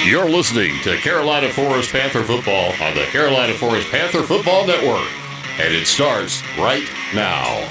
You're listening to Carolina Forest Panther Football on the Carolina Forest Panther Football Network. And it starts right now.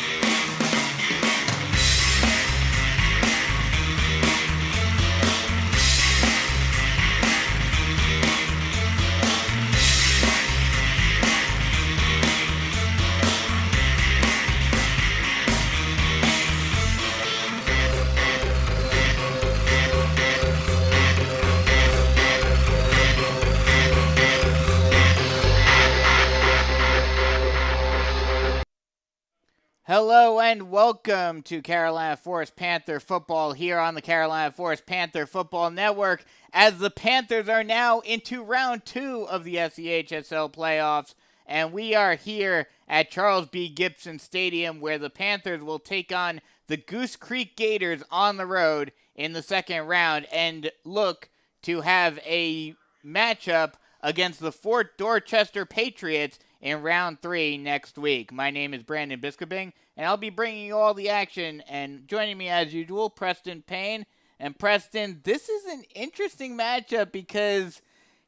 Hello and welcome to Carolina Forest Panther Football here on the Carolina Forest Panther Football Network as the Panthers are now into round 2 of the SEHSL playoffs, and we are here at Charles B. Gibson Stadium where the Panthers will take on the Goose Creek Gators on the road in the second round and look to have a matchup against the Fort Dorchester Patriots in round 3 next week. My name is Brandon Biskobing, and I'll be bringing you all the action. And joining me as usual, Preston Payne. And Preston, this is an interesting matchup because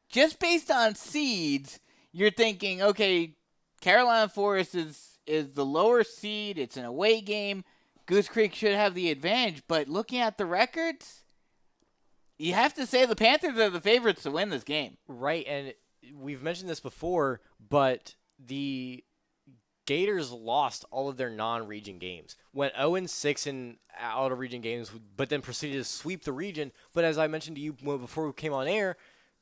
just based on seeds, you're thinking, okay, Carolina Forest is the lower seed. It's an away game. Goose Creek should have the advantage. But looking at the records, you have to say the Panthers are the favorites to win this game. Right, and we've mentioned this before, but the Gators lost all of their non-region games. Went 0-6 in out-of-region games, but then proceeded to sweep the region. But as I mentioned to you before we came on air,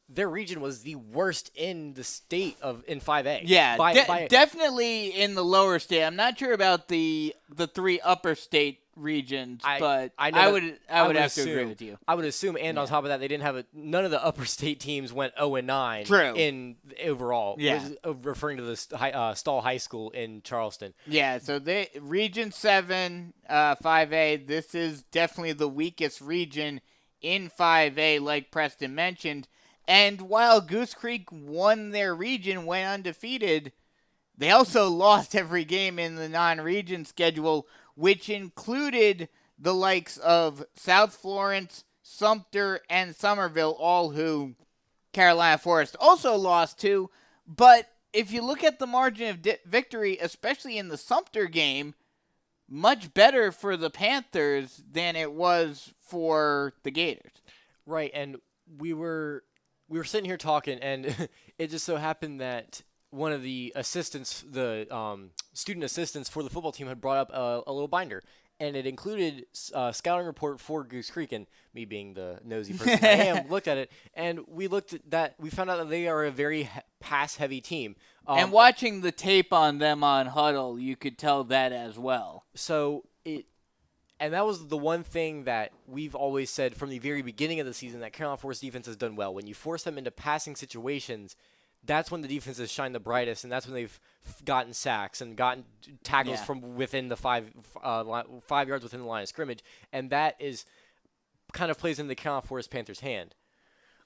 their region was the worst in the state in 5A. Yeah, definitely in the lower state. I'm not sure about the 3 upper state regions, but I would have to agree with you. I would assume, and on top of that, they didn't have none of the upper state teams went 0-9. True. In overall. Yeah, referring to the Stall High School in Charleston. Yeah, so Region 7, 5A. This is definitely the weakest region in 5A, like Preston mentioned. And while Goose Creek won their region, went undefeated, they also lost every game in the non-region schedule, which included the likes of South Florence, Sumter, and Somerville, all who Carolina Forest also lost to. But if you look at the margin of victory, especially in the Sumter game, much better for the Panthers than it was for the Gators. Right, and we were sitting here talking, and it just so happened that one of the assistants, the student assistants for the football team, had brought up a little binder, and it included a scouting report for Goose Creek. And me being the nosy person I am, looked at it, and we looked at that. We found out that they are a very pass-heavy team. And watching the tape on them on Huddle, you could tell that as well. And that was the one thing that we've always said from the very beginning of the season that Carolina Forest defense has done well. When you force them into passing situations, that's when the defenses shine the brightest, and that's when they've gotten sacks and gotten tackles from within the 5 yards within the line of scrimmage, and that is kind of plays into the Carolina Forest Panthers' hand.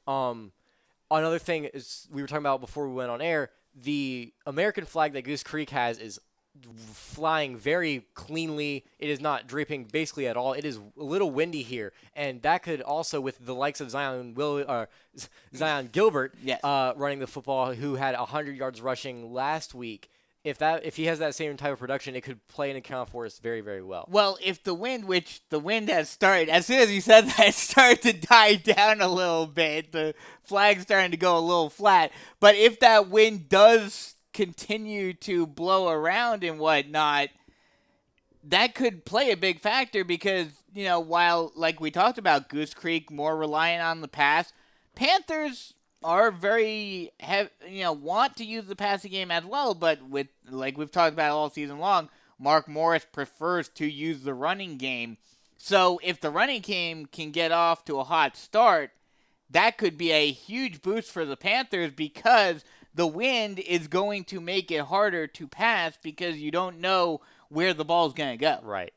Another thing is we were talking about before we went on air, the American flag that Goose Creek has is flying very cleanly. It is not draping basically at all. It is a little windy here, and that could also, with the likes of Zion Gilbert running the football, who had 100 yards rushing last week. If he has that same type of production, it could play in Carolina Forest very, very well. Well, if the wind has started, as soon as you said that, it started to die down a little bit. The flag's starting to go a little flat. But if that wind does continue to blow around and whatnot, that could play a big factor because, while, like we talked about, Goose Creek more reliant on the pass, Panthers are very, want to use the passing game as well, but with, like we've talked about all season long, Mark Morris prefers to use the running game. So if the running game can get off to a hot start, that could be a huge boost for the Panthers because the wind is going to make it harder to pass because you don't know where the ball is going to go. Right.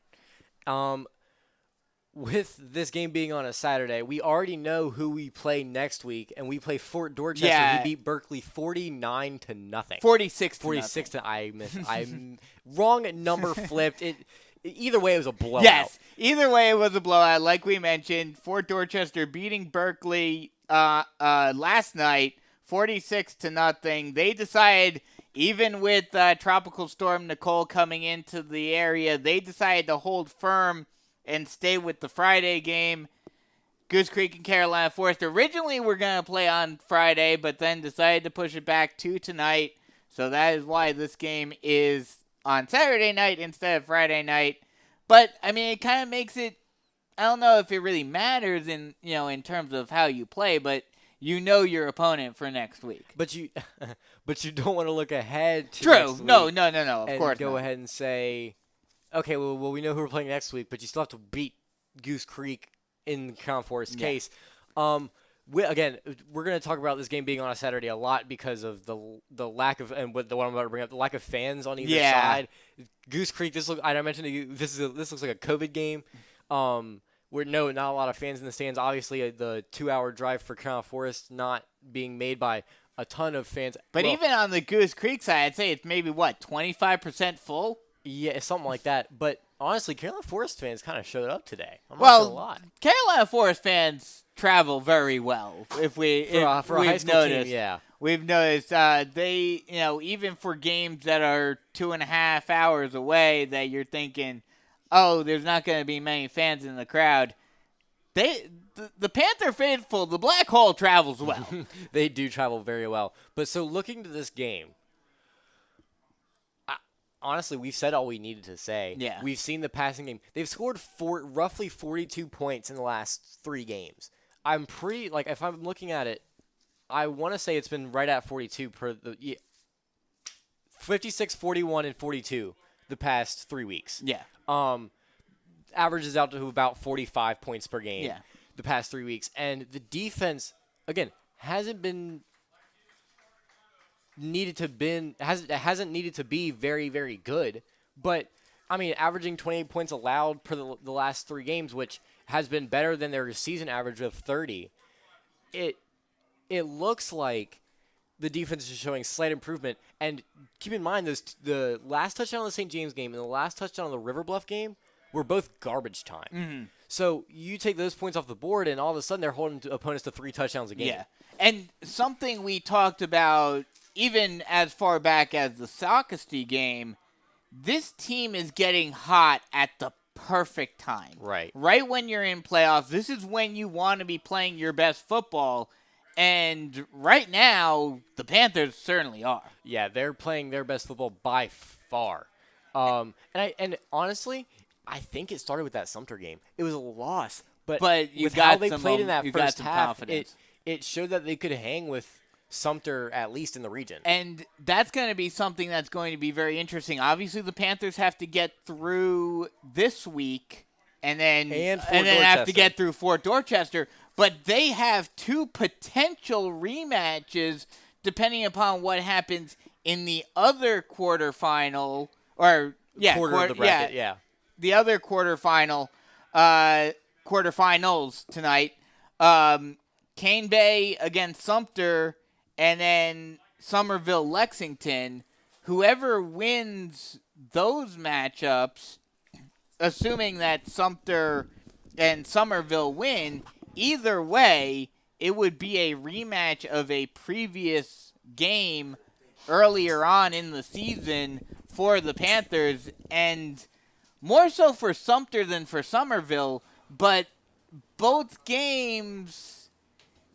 With this game being on a Saturday, we already know who we play next week, and we play Fort Dorchester, who beat Berkeley 49-0. 46 to I'm wrong number flipped. Either way, it was a blowout. Yes, either way, it was a blowout. Like we mentioned, Fort Dorchester beating Berkeley last night, 46-0. They decided, even with Tropical Storm Nicole coming into the area, they decided to hold firm and stay with the Friday game. Goose Creek and Carolina Forest originally were going to play on Friday, but then decided to push it back to tonight. So that is why this game is on Saturday night instead of Friday night. But, I mean, it kind of makes it, I don't know if it really matters in terms of how you play, but you know your opponent for next week. But you don't want to look ahead to True. next week. No, of course go not. ahead and say, okay, well, we know who we're playing next week, but you still have to beat Goose Creek in Carolina Forest's case. Again, we're going to talk about this game being on a Saturday a lot because of the lack of, and what I'm about to bring up, the lack of fans on either side. Goose Creek, I mentioned to you, this looks like a COVID game. Where not a lot of fans in the stands. Obviously, the 2-hour drive for Carolina Forest not being made by a ton of fans. But even on the Goose Creek side, I'd say it's maybe 25% full. Yeah, something like that. But honestly, Carolina Forest fans kind of showed up today. I'm not gonna lie. Carolina Forest fans travel very well. For a high school team, yeah. We've noticed they, even for games that are 2.5 hours away, that you're thinking, oh, there's not going to be many fans in the crowd. The Panther faithful, the Black Hole travels well. They do travel very well. But so looking to this game, honestly, we've said all we needed to say. Yeah. We've seen the passing game. They've scored roughly 42 points in the last 3 games. I'm pretty, if I'm looking at it, I want to say it's been right at 42 per 56, 41, and 42 the past 3 weeks. Yeah. Averages out to about 45 points per game the past 3 weeks. And the defense, again, hasn't needed to be very, very good. But, I mean, averaging 28 points allowed per the last 3 games, which has been better than their season average of 30. It looks like the defense is showing slight improvement. And keep in mind, the last touchdown on the St. James game and the last touchdown on the River Bluff game were both garbage time. Mm-hmm. So you take those points off the board, and all of a sudden they're holding opponents to 3 touchdowns a game. Yeah, and something we talked about even as far back as the Sockasty game, this team is getting hot at the perfect time. Right. Right when you're in playoffs, this is when you want to be playing your best football. And right now, the Panthers certainly are. Yeah, they're playing their best football by far. And honestly, I think it started with that Sumter game. It was a loss, but you with got how they played in that first half, confidence. It showed that they could hang with Sumter, at least in the region. And that's going to be something that's going to be very interesting. Obviously, the Panthers have to get through this week and then have to get through Fort Dorchester. But they have 2 potential rematches depending upon what happens in the other quarterfinal. Quarter of the bracket, yeah. The other quarterfinals tonight. Cane Bay against Sumter, and then Somerville-Lexington. Whoever wins those matchups, assuming that Sumter and Somerville win, either way, it would be a rematch of a previous game earlier on in the season for the Panthers, and more so for Sumter than for Somerville, but both games,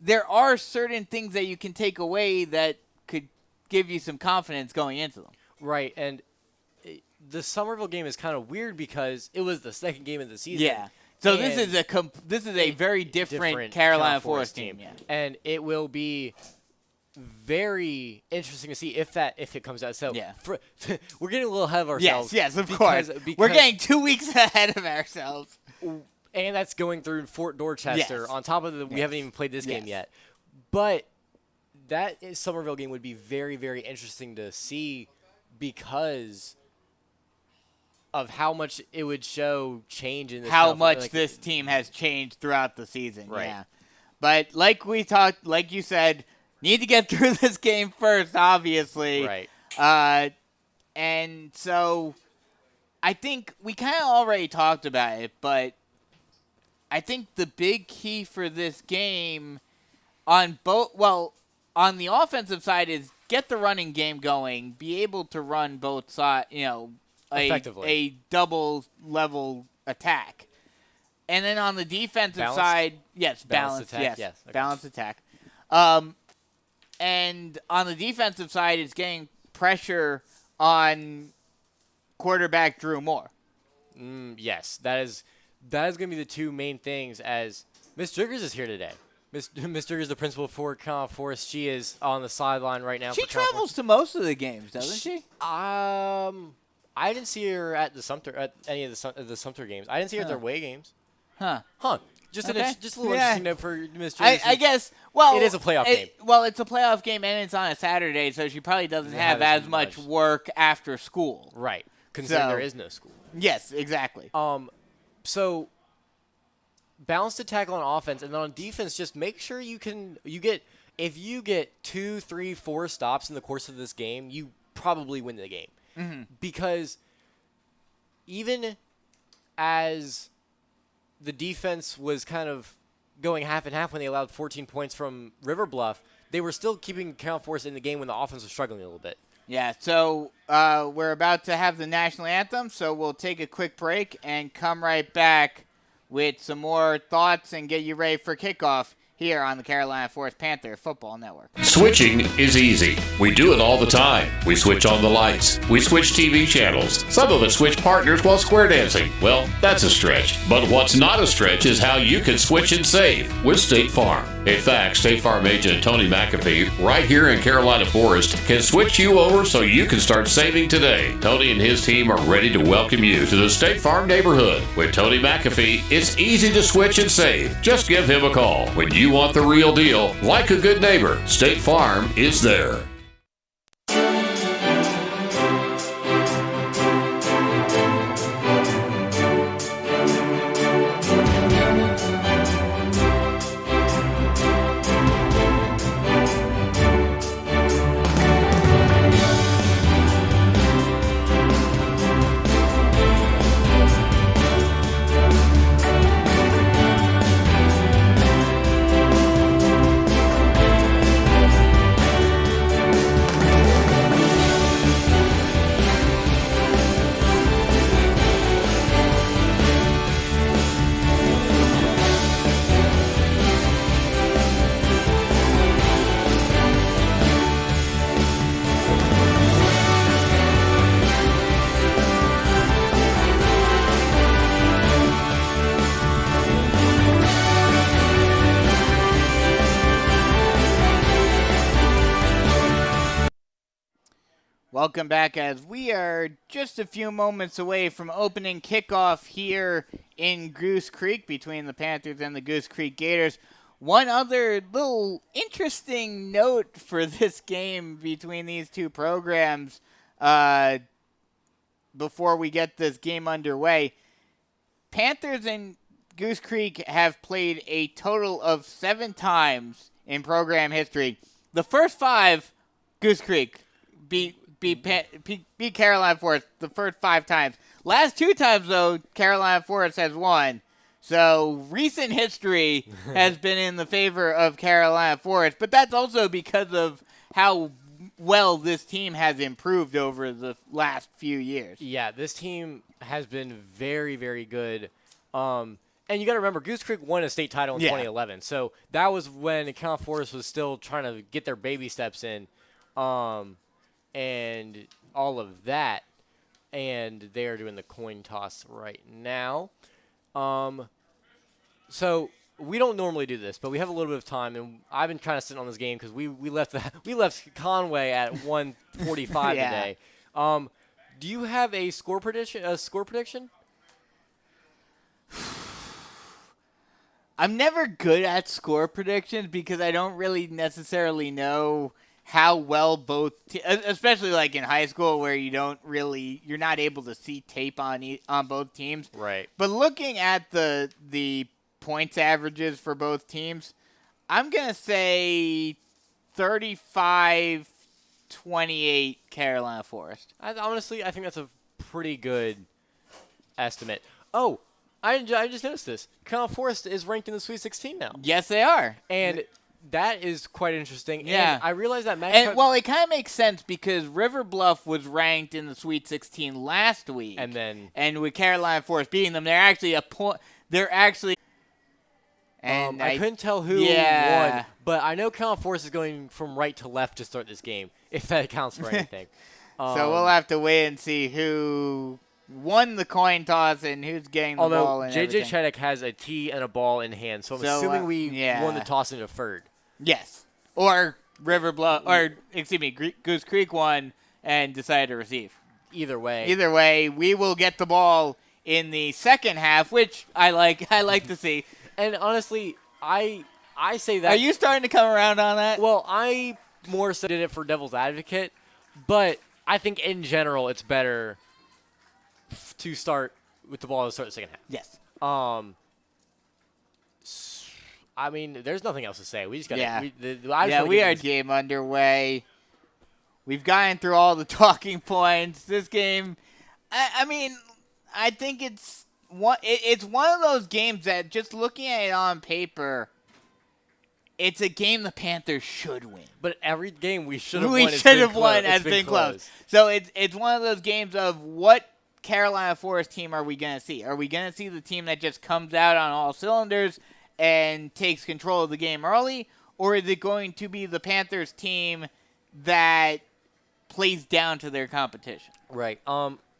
there are certain things that you can take away that could give you some confidence going into them. Right, and the Somerville game is kind of weird because it was the second game of the season. Yeah. So this is a very different Carolina Forest team. Yeah. And it will be very interesting to see if it comes out. So we're getting a little ahead of ourselves. Yes, of course. We're getting 2 weeks ahead of ourselves. And that's going through Fort Dorchester. Yes. On top of we haven't even played this game yet. But that Somerville game would be very, very interesting to see because of how much it would show change in this. How much this team has changed throughout the season. Right. Yeah. But like you said, need to get through this game first, obviously. Right. And so I think we kind of already talked about it, but I think the big key for this game on the offensive side is get the running game going, be able to run both sides, Effectively. a double level attack. And then on the defensive side, yes, balanced attack? yes, Yes, okay. balanced attack. And on the defensive side, it's getting pressure on quarterback Drew Moore. Yes, that is going to be the two main things. As Miss Jiggers is here today. Miss Jiggers, the principal for Kickoff Forest, she is on the sideline right now. She for Kickoff travels to most of the games, doesn't she? I didn't see her at any of the Sumter games. I didn't see her at their away games. Huh. Just Okay. just a little Yeah. interesting note for Miss Jiggers. I guess. Well, it is a playoff game. Well, it's a playoff game, and it's on a Saturday, so she probably doesn't have as much work after school. Right, considering So- there is no school. Yes, exactly. So balanced attack on offense, and then on defense, just make sure if you get 2, 3, 4 stops in the course of this game, you probably win the game. Mm-hmm. Because even as the defense was kind of going half and half when they allowed 14 points from River Bluff, they were still keeping Count Force in the game when the offense was struggling a little bit. Yeah, so we're about to have the national anthem, so we'll take a quick break and come right back with some more thoughts and get you ready for kickoff here on the Carolina Forest Panther Football Network. Switching is easy. We do it all the time. We switch on the lights. We switch TV channels. Some of us switch partners while square dancing. Well, that's a stretch. But what's not a stretch is how you can switch and save with State Farm. In fact, State Farm agent Tony McAfee, right here in Carolina Forest, can switch you over so you can start saving today. Tony and his team are ready to welcome you to the State Farm neighborhood. With Tony McAfee, it's easy to switch and save. Just give him a call. When you want the real deal, like a good neighbor, State Farm is there. Welcome back, as we are just a few moments away from opening kickoff here in Goose Creek between the Panthers and the Goose Creek Gators. One other little interesting note for this game between these two programs before we get this game underway. Panthers and Goose Creek have played a total of 7 times in program history. The first 5, Goose Creek beat Carolina Forest the first 5 times. Last 2 times, though, Carolina Forest has won. So recent history has been in the favor of Carolina Forest, but that's also because of how well this team has improved over the last few years. Yeah, this team has been very, very good. And you got to remember, Goose Creek won a state title in 2011. So that was when Count Forest was still trying to get their baby steps in. And all of that, and they're doing the coin toss right now. So we don't normally do this, but we have a little bit of time, and I've been kind of sitting on this game because we left Conway at 1:45 today. Do you have a score prediction? I'm never good at score predictions because I don't really necessarily know how well both, especially like in high school where you're not able to see tape on both teams. Right. But looking at the points averages for both teams, I'm gonna say 35-28 Carolina Forest. Honestly, I think that's a pretty good estimate. Oh, I just noticed this. Carolina Forest is ranked in the Sweet 16 now. Yes, they are. And That is quite interesting. Yeah. And I realize that Matt And, well, it kind of makes sense because River Bluff was ranked in the Sweet 16 last week. And with Carolina Forest beating them, they're actually a point. They're actually. And I couldn't tell who won, but I know Carolina Forest is going from right to left to start this game, if that counts for anything. So we'll have to wait and see who won the coin toss and who's getting the ball. And J.J. Chedek has a tee and a ball in hand, so I'm assuming we won the toss and deferred. Yes. Or River Bluff, or excuse me, Goose Creek won and decided to receive. Either way, we will get the ball in the second half, which I like to see. And honestly, I say that. Are you starting to come around on that? Well, I more so did it for devil's advocate, but I think in general it's better to start with the ball to start the second half. Yes. I mean, there's nothing else to say. We just got we are game underway. We've gotten through all the talking points. This game, I mean, I think it's one of those games that just looking at it on paper, it's a game the Panthers should win. But every game we should have won. We should have won has been close. So it's one of those games of what Carolina Forest team are we going to see? Are we going to see the team that just comes out on all cylinders and takes control of the game early? Or is it going to be the Panthers team that plays down to their competition? Right.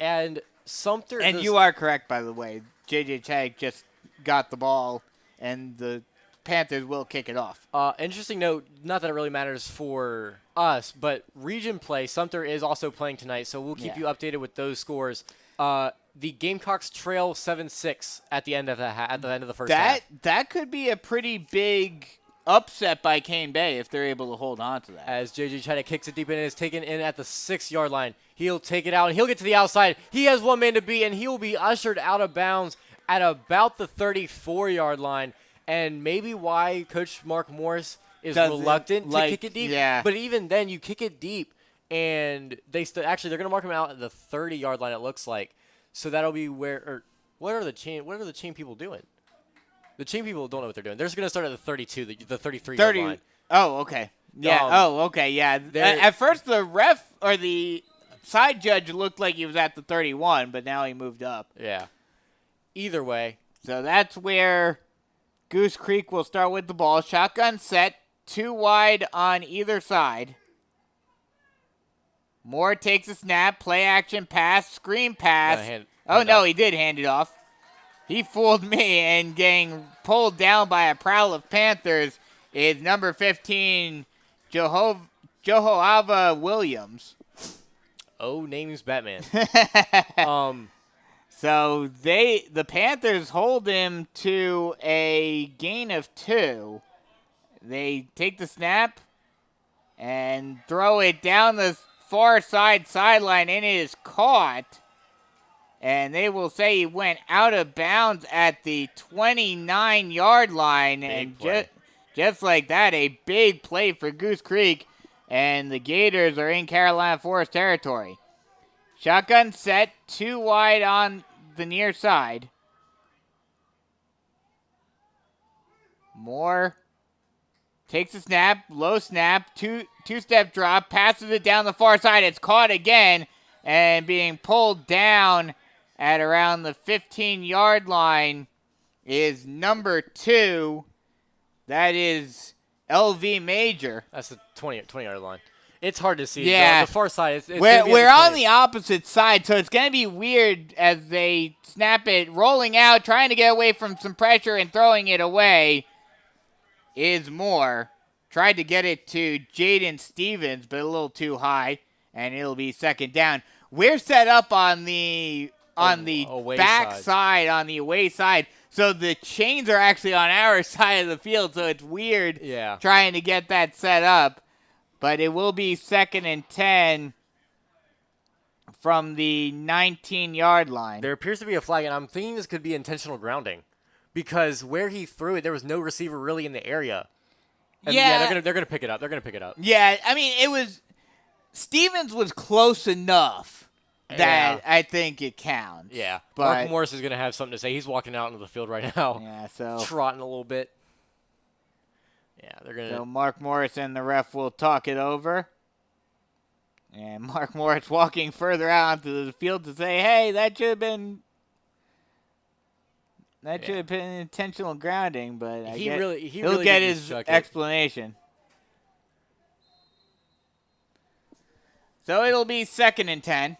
And Sumter. And you are correct, by the way. J.J. Chag just got the ball, and the Panthers will kick it off. Interesting note, not that it really matters for us, but region play, Sumter is also playing tonight, so we'll keep you updated with those scores. The Gamecocks trail 7-6 at the end of the first half. That could be a pretty big upset by Cane Bay if they're able to hold on to that. As J.J. China kicks it deep in and is taken in at the 6-yard line. He'll take it out, and he'll get to the outside. He has one man to beat, and he will be ushered out of bounds at about the 34-yard line. And maybe why Coach Mark Morris is reluctant to kick it deep. Yeah. But even then, you kick it deep, and they're going to mark him out at the 30-yard line, it looks like. So that'll be what are the chain people doing? The chain people don't know what they're doing. They're just going to start at the 32, the 33-yard line. Oh, okay. Yeah. Yeah. At first, the ref or the side judge looked like he was at the 31, but now he moved up. Yeah. Either way. So that's where Goose Creek will start with the ball. Shotgun set, 2 wide on either side. Moore takes a snap, play action pass, screen pass. He did hand it off. He fooled me, and getting pulled down by a prowl of Panthers is number 15, Jehovah Williams. Oh, name's Batman. So the Panthers hold him to a gain of 2. They take the snap and throw it down the far sideline, and it is caught. And they will say he went out of bounds at the 29-yard line. And just like that, a big play for Goose Creek. And the Gators are in Carolina Forest territory. Shotgun set, 2 wide on the near side. Moore takes a snap, low snap, two-step drop, passes it down the far side. It's caught again and being pulled down at around the 15-yard line is number 2. That is LV Major. That's the 20-yard line. It's hard to see. Yeah. The far side. We're on the opposite side, so it's going to be weird as they snap it, rolling out, trying to get away from some pressure and throwing it away is Moore. Tried to get it to Jaden Stevens, but a little too high, and it'll be second down. We're set up on the back side, on the away side, so the chains are actually on our side of the field, so it's weird trying to get that set up. But it will be 2nd and 10 from the 19-yard line. There appears to be a flag, and I'm thinking this could be intentional grounding because where he threw it, there was no receiver really in the area. And they're gonna pick it up. They're gonna pick it up. Yeah, I mean, Stevens was close enough that I think it counts. Yeah, but Mark Morris is gonna have something to say. He's walking out into the field right now. Yeah, so trotting a little bit. Yeah, they're going So Mark Morris and the ref will talk it over. And Mark Morris walking further out onto the field to say, hey, that should have been intentional grounding, but he'll get his explanation. So it'll be 2nd and 10.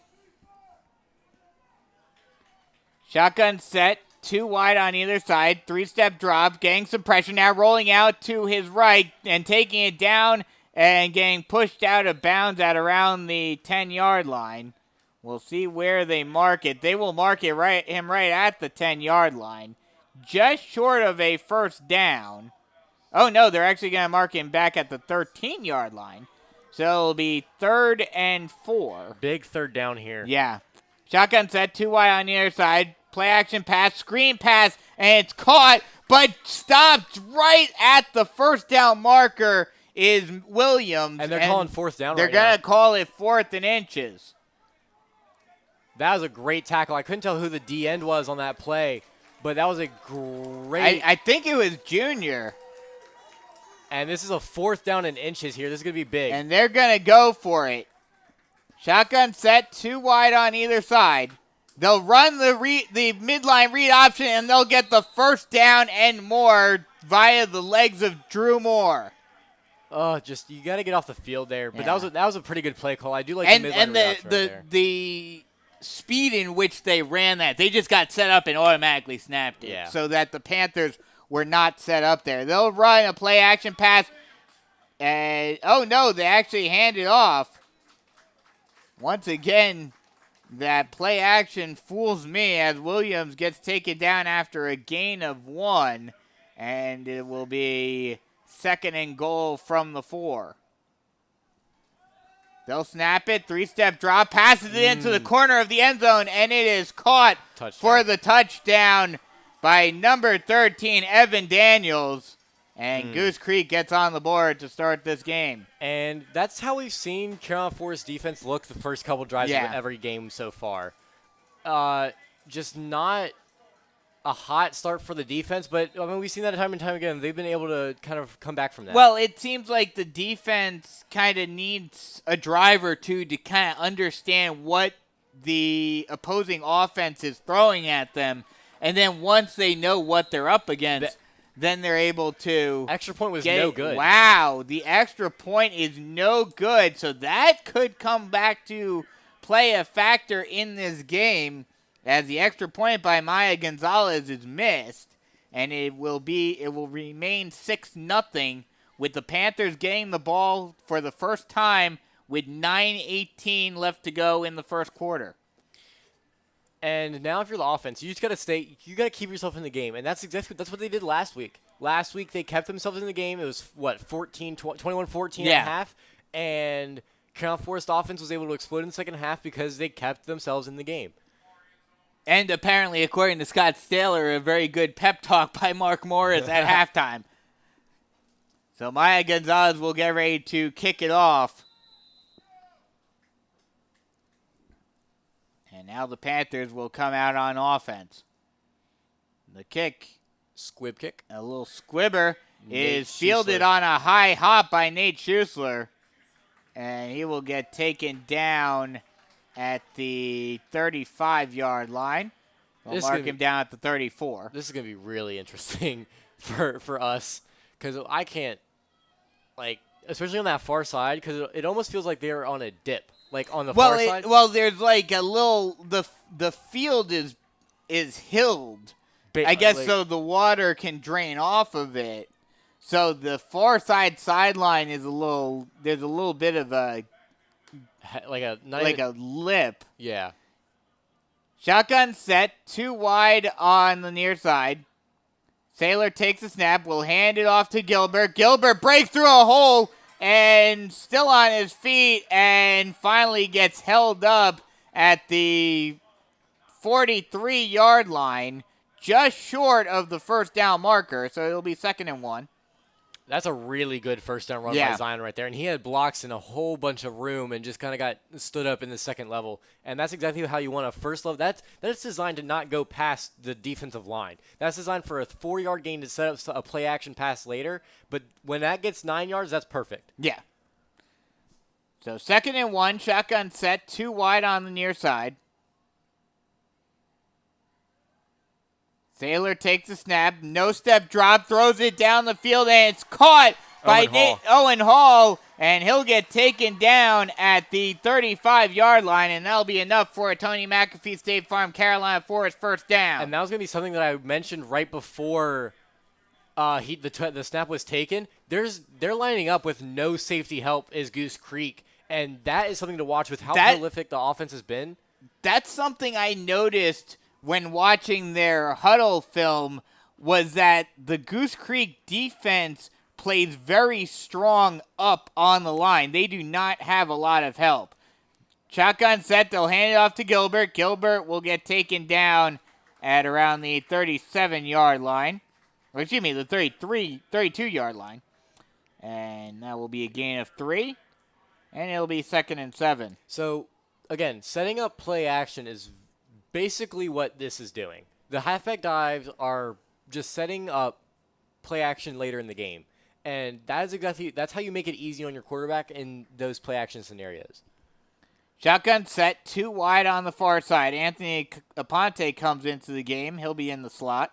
Shotgun set, 2 wide on either side, 3-step drop, getting some pressure now, rolling out to his right and taking it down and getting pushed out of bounds at around the 10-yard line. We'll see where they mark it. They will mark him right at the 10-yard line, just short of a first down. Oh, no, they're actually going to mark him back at the 13-yard line. So it'll be 3rd and 4. Big third down here. Yeah. Shotgun set, 2 wide on the other side. Play action pass, screen pass, and it's caught, but stopped right at the first down marker is Williams. And they're calling 4th down They're going to call it 4th and inches. That was a great tackle. I couldn't tell who the D end was on that play, but that was a great. I think it was Junior. And this is a 4th down in inches here. This is going to be big. And they're going to go for it. Shotgun set, 2 wide on either side. They'll run the midline read option, and they'll get the first down and more via the legs of Drew Moore. Oh, you got to get off the field there. But Yeah. that was a pretty good play call. I do like the midline read option right there. The speed in which they ran that, they just got set up and automatically snapped it, so that the Panthers were not set up there. They'll run a play action pass, and oh no, they actually hand it off. Once again, that play action fools me as Williams gets taken down after a gain of 1, and it will be 2nd and goal from the 4. They'll snap it, 3-step drop, passes it into the corner of the end zone, and it is caught for the touchdown by number 13, Evan Daniels. And Goose Creek gets on the board to start this game. And that's how we've seen Carolina Forest defense look the first couple drives of every game so far. Just not a hot start for the defense, but I mean, we've seen that time and time again. They've been able to kind of come back from that. Well, it seems like the defense kind of needs a drive or two to kind of understand what the opposing offense is throwing at them. And then once they know what they're up against, then they're able to... Extra point was no good. Wow, the extra point is no good. So that could come back to play a factor in this game as the extra point by Maya Gonzalez is missed. And it will remain 6-0 with the Panthers getting the ball for the first time with 9:18 left to go in the first quarter. And now if you're the offense, you just got to keep yourself in the game. And that's what they did last week. Last week they kept themselves in the game. It was 21-14 and a half. And Carolina Forest offense was able to explode in the second half because they kept themselves in the game. And apparently, according to Scott Staler, a very good pep talk by Mark Morris at halftime. So Maya Gonzalez will get ready to kick it off. And now the Panthers will come out on offense. The kick. Squib kick. A little squibber is fielded on a high hop by Nate Schuessler. And he will get taken down at the 35-yard line. We'll mark him down at the 34. This is going to be really interesting for us because I can't, especially on that far side, because it almost feels like they're on a dip. On the far side? Well, there's a little the field is hilled. I guess so the water can drain off of it. So the far sideline is there's a little bit of a lip. Yeah. Shotgun set, 2 wide on the near side. Saylor takes a snap, will hand it off to Gilbert. Gilbert breaks through a hole and still on his feet and finally gets held up at the 43-yard line, just short of the first down marker, so it'll be 2nd and 1. That's a really good first down run by Zion right there. And he had blocks in a whole bunch of room and just kind of got stood up in the second level. And that's exactly how you want a first level. That's designed to not go past the defensive line. That's designed for a 4-yard gain to set up a play action pass later. But when that gets 9 yards, that's perfect. Yeah. So 2nd and 1, shotgun set, 2 wide on the near side. Saylor takes the snap, no-step drop, throws it down the field, and it's caught by Owen Hall, and he'll get taken down at the 35-yard line, and that'll be enough for a Tony McAfee State Farm Carolina Forest first down. And that was going to be something that I mentioned right before the snap was taken. They're lining up with no safety help as Goose Creek, and that is something to watch with how prolific the offense has been. That's something I noticed when watching their huddle film, was that the Goose Creek defense plays very strong up on the line. They do not have a lot of help. Shotgun set, they'll hand it off to Gilbert. Gilbert will get taken down at around the 37-yard line. Or excuse me, the 32-yard line. And that will be a gain of 3. And it'll be 2nd and 7. So, again, setting up play action is basically what this is doing. The halfback dives are just setting up play action later in the game. And that's how you make it easy on your quarterback in those play action scenarios. Shotgun set, 2 wide on the far side. Anthony Aponte comes into the game. He'll be in the slot.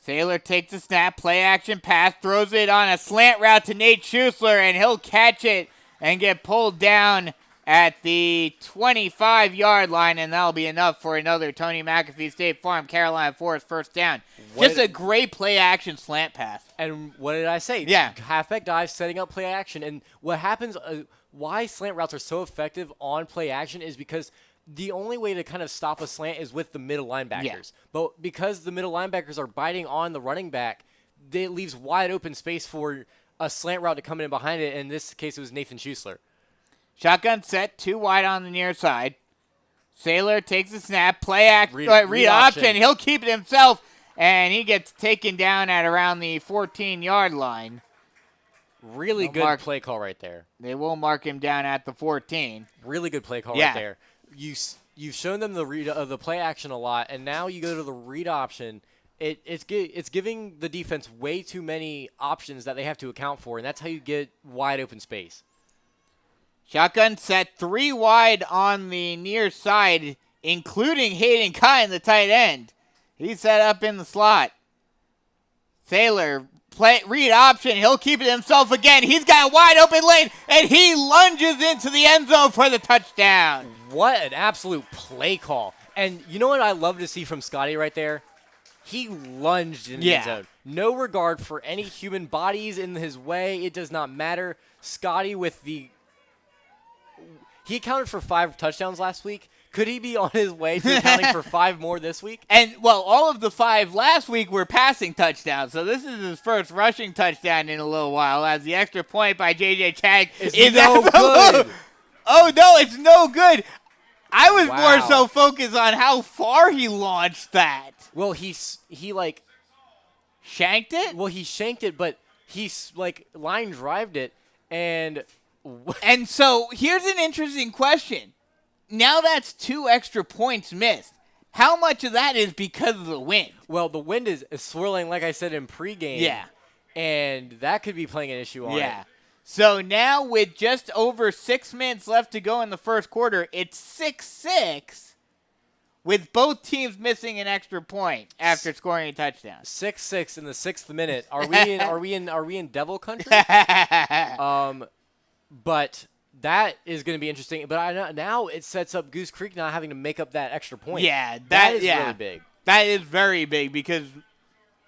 Saylor takes the snap, play action pass, throws it on a slant route to Nate Schuessler, and he'll catch it and get pulled down at the 25-yard line, and that'll be enough for another Tony McAfee State Farm Carolina Forest first down. Just a great play-action slant pass. And what did I say? Yeah. Halfback dive, setting up play action. And what happens, why slant routes are so effective on play action is because the only way to kind of stop a slant is with the middle linebackers. Yeah. But because the middle linebackers are biting on the running back, it leaves wide open space for a slant route to come in behind it. In this case, it was Nathan Schuessler. Shotgun set, 2 wide on the near side. Saylor takes the snap, read option. He'll keep it himself, and he gets taken down at around the 14-yard line. Really good play call right there. They will mark him down at the 14. Really good play call right there. You've shown them the play action a lot, and now you go to the read option. It's giving the defense way too many options that they have to account for, and that's how you get wide open space. Shotgun set, 3 wide on the near side, including Hayden Kine, the tight end. He's set up in the slot. Saylor, read option. He'll keep it himself again. He's got a wide open lane, and he lunges into the end zone for the touchdown. What an absolute play call. And you know what I love to see from Scotty right there? He lunged in the end zone. No regard for any human bodies in his way. It does not matter. Scotty he accounted for 5 touchdowns last week. Could he be on his way to accounting for 5 more this week? And, well, all of the 5 last week were passing touchdowns, so this is his first rushing touchdown in a little while, as the extra point by J.J. Chang is no good. Oh, no, it's no good. I was more so focused on how far he launched that. Well, he shanked it? Well, he shanked it, but he, line drived it, and so here's an interesting question. Now that's 2 extra points missed. How much of that is because of the wind? Well, the wind is swirling, like I said, in pregame. Yeah. And that could be playing an issue on it. Yeah. So now with just over 6 minutes left to go in the first quarter, it's 6-6 with both teams missing an extra point after scoring a touchdown. 6-6 in the 6th minute. Are we in devil country? But that is going to be interesting. But now it sets up Goose Creek not having to make up that extra point. Yeah, that is really big. That is very big because,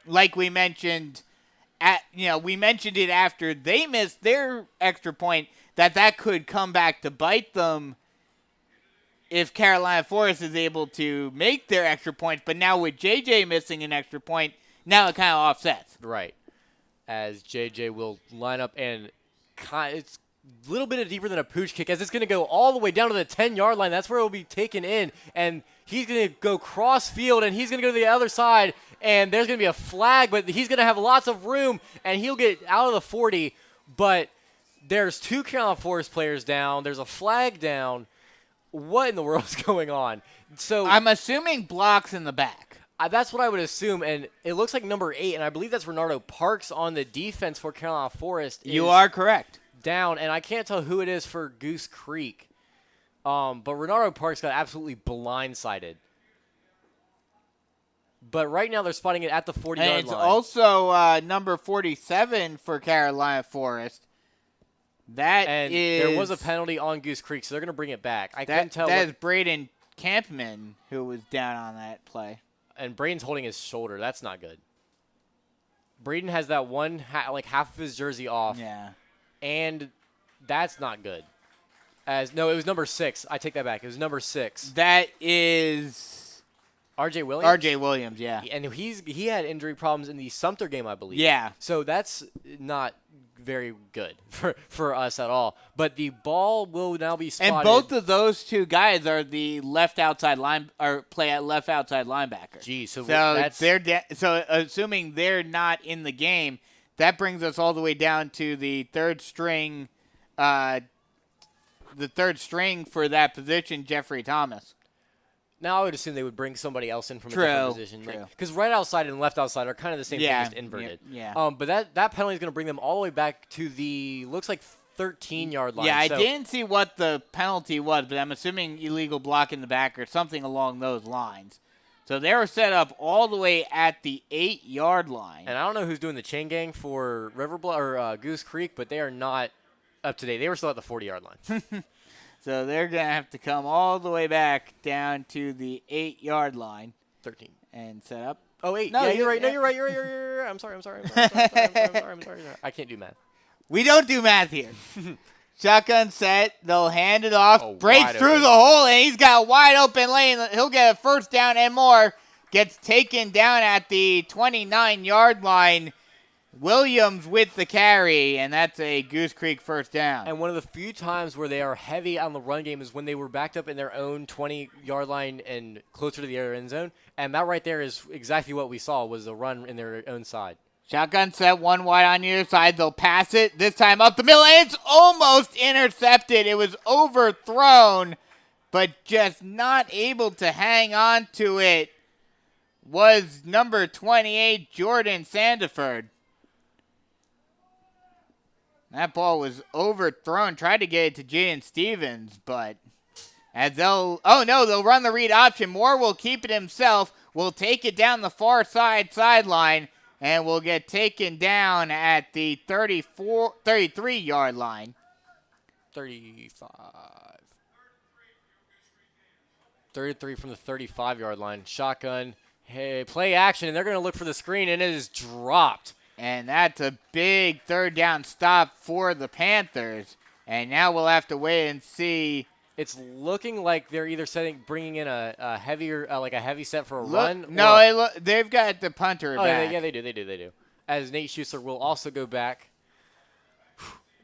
like we mentioned, we mentioned it after they missed their extra point that could come back to bite them if Carolina Forest is able to make their extra points. But now with JJ missing an extra point, now it kind of offsets. Right, as JJ will line up and it's a little bit deeper than a pooch kick, as it's going to go all the way down to the 10-yard line. That's where it will be taken in, and he's going to go cross field, and he's going to go to the other side, and there's going to be a flag, but he's going to have lots of room, and he'll get out of the 40, but there's 2 Carolina Forest players down. There's a flag down. What in the world is going on? So I'm assuming blocks in the back. That's what I would assume, and it looks like number 8, and I believe that's Renardo Parks on the defense for Carolina Forest. You are correct. Down, and I can't tell who it is for Goose Creek. But Renardo Parks got absolutely blindsided. But right now they're spotting it at the 40-yard line. And it's also number 47 for Carolina Forest. There was a penalty on Goose Creek, so they're going to bring it back. I couldn't tell. That is Braden Campman who was down on that play. And Braden's holding his shoulder. That's not good. Braden has that one, half of his jersey off. Yeah. And that's not good. No, it was number 6. I take that back. It was number 6. That is R.J. Williams? R.J. Williams, yeah. And he had injury problems in the Sumter game, I believe. Yeah. So that's not very good for us at all. But the ball will now be spotted. And both of those 2 guys are the left outside play at left outside linebacker. Geez, so that's so assuming they're not in the game, that brings us all the way down to the third string for that position, Jeffrey Thomas. Now I would assume they would bring somebody else in from a different position. Because right outside and left outside are kind of the same thing, just inverted. Yeah. But that penalty is going to bring them all the way back to the, looks like 13-yard line. Yeah, I didn't see what the penalty was, but I'm assuming illegal block in the back or something along those lines. So they were set up all the way at the 8-yard line. And I don't know who's doing the chain gang for Goose Creek, but they are not up to date. They were still at the 40-yard line. So they're going to have to come all the way back down to the 8-yard line. 13. And set up. Oh, 8. No, yeah, you're right. No, you're right. You're right. I'm sorry. I'm sorry. I can't do math. We don't do math here. Shotgun set. They'll hand it off. Breaks through open. the hole, and he's got a wide open lane. He'll get a first down and more. Gets taken down at the 29-yard line. Williams with the carry, and that's a Goose Creek first down. And one of the few times where they are heavy on the run game is when they were backed up in their own 20-yard line and closer to the other end zone. And that right there is exactly what we saw, was a run in their own side. Shotgun set, 1 wide on either side. They'll pass it, this time up the middle, and it's almost intercepted. It was overthrown, but just not able to hang on to it was number 28, Jordan Sandiford. That ball was overthrown. Tried to get it to Jaden Stevens, but they'll run the read option. Moore will keep it himself. Will take it down the far sideline, and will get taken down at the 33-yard line. 35. 33 from the 35-yard line. Shotgun. Hey, play action, and they're going to look for the screen, and it is dropped. And that's a big third down stop for the Panthers. And now we'll have to wait and see. It's looking like they're either bringing in a heavier, like a heavy set for a run. No, they've got the punter back. Yeah, they do. As Nate Schuster will also go back.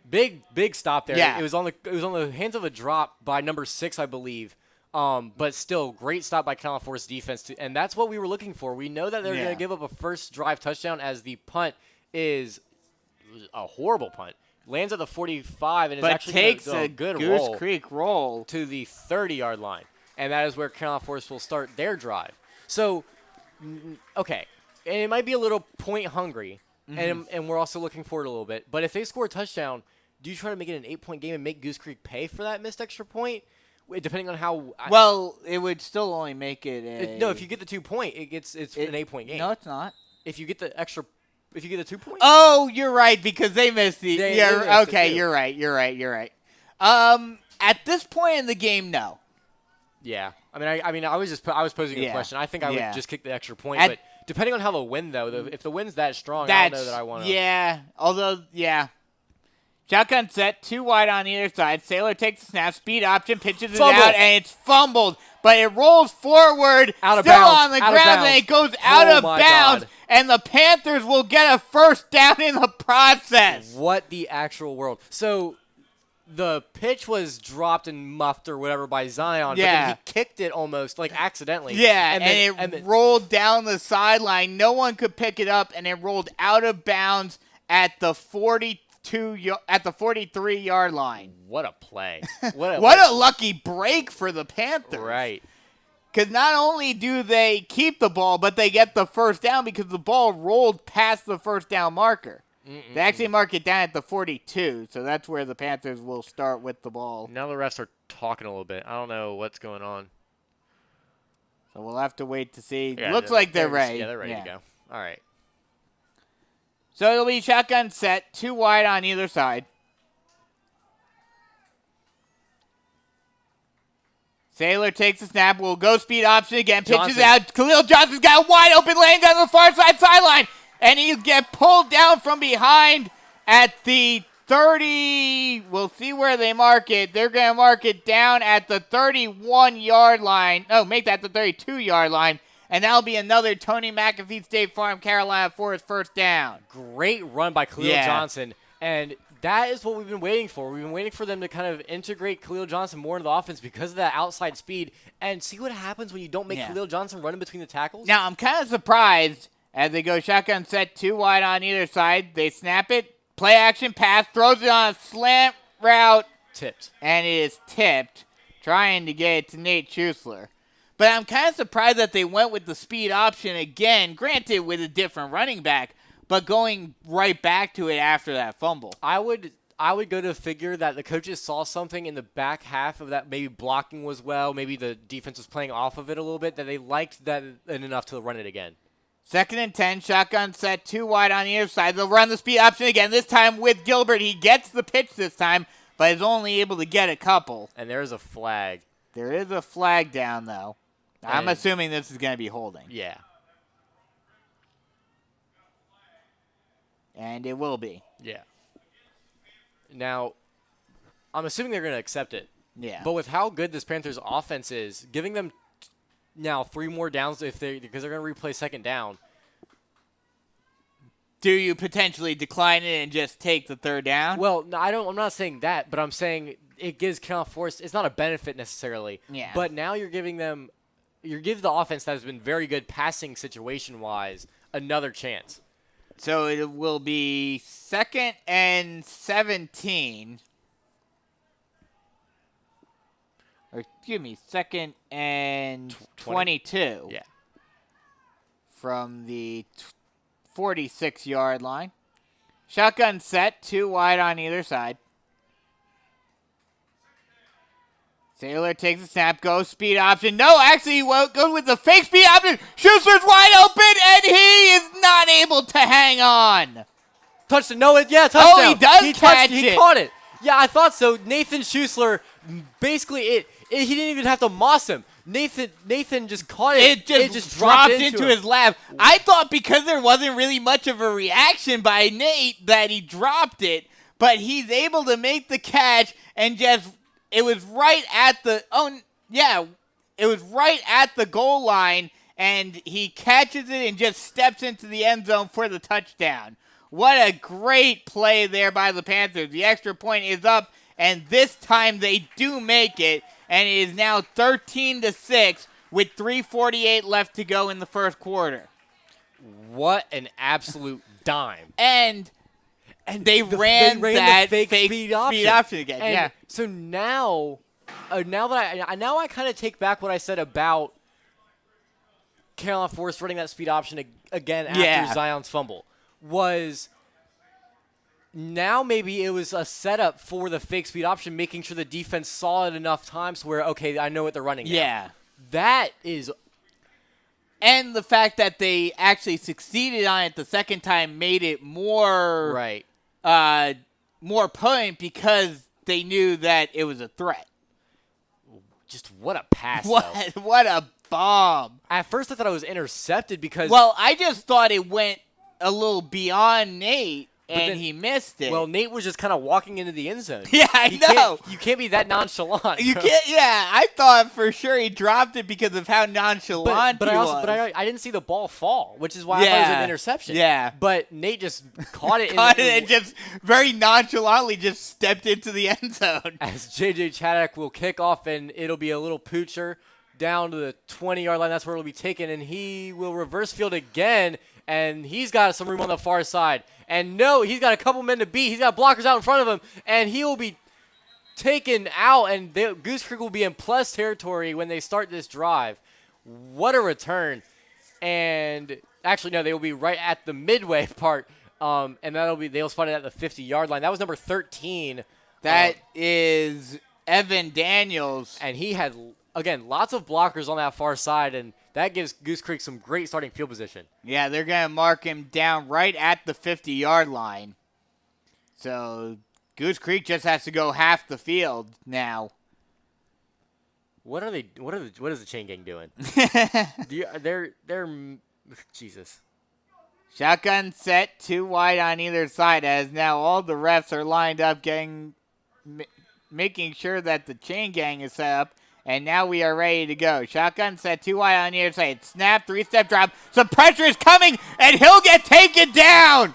Big stop there. Yeah. It was on the hands of a drop by number 6, I believe. But still, great stop by Carolina Forest defense, and that's what we were looking for. We know that they're going to give up a first drive touchdown, as the punt is a horrible punt. Lands at the 45 and is actually takes a good Goose Creek roll to the 30-yard line, and that is where Carolina Forest will start their drive. So, okay, and it might be a little point hungry, and we're also looking forward a little bit. But if they score a touchdown, do you try to make it an 8-point game and make Goose Creek pay for that missed extra point? Depending on how well, it would still only make it no, if you get the 2 point, it's an 8-point game. No, it's not. If you get the 2 point. Oh, you're right, because they missed the. Okay, you're right. At this point in the game, no. Yeah, I mean, I was posing a question. I think I would just kick the extra point, but depending on how the win if the win's that strong, I don't know that I want to. Yeah, Shotgun set, 2 wide on either side. Saylor takes the snap, speed option, pitches it out, and it's fumbled. But it rolls forward, out of still bounds, on the ground, and it goes out of bounds. And the Panthers will get a first down in the process. What the actual world? So the pitch was dropped and muffed or whatever by Zion, but then he kicked it almost like accidentally. Yeah, and it rolled down the sideline. No one could pick it up, and it rolled out of bounds at the 43-yard line. What a play. What a lucky break for the Panthers. Right. Because not only do they keep the ball, but they get the first down because the ball rolled past the first down marker. They actually mark it down at the 42, so that's where the Panthers will start with the ball. Now the refs are talking a little bit. I don't know what's going on. So we'll have to wait to see. Yeah, Looks like they're ready. Yeah, they're ready to go. All right. So it'll be shotgun set, 2 wide on either side. Saylor takes the snap. Will go speed option again. Pitches out. Khalil Johnson's got a wide open lane down the far side sideline. And he'll get pulled down from behind at the 30. We'll see where they mark it. They're going to mark it down at the 31-yard line. No, make that the 32-yard line. And that'll be another Tony McAfee State Farm Carolina Forest first down. Great run by Khalil Johnson. And that is what we've been waiting for. We've been waiting for them to kind of integrate Khalil Johnson more into the offense because of that outside speed. And see what happens when you don't make Khalil Johnson run in between the tackles? Now, I'm kind of surprised as they go shotgun set, 2 wide on either side. They snap it, play action pass, throws it on a slant route. Tipped. And it is tipped, trying to get it to Nate Schuessler. But I'm kind of surprised that they went with the speed option again, granted with a different running back, but going right back to it after that fumble. I would go to figure that the coaches saw something in the back half of that, maybe blocking was well, maybe the defense was playing off of it a little bit, that they liked that enough to run it again. 2nd and 10, shotgun set, 2 wide on either side. They'll run the speed option again, this time with Gilbert. He gets the pitch this time, but is only able to get a couple. And there's a flag. There is a flag down, though. I'm assuming this is going to be holding. Yeah. And it will be. Yeah. Now, I'm assuming they're going to accept it. Yeah. But with how good this Panthers offense is, giving them now 3 more downs because they're going to replay 2nd down. Do you potentially decline it and just take the 3rd down? Well, no, I'm not saying that, but I'm saying it gives Carolina Forest. It's not a benefit necessarily. Yeah. But now you're giving the offense that has been very good passing situation-wise another chance. So it will be 2nd and 17. Or excuse me, 2nd and 22. Yeah. From the 46-yard line. Shotgun set, 2 wide on either side. Saylor takes a snap, goes speed option. No, actually, he won't go with the fake speed option. Schuessler's wide open, and he is not able to hang on. Touchdown. Touchdown. Oh, he does catch it. He caught it. Yeah, I thought so. Nathan Schuessler, basically, he didn't even have to moss him. Nathan just caught it. It just dropped into his lap. I thought because there wasn't really much of a reaction by Nate that he dropped it, but he's able to make the catch and just... It was right at the goal line, and he catches it and just steps into the end zone for the touchdown. What a great play there by the Panthers. The extra point is up, and this time they do make it, and it is now 13-6 with 3:48 left to go in the first quarter. What an absolute dime. And they ran that fake speed option again. And so now I kind of take back what I said about Carolina Forest running that speed option again after Zion's fumble. Was now maybe it was a setup for the fake speed option, making sure the defense saw it enough times where, okay, I know what they're running. Yeah. Now. That is... And the fact that they actually succeeded on it the second time made it more... Right. More potent because they knew that it was a threat. Just what a pass, What a bomb. At first I thought it was intercepted because... Well, I just thought it went a little beyond Nate and he missed it. Well, Nate was just kind of walking into the end zone. Yeah, I know. You can't be that nonchalant. You can't. Yeah, I thought for sure he dropped it because of how nonchalant he was. But I didn't see the ball fall, which is why I thought it was an interception. Yeah. But Nate just caught it. And just very nonchalantly just stepped into the end zone. As J.J. Chaddock will kick off, and it'll be a little poocher down to the 20-yard line. That's where it'll be taken, and he will reverse field again, and he's got some room on the far side. And no, he's got a couple men to beat. He's got blockers out in front of him, and he will be taken out, and Goose Creek will be in plus territory when they start this drive. What a return. And actually, no, they will be right at the midway part, and they'll spot it at the 50-yard line. That was number 13. That is Evan Daniels. And he had, again, lots of blockers on that far side, and that gives Goose Creek some great starting field position. Yeah, they're going to mark him down right at the 50-yard line. So Goose Creek just has to go half the field now. What is the chain gang doing? Jesus. Shotgun set, 2 wide on either side, as now all the refs are lined up making sure that the chain gang is set up. And now we are ready to go. Shotgun set, 2 wide on either side. Snap, 3-step drop. Some pressure is coming, and he'll get taken down.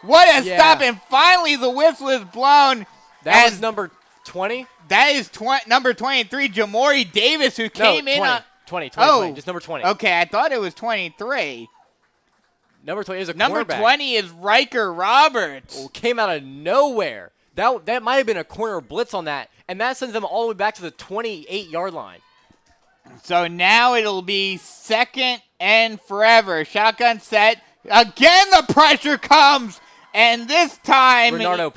What a stop, and finally the whistle is blown. That was number 20? That is number 23, Jamori Davis, who came in on 20, just number 20. Okay, I thought it was 23. Number 20 is a Number cornerback. 20 is Riker Roberts. Oh, came out of nowhere. That might have been a corner blitz on that, and that sends them all the way back to the 28-yard line. So now it'll be second and forever. Shotgun set. Again, the pressure comes, and this time Renardo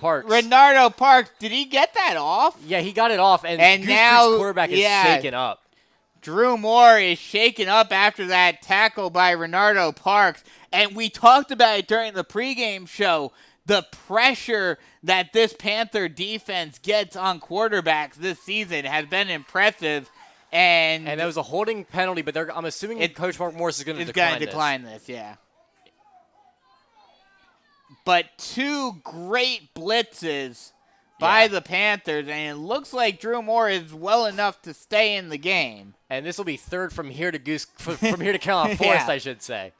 Parks. Did he get that off? Yeah, he got it off, and Goose now Creek's quarterback is shaken up. Drew Moore is shaken up after that tackle by Renardo Parks, and we talked about it during the pregame show. The pressure that this Panther defense gets on quarterbacks this season has been impressive. And that was a holding penalty, but I'm assuming Coach Mark Morris is going to decline this. Yeah. But 2 great blitzes by the Panthers, and it looks like Drew Moore is well enough to stay in the game. And this will be third from here to Carolina Forest, I should say.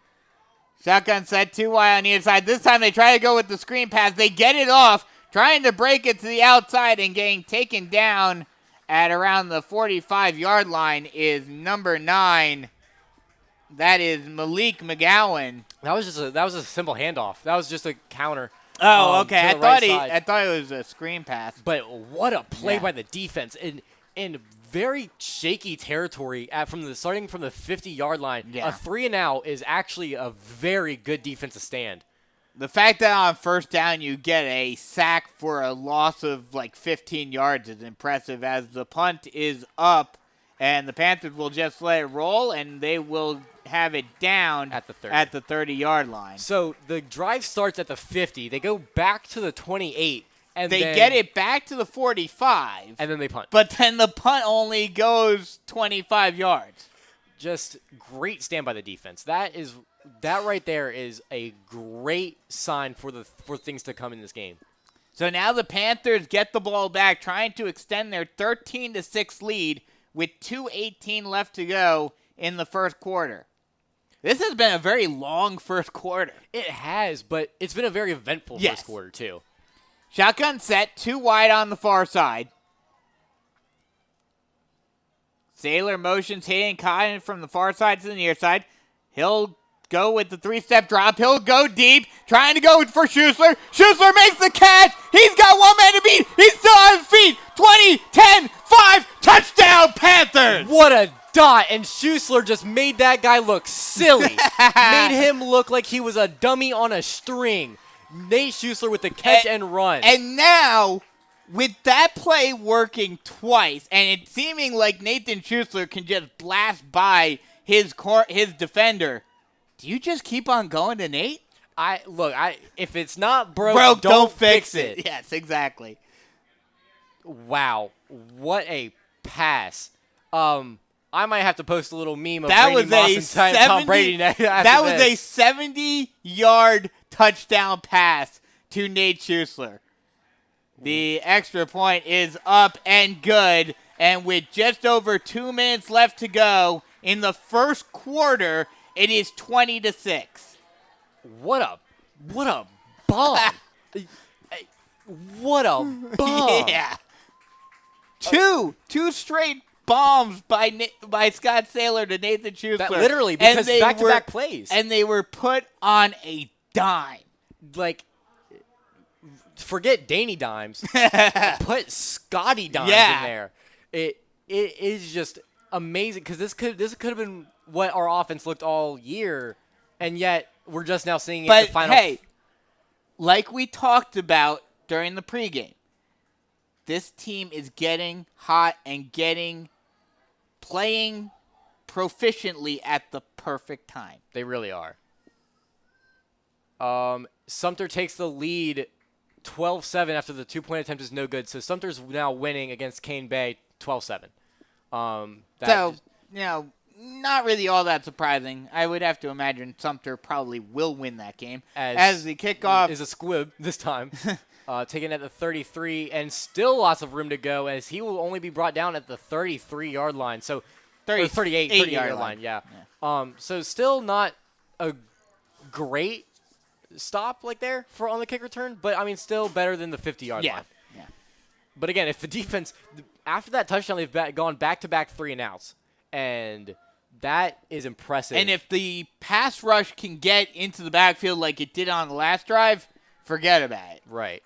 Shotgun set, 2 wide on either side. This time they try to go with the screen pass. They get it off, trying to break it to the outside, and getting taken down at around the 45-yard line is number 9. That is Malik McGowan. That was a simple handoff. That was just a counter. Oh, okay. I thought it was a screen pass. But what a play by the defense in very shaky territory starting from the 50-yard line. Yeah. A 3-and-out is actually a very good defensive stand. The fact that on first down you get a sack for a loss of like 15 yards is impressive, as the punt is up and the Panthers will just let it roll and they will have it down at the 30-yard line. So the drive starts at the 50. They go back to the 28. And they get it back to the 45. And then they punt. But then the punt only goes 25 yards. Just great stand by the defense. That right there is a great sign for things to come in this game. So now the Panthers get the ball back, trying to extend their 13-6 lead with 2:18 left to go in the first quarter. This has been a very long first quarter. It has, but it's been a very eventful first quarter too. Shotgun set, 2 wide on the far side. Sailor motions Hayden Cotton from the far side to the near side. He'll go with the 3-step drop. He'll go deep, trying to go for Schuessler. Schuessler makes the catch. He's got one man to beat. He's still on his feet. 20, 10, 5, touchdown Panthers! What a dot, and Schuessler just made that guy look silly. Made him look like he was a dummy on a string. Nate Schuessler with the catch and run. And now, with that play working twice, and it seeming like Nathan Schuessler can just blast by his defender, do you just keep on going to Nate? If it's not broke, don't fix it. Yes, exactly. Wow, what a pass. I might have to post a little meme of Randy Moss and Tom Brady after That was a 70-yard touchdown pass to Nate Schuessler. The extra point is up and good, and with just over 2 minutes left to go in the first quarter, it is 20-6. What a bomb! What a bomb! Yeah. Two straight bombs by Scott Saylor to Nathan Schuessler. That literally, because back-to-back plays. And they were put on a dime. Like, forget Danny dimes. Put Scotty dimes in there. It is just amazing because this could have been what our offense looked all year, and yet we're just now seeing it in the final. Hey, like we talked about during the pregame, this team is getting hot and playing proficiently at the perfect time. They really are. Sumter takes the lead 12-7 after the 2-point attempt is no good. So Sumter's now winning against Cane Bay 12-7. Not really all that surprising. I would have to imagine Sumter probably will win that game. As the kickoff is a squib this time. Taken at the 33, and still lots of room to go as he will only be brought down at the 33-yard line. So 38-yard line, yeah. So still not a great stop like there for on the kick return, but I mean still better than the 50-yard line. Yeah. But again, if the defense after that touchdown they've gone back-to-back 3-and-outs, and that is impressive. And if the pass rush can get into the backfield like it did on the last drive, forget about it. Right.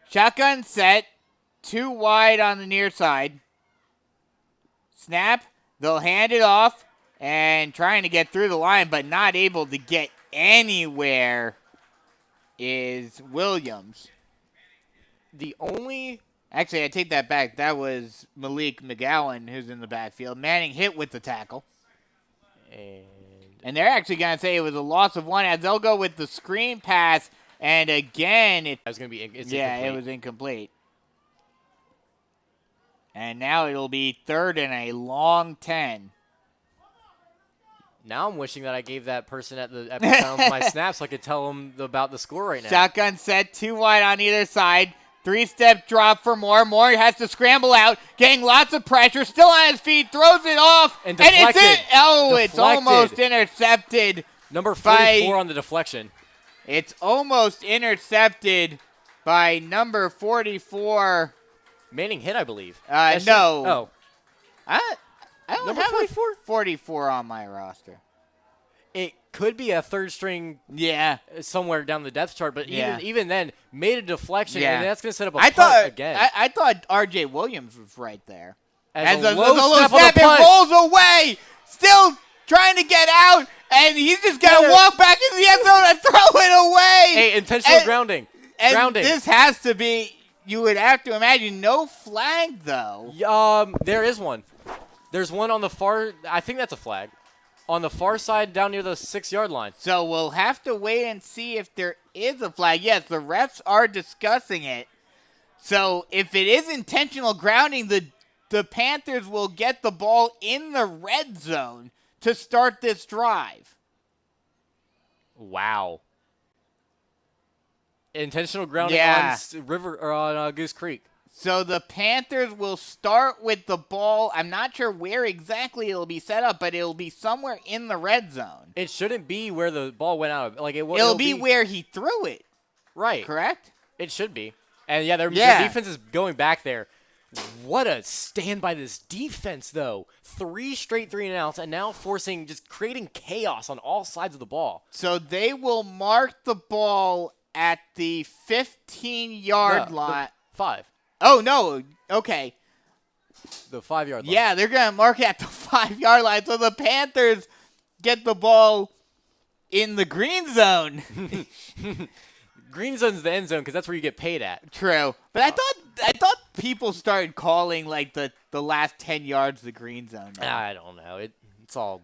Shotgun set, 2 wide on the near side. Snap, they'll hand it off and trying to get through the line, but not able to get anywhere is Williams. Actually, I take that back. That was Malik McGowan who's in the backfield. Manning hit with the tackle. And they're actually going to say it was a loss of 1 as they'll go with the screen pass. And again, it's incomplete. It was incomplete. And now it'll be 3rd and a long 10. Now I'm wishing that I gave that person at the pound my snaps so I could tell them about the score right now. Shotgun set, 2 wide on either side. 3-step drop for Moore. Moore has to scramble out, getting lots of pressure. Still on his feet, throws it off. And deflected. It's almost intercepted. Number 44 on the deflection. It's almost intercepted by number 44. Manning hit, I believe. No. Oh. I don't Number have 44? 44 on my roster. It could be a third string somewhere down the depth chart, but even then, made a deflection, and that's going to set up a punt again. I thought R.J. Williams was right there. As a low snap, it rolls away, still trying to get out, and he's just going to walk back into the end zone and throw it away. Hey, intentional grounding. Grounding. This has to be, you would have to imagine, no flag, though. There is one. There's one on the far, I think that's a flag. On the far side down near the 6-yard line. So we'll have to wait and see if there is a flag. Yes, the refs are discussing it. So if it is intentional grounding, the Panthers will get the ball in the red zone to start this drive. Wow. Intentional grounding on Goose Creek. So the Panthers will start with the ball. I'm not sure where exactly it'll be set up, but it'll be somewhere in the red zone. It shouldn't be where the ball went out of. It'll be where he threw it. Right. Correct? It should be. And their defense is going back there. What a stand by this defense, though. 3 straight 3-and-outs, and now creating chaos on all sides of the ball. So they will mark the ball at the 15-yard line. 5. Oh, no. Okay. The 5-yard line. Yeah, they're going to mark it at the 5-yard line. So the Panthers get the ball in the green zone. Green zone's the end zone because that's where you get paid at. True. But I thought people started calling like the last 10 yards the green zone. I don't know. It's all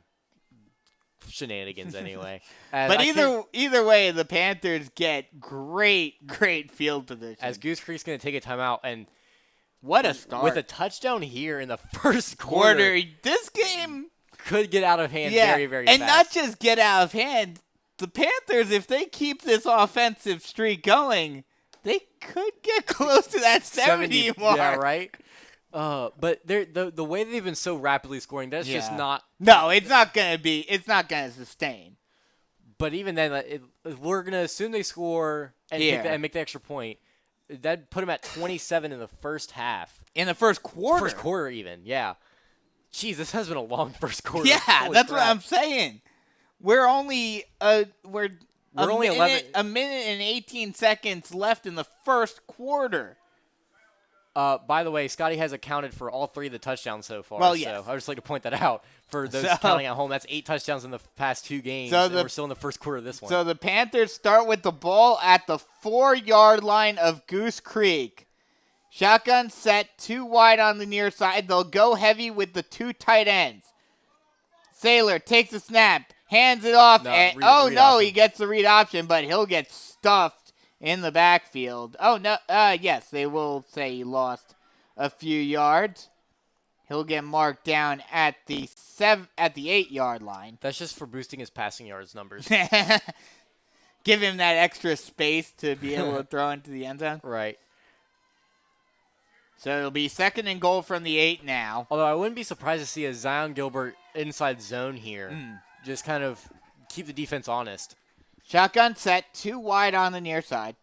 shenanigans anyway. But either way, the Panthers get great field position. As Goose Creek's going to take a timeout, and what a start. With a touchdown here in the first quarter. This game could get out of hand very, very fast. And not just get out of hand, the Panthers, if they keep this offensive streak going, they could get close to that 70 mark. Yeah, right? But the way they've been so rapidly scoring, that's just not. No, it's not going to sustain. But even then, we're going to assume they score and make the extra point. That'd put them at 27 in the first half. In the first quarter? First quarter, even, yeah. Jeez, this has been a long first quarter. Yeah, Holy that's crap. what I'm saying. We're only only 11. A minute and 18 seconds left in the first quarter. By the way, Scotty has accounted for all 3 of the touchdowns so far. Well, yes. So I would just like to point that out for those counting at home. That's 8 touchdowns in the past 2 games. And we're still in the first quarter of this one. So the Panthers start with the ball at the 4-yard line of Goose Creek. Shotgun set, 2 wide on the near side. They'll go heavy with the 2 tight ends. Sailor takes a snap, hands it off, he gets the read option, but he'll get stuffed in the backfield. Oh, no, yes, they will say he lost a few yards. He'll get marked down at the 8-yard line. That's just for boosting his passing yards numbers. Give him that extra space to be able to throw into the end zone. Right. So it'll be 2nd and goal from the 8 now. Although I wouldn't be surprised to see a Zion Gilbert inside zone here. Just kind of keep the defense honest. Shotgun set, 2 wide on the near side.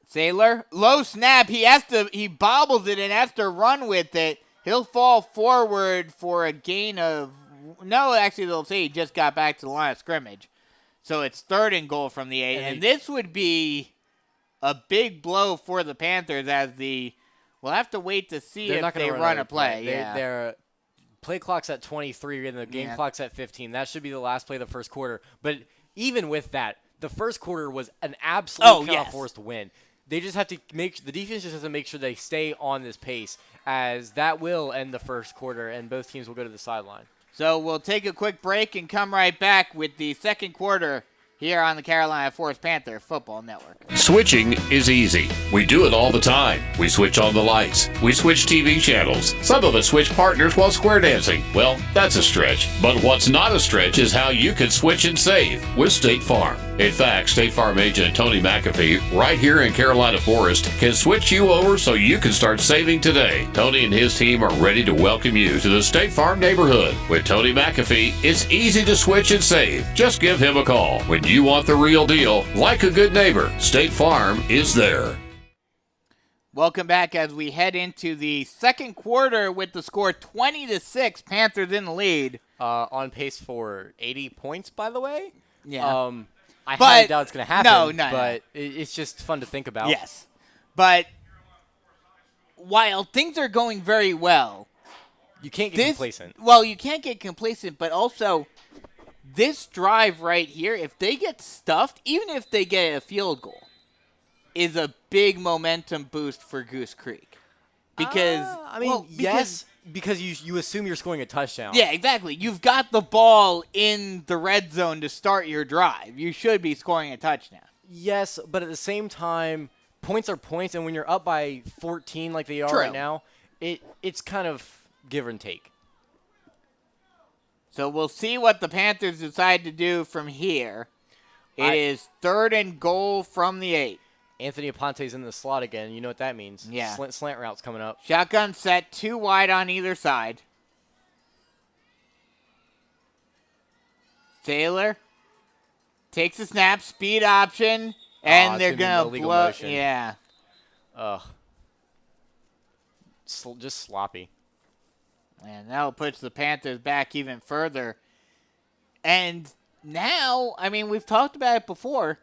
Sailor, low snap. He bobbles it and has to run with it. He'll fall forward for a gain of, no, actually they'll say he just got back to the line of scrimmage. So it's 3rd and goal from the 8. And this would be a big blow for the Panthers we'll have to wait to see if they run a play. Their play clock's at 23 and the game clock's at 15. That should be the last play of the first quarter. But even with that, the first quarter was an absolute forced win. They just have to the defense just has to make sure they stay on this pace, as that will end the first quarter and both teams will go to the sideline. So we'll take a quick break and come right back with the second quarter here on the Carolina Forest Panther Football Network. Switching is easy. We do it all the time. We switch on the lights. We switch TV channels. Some of us switch partners while square dancing. Well, that's a stretch. But what's not a stretch is how you can switch and save with State Farm. In fact, State Farm agent Tony McAfee, right here in Carolina Forest, can switch you over so you can start saving today. Tony and his team are ready to welcome you to the State Farm neighborhood. With Tony McAfee, it's easy to switch and save. Just give him a call. When you want the real deal, like a good neighbor, State Farm is there. Welcome back as we head into the second quarter with the score 20-6, Panthers in the lead. On pace for 80 points, by the way. Yeah. I highly doubt it's going to happen, but it's just fun to think about. Yes. But while things are going very well, you can't get complacent. Well, you can't get complacent, but also this drive right here, if they get stuffed, even if they get a field goal, is a big momentum boost for Goose Creek. Because because you assume you're scoring a touchdown. Yeah, exactly. You've got the ball in the red zone to start your drive. You should be scoring a touchdown. Yes, but at the same time, points are points, and when you're up by 14 like they are right now, it's kind of give and take. So we'll see what the Panthers decide to do from here. It is 3rd and goal from the 8. Anthony Aponte's in the slot again. You know what that means. Yeah. Slant routes coming up. Shotgun set, 2 wide on either side. Sailor takes a snap, speed option, and they're going to blow. Motion. Yeah. Ugh. Just sloppy. And that'll push the Panthers back even further. And now, I mean, we've talked about it before.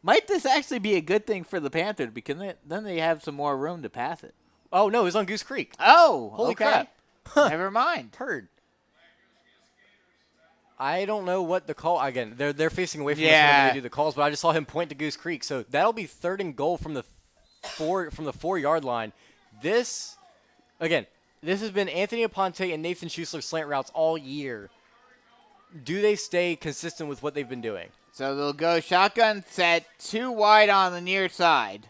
Might this actually be a good thing for the Panthers because then they have some more room to pass it? Oh, no, it was on Goose Creek. Oh, holy crap. Never mind. Heard. I don't know what the call. Again, they're facing away from us when they do the calls, but I just saw him point to Goose Creek. So that'll be 3rd and goal from the 4-yard line. This has been Anthony Aponte and Nathan Schuessler slant routes all year. Do they stay consistent with what they've been doing? So they'll go shotgun set, 2 wide on the near side.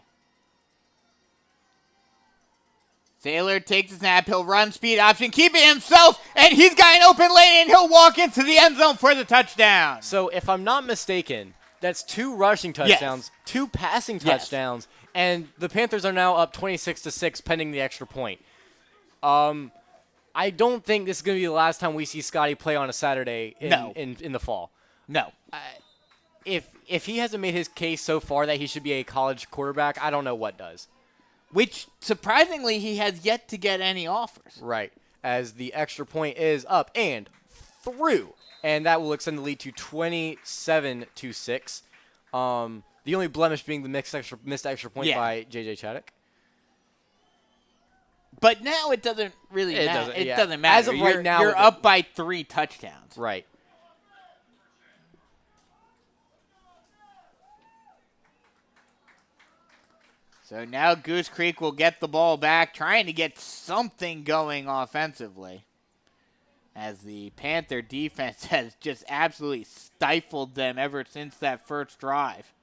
Sailor takes a snap. He'll run speed option, keep it himself, and he's got an open lane, and he'll walk into the end zone for the touchdown. So if I'm not mistaken, that's 2 rushing touchdowns, 2 passing touchdowns, and the Panthers are now up 26-6 pending the extra point. I don't think this is going to be the last time we see Scotty play on a Saturday in the fall. No. If he hasn't made his case so far that he should be a college quarterback, I don't know what does. Which, surprisingly, he has yet to get any offers. Right, as the extra point is up and through, and that will extend the lead to 27-6. The only blemish being the missed extra point by J.J. Chaddock. But now it doesn't really matter. It doesn't matter. As of right now, you're up by 3 touchdowns. Right. So now Goose Creek will get the ball back, trying to get something going offensively, as the Panther defense has just absolutely stifled them ever since that first drive.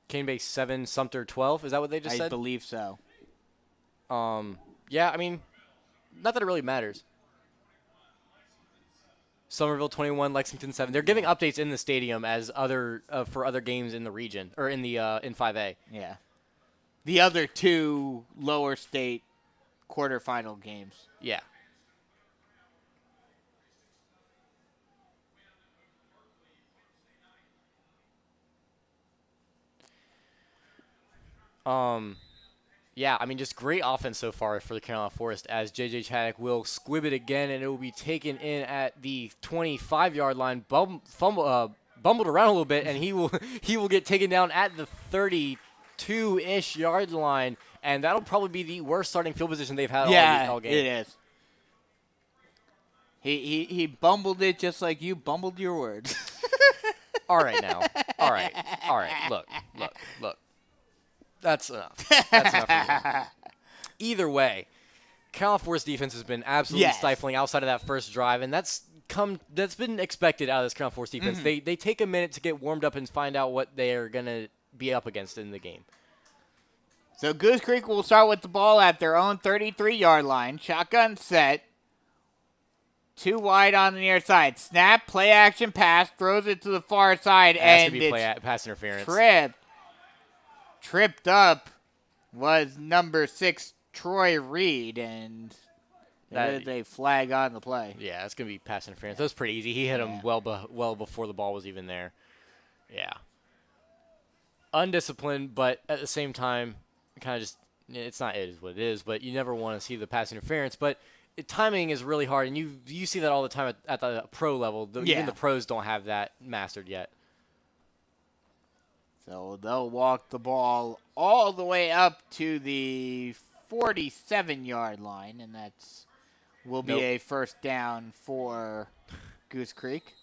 Cane Bay 7, Sumter 12. Is that what they just said? I believe so. Yeah, I mean, not that it really matters. Somerville 21, Lexington 7. They're giving updates in the stadium as for other games in the region or in 5A. Yeah. The other 2 lower state quarterfinal games. Yeah. Yeah, I mean, just great offense so far for the Carolina Forest, as J.J. Chaddock will squib it again, and it will be taken in at the 25-yard line, bumbled around a little bit, and he will get taken down at the 32-ish yard line, and that'll probably be the worst starting field position they've had all game. It is. He bumbled it just like you bumbled your words. All right now. All right. Look. That's enough. That's enough for me. Either way, Carolina Forest defense has been absolutely stifling outside of that first drive, and that's been expected out of this Carolina Forest defense. Mm-hmm. They take a minute to get warmed up and find out what they are going to be up against in the game. So Goose Creek will start with the ball at their own 33-yard line. Shotgun set. 2 wide on the near side. Snap, play action pass, throws it to the far side, and it's pass interference. Tripped up was number 6, Troy Reed, and that is a flag on the play. Yeah, that's going to be pass interference. That was pretty easy. He hit him well before the ball was even there. Yeah. Undisciplined, but at the same time, kind of just, it is what it is, but you never want to see the pass interference. But timing is really hard, and you see that all the time at the pro level. Even the pros don't have that mastered yet. So they'll walk the ball all the way up to the 47-yard line, and will be a first down for Goose Creek.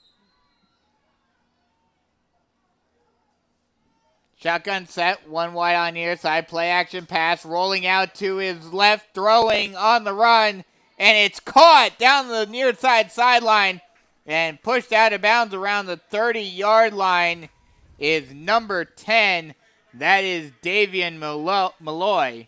Shotgun set, 1 wide on near side, play action pass, rolling out to his left, throwing on the run, and it's caught down the near side sideline and pushed out of bounds around the 30-yard line. Is number 10. That is Davian Malloy.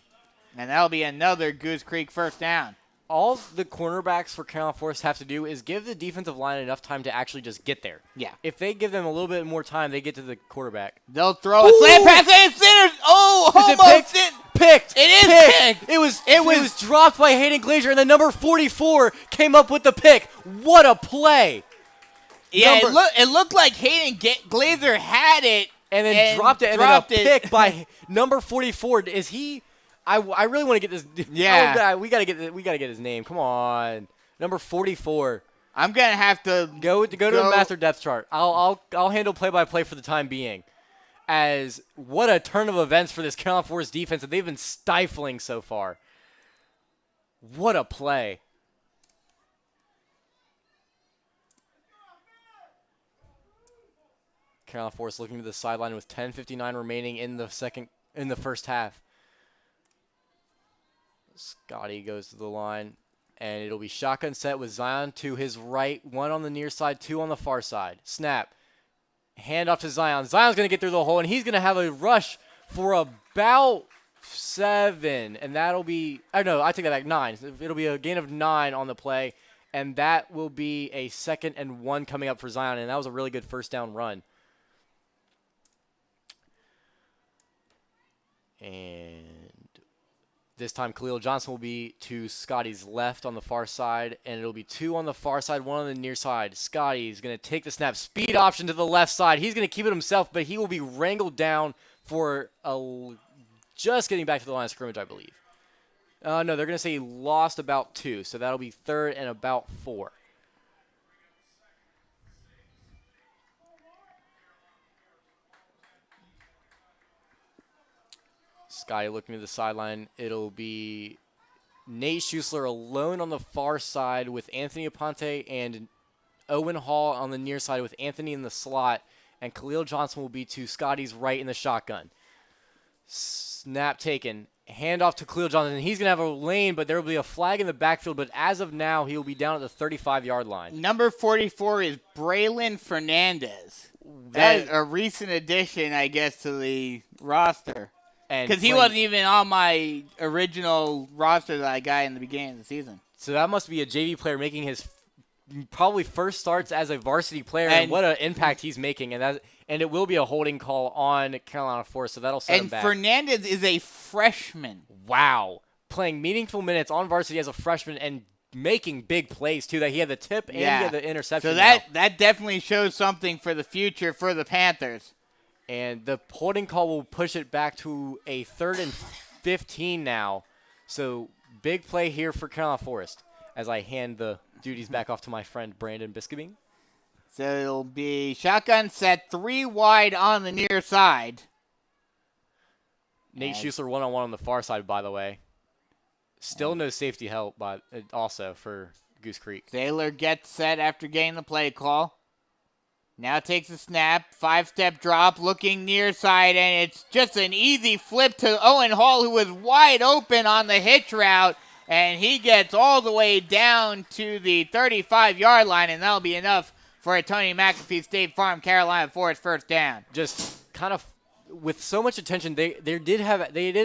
And that'll be another Goose Creek first down. All the cornerbacks for Carolina Forest have to do is give the defensive line enough time to actually just get there. Yeah. If they give them a little bit more time, they get to the quarterback. They'll throw a slant pass and it's centered. Oh, almost picked. It is picked. It was dropped by Hayden Glazer, and the number 44 came up with the pick. What a play. Yeah, it looked like Hayden Glazer had it and then dropped it, and then a pick by number 44. Is he? I really want to get this. Yeah, oh God, we gotta get his name. Come on, number 44. I'm gonna have to go to the master depth chart. I'll handle play-by-play for the time being. As what a turn of events for this Carolina Forest defense that they've been stifling so far. What a play. Carolina Forest looking to the sideline with 10:59 remaining in the first half. Scotty goes to the line, and it'll be shotgun set with Zion to his right, 1 on the near side, 2 on the far side. Snap. Hand off to Zion. Zion's going to get through the hole, and he's going to have a rush for about 7, and that'll be – no, I take that back, 9. It'll be a gain of 9 on the play, and that will be a 2nd and 1 coming up for Zion, and that was a really good first down run. And this time Khalil Johnson will be to Scotty's left on the far side, and it'll be 2 on the far side, 1 on the near side. Scotty's going to take the snap, speed option to the left side. He's going to keep it himself, but he will be wrangled down for just getting back to the line of scrimmage, I believe. No, they're going to say he lost about 2, so that'll be 3rd and about 4. Scotty looking to the sideline. It'll be Nate Schuessler alone on the far side with Anthony Aponte and Owen Hall on the near side with Anthony in the slot. And Khalil Johnson will be to Scotty's right in the shotgun. Snap taken. Handoff to Khalil Johnson. He's going to have a lane, but there will be a flag in the backfield. But as of now, he will be down at the 35-yard line. Number 44 is Braylon Fernandez. That's a recent addition, I guess, to the roster. Because he wasn't even on my original roster that I got in the beginning of the season. So that must be a JV player making his probably first starts as a varsity player, and what an impact he's making. And it will be a holding call on Carolina Forest, so that'll set him back. And Fernandez is a freshman. Wow. Playing meaningful minutes on varsity as a freshman and making big plays, too. That he had the tip and he had the interception. So that definitely shows something for the future for the Panthers. And the holding call will push it back to a 3rd and 15 now. So big play here for Carolina Forest as I hand the duties back off to my friend Brandon Biscabing. So it'll be shotgun set 3 wide on the near side. Nate Schuessler one-on-one on the far side, by the way. Still no safety help, but also for Goose Creek. Sailor gets set after getting the play call. Now takes a snap, 5-step drop, looking near side, and it's just an easy flip to Owen Hall, who was wide open on the hitch route, and he gets all the way down to the 35-yard line, and that'll be enough for a Tony McAfee State Farm Carolina Forest first down. Just kind of with so much attention, they did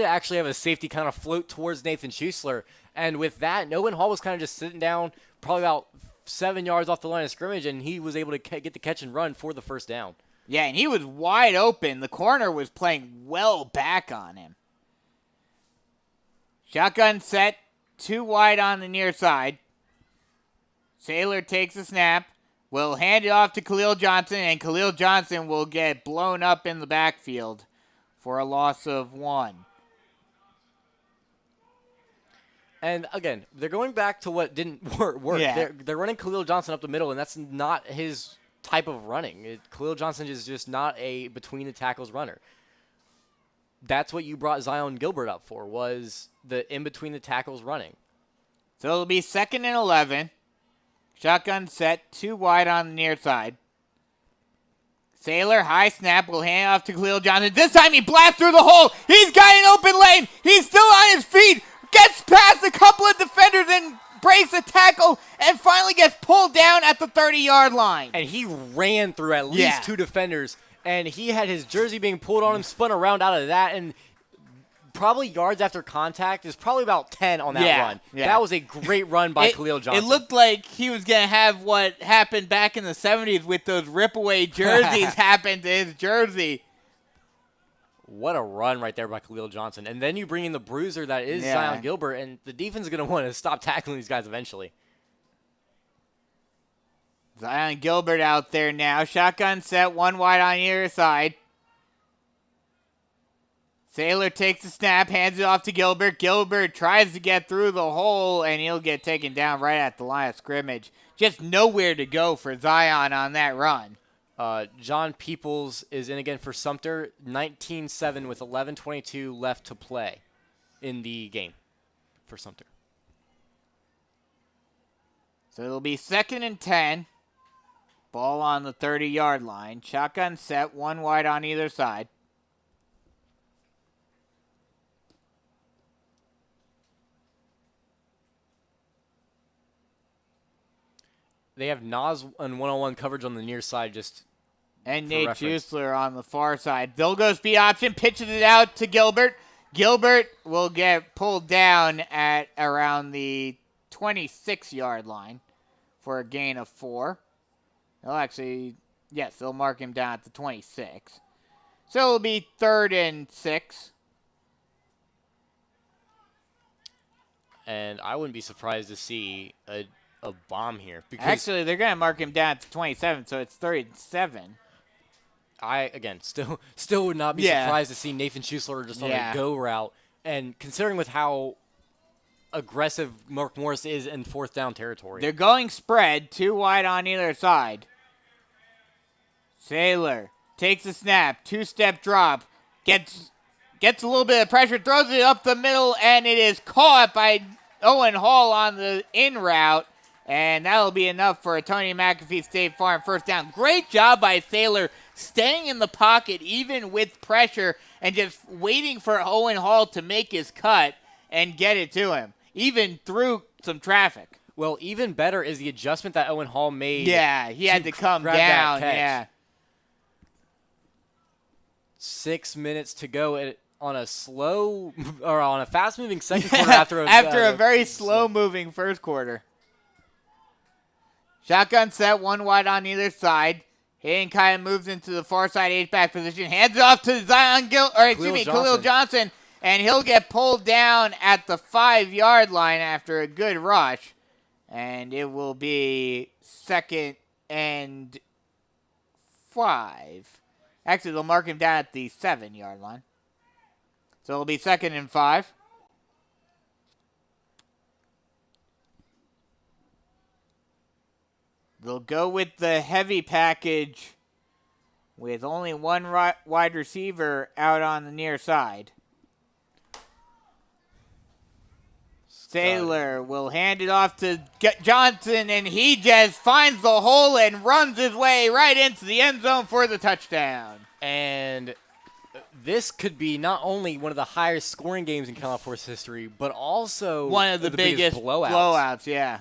actually have a safety kind of float towards Nathan Schuessler, and with that, Owen Hall was kind of just sitting down, probably about 7 yards off the line of scrimmage, and he was able to get the catch and run for the first down. Yeah, and he was wide open. The corner was playing well back on him. Shotgun set, 2 wide on the near side. Sailor takes a snap, will hand it off to Khalil Johnson, and Khalil Johnson will get blown up in the backfield for a loss of 1. And, again, they're going back to what didn't work. Yeah. They're running Khalil Johnson up the middle, and that's not his type of running. Khalil Johnson is just not a between-the-tackles runner. That's what you brought Zion Gilbert up for, was the in-between-the-tackles running. So it'll be 2nd and 11. Shotgun set, 2 wide on the near side. Sailor, high snap, will hand off to Khalil Johnson. This time he blasts through the hole. He's got an open lane. He's still on his feet. Gets past a couple of defenders and breaks a tackle and finally gets pulled down at the 30-yard line. And he ran through at least 2 defenders, and he had his jersey being pulled on him, spun around out of that, and probably yards after contact is probably about 10 on that run. Yeah. That was a great run by Khalil Johnson. It looked like he was going to have what happened back in the 70s with those rip-away jerseys happen to his jersey. What a run right there by Khalil Johnson. And then you bring in the bruiser that is Zion Gilbert, and the defense is going to want to stop tackling these guys eventually. Zion Gilbert out there now. Shotgun set, 1 wide on either side. Sailor takes the snap, hands it off to Gilbert. Gilbert tries to get through the hole, and he'll get taken down right at the line of scrimmage. Just nowhere to go for Zion on that run. John Peoples is in again for Sumter, 19-7 with 11:22 left to play in the game for Sumter. So it'll be 2nd and 10. Ball on the 30-yard line. Shotgun set, 1 wide on either side. They have Nas on one-on-one coverage on the near side and Nate Schuessler on the far side. They'll go speed option, pitches it out to Gilbert. Gilbert will get pulled down at around the 26-yard line for a gain of 4. They'll mark him down at the 26. So it'll be 3rd and 6. And I wouldn't be surprised to see a bomb here. Because actually, they're going to mark him down at the 27, so it's 3rd and 7. I, again, still would not be surprised to see Nathan Schuessler just on a go route. And considering with how aggressive Mark Morris is in 4th down territory. They're going spread, 2 wide on either side. Saylor takes a snap, 2-step drop, gets a little bit of pressure, throws it up the middle, and it is caught by Owen Hall on the in route. And that'll be enough for a Tony McAfee State Farm first down. Great job by Saylor staying in the pocket even with pressure and just waiting for Owen Hall to make his cut and get it to him, even through some traffic. Well, even better is the adjustment that Owen Hall made. Yeah, he had to come down. Yeah. 6 minutes to go on a fast-moving second quarter after a very slow-moving first quarter. Shotgun set, 1 wide on either side. Hayden kind of moves into the far side H-back position. Hands it off to Khalil Johnson. And he'll get pulled down at the 5-yard line after a good rush. And it will be 2nd and 5. Actually, they'll mark him down at the 7-yard line. So it'll be 2nd and 5. They'll go with the heavy package with only 1 wide receiver out on the near side. Saylor will hand it off to Johnson, and he just finds the hole and runs his way right into the end zone for the touchdown. And this could be not only one of the highest scoring games in Carolina Force history, but also one of the biggest blowouts. Yeah.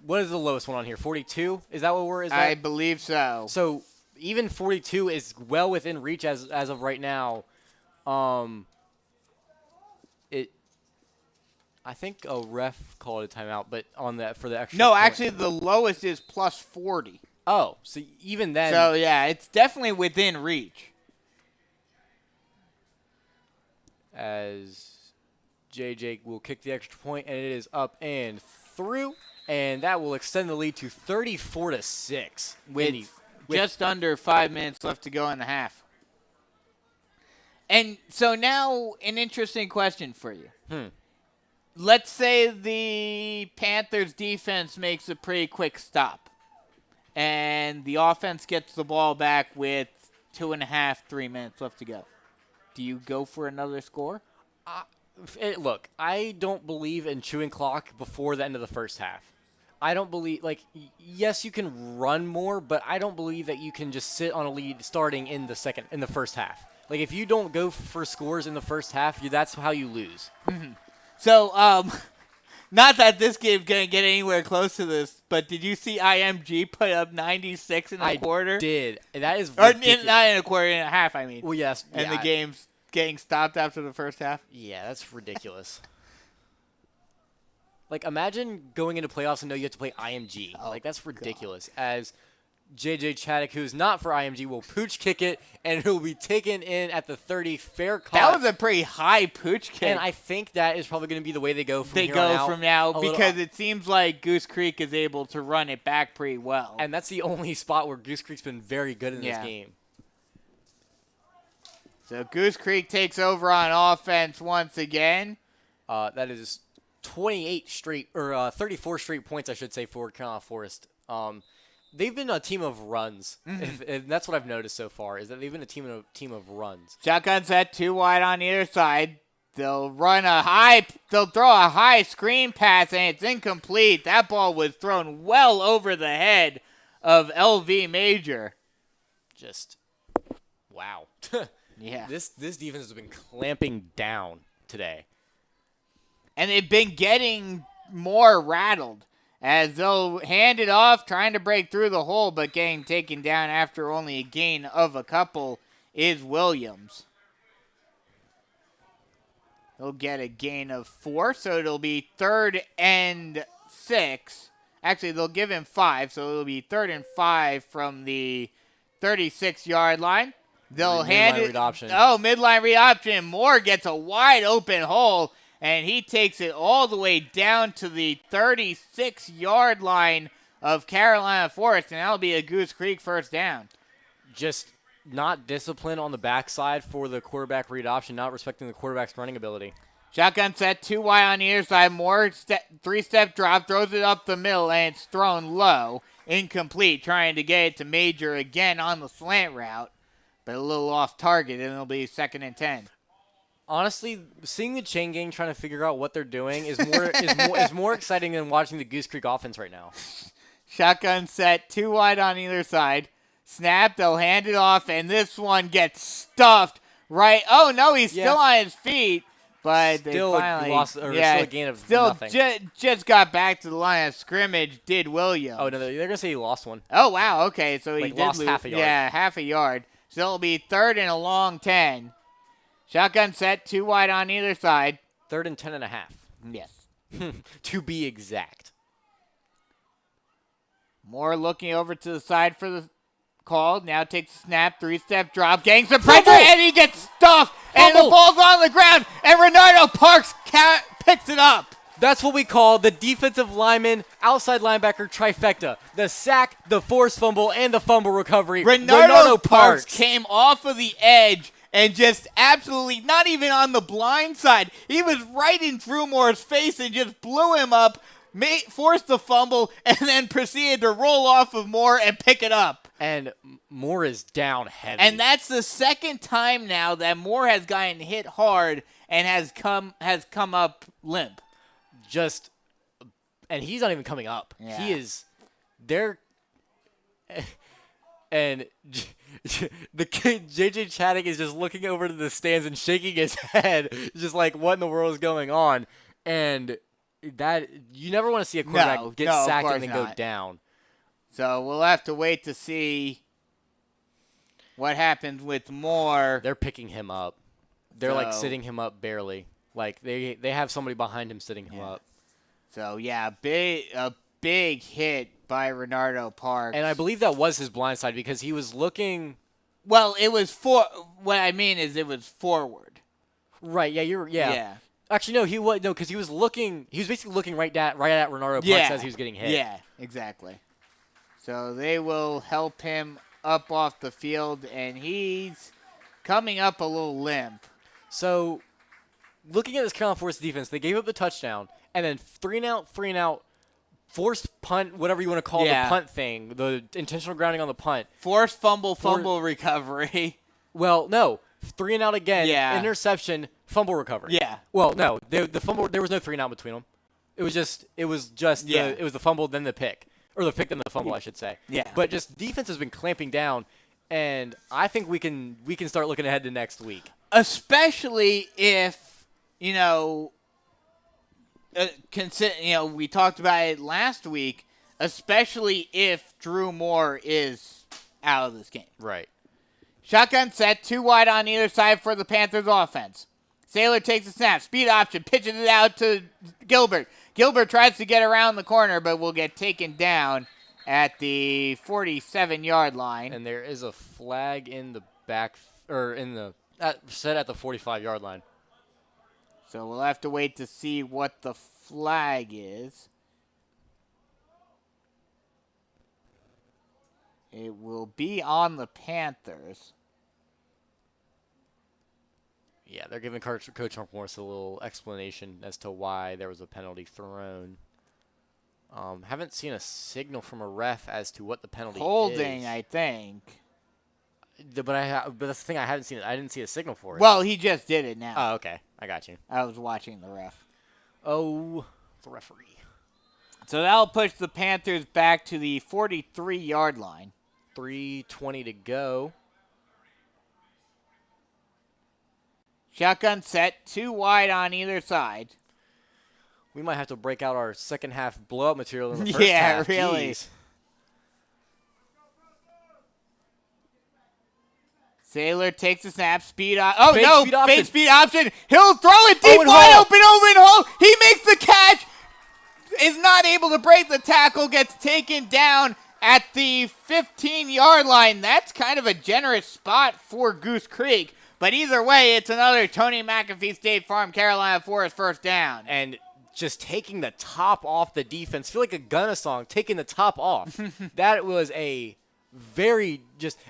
What is the lowest one on here? 42? Is that what we're? I believe so. So even 42 is well within reach as of right now. I think a ref called a timeout, but on that for the extra. No, actually, the lowest is plus 40. Oh, so even then. So yeah, it's definitely within reach. As JJ will kick the extra point, and it is up and through, and that will extend the lead to 34-6. With just under 5 minutes left to go in the half. And so now an interesting question for you. Let's say the Panthers defense makes a pretty quick stop, and the offense gets the ball back with 2.5, 3 minutes left to go. Do you go for another score? Look, I don't believe in chewing clock before the end of the first half. I don't believe, yes, you can run more, but I don't believe that you can just sit on a lead starting in the first half. Like, if you don't go for scores in the first half, that's how you lose. Mm-hmm. So, not that this game's going to get anywhere close to this, but did you see IMG put up 96 in a quarter? I did. That is ridiculous. Or not in a quarter, in a half, I mean. Well, yes. And the game's getting stopped after the first half? Yeah, that's ridiculous. Imagine going into playoffs and know you have to play IMG. That's ridiculous. God. As JJ Chaddock, who's not for IMG, will pooch kick it, and it will be taken in at the 30. Fair call. That was a pretty high pooch kick. And I think that is probably going to be the way they go from here on out. They go from now because it seems like Goose Creek is able to run it back pretty well. And that's the only spot where Goose Creek's been very good in this game. So Goose Creek takes over on offense once again. That is 34 straight points, I should say, for Carolina Forest. They've been a team of runs, and that's what I've noticed so far, is that they've been a team of runs. Shotgun set, 2 wide on either side. They'll throw a high screen pass, and it's incomplete. That ball was thrown well over the head of LV Major. Just, wow. Yeah. This defense has been clamping down today. And they've been getting more rattled as they'll hand it off, trying to break through the hole, but getting taken down after only a gain of a couple is Williams. He'll get a gain of 4, so it'll be 3rd and 6. Actually, they'll give him 5, so it'll be 3rd and 5 from the 36-yard line. They'll hand it. Midline read option. Moore gets a wide open hole, and he takes it all the way down to the 36-yard line of Carolina Forest, and that'll be a Goose Creek first down. Just not discipline on the backside for the quarterback read option, not respecting the quarterback's running ability. Shotgun set, 2 wide on either side. Moore, 3-step drop, throws it up the middle, and it's thrown low. Incomplete, trying to get it to Major again on the slant route, but a little off target, and it'll be 2nd and 10. Honestly, seeing the chain gang trying to figure out what they're doing is more exciting than watching the Goose Creek offense right now. Shotgun set, 2 wide on either side. Snap, they'll hand it off, and this one gets stuffed right. Oh, no, he's still on his feet. But still they finally lost, or still a gain of nothing. Just got back to the line of scrimmage, did Williams. Oh, no, they're going to say he lost one. Oh, wow, okay, so he did lost lose. half a yard. Yeah, half a yard. So it'll be 3rd and a long 10. Shotgun set, 2 wide on either side. 3rd and 10.5. Yes. To be exact. Moore looking over to the side for the call. Now takes a snap, 3-step drop, getting some pressure, and he gets stuffed, and the ball's on the ground, and Renardo Parks picks it up. That's what we call the defensive lineman, outside linebacker trifecta. The sack, the forced fumble, and the fumble recovery. Renardo Parks came off of the edge and just absolutely, not even on the blind side. He was right in Drew Moore's face and just blew him up, forced the fumble, and then proceeded to roll off of Moore and pick it up. And Moore is down heavy. And that's the second time now that Moore has gotten hit hard and has come up limp. And he's not even coming up. Yeah. He is there. And the kid, JJ Chaddick, is just looking over to the stands and shaking his head, just like, what in the world is going on? And that, you never want to see a quarterback get sacked and then go down. So we'll have to wait to see what happens with Moore. They're picking him up. They're sitting him up barely. Like they have somebody behind him sitting him up. So yeah, a big hit by Renardo Parks. And I believe that was his blind side because he was looking. Well, it was what I mean is it was forward. Right. Yeah. Yeah. Actually, no. Because he was looking. He was basically looking right at Renardo Parks as he was getting hit. Yeah. Exactly. So they will help him up off the field, and he's coming up a little limp. So, looking at this Carolina Forest defense, they gave up the touchdown, and then 3-and-out, forced punt, whatever you want to call the punt thing, the intentional grounding on the punt. Forced fumble recovery. Well, no. 3-and-out again, interception, fumble recovery. Yeah. Well, no, the fumble, there was no 3-and-out between them. It was just the fumble, then the pick. Or the pick and the fumble, I should say. Yeah. But just defense has been clamping down, and I think we can start looking ahead to next week. Especially if, we talked about it last week, especially if Drew Moore is out of this game. Right. Shotgun set, 2 wide on either side for the Panthers offense. Saylor takes a snap, speed option, pitches it out to Gilbert. Gilbert tries to get around the corner, but will get taken down at the 47-yard line. And there is a flag in the back, set at the 45-yard line. So we'll have to wait to see what the flag is. It will be on the Panthers. Yeah, they're giving Coach Morse a little explanation as to why there was a penalty thrown. Haven't seen a signal from a ref as to what the penalty Holding, is. I think. But that's the thing, I didn't see a signal for it. Well, he just did it now. Oh, okay. I got you. I was watching the ref. Oh, the referee. So that'll push the Panthers back to the 43-yard line. 3:20 to go. Shotgun set, 2 wide on either side. We might have to break out our second half blowout material in the first Yeah, half. really. Jeez. Sailor takes the snap, speed option. Oh, Fake no, speed option. fake speed option. He'll throw it deep, Owen wide Hall. open, Owen Hall. He makes the catch. Is not able to break the tackle, gets taken down at the 15-yard line. That's kind of a generous spot for Goose Creek. But either way, it's another Tony McAfee State Farm Carolina Forest first down. And just taking the top off the defense. Feel like a Gunna song, taking the top off. That was a very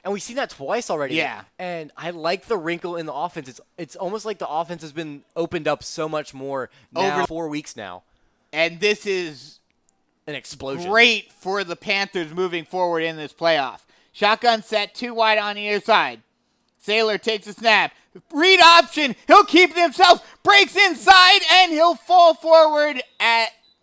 and we've seen that twice already. Yeah. And I like the wrinkle in the offense. It's almost like the offense has been opened up so much more now, over 4 weeks now. And this is An explosion. great for the Panthers moving forward in this playoff. Shotgun set, 2 wide on either side. Sailor takes a snap. Read option. He'll keep it himself. Breaks inside, and he'll fall forward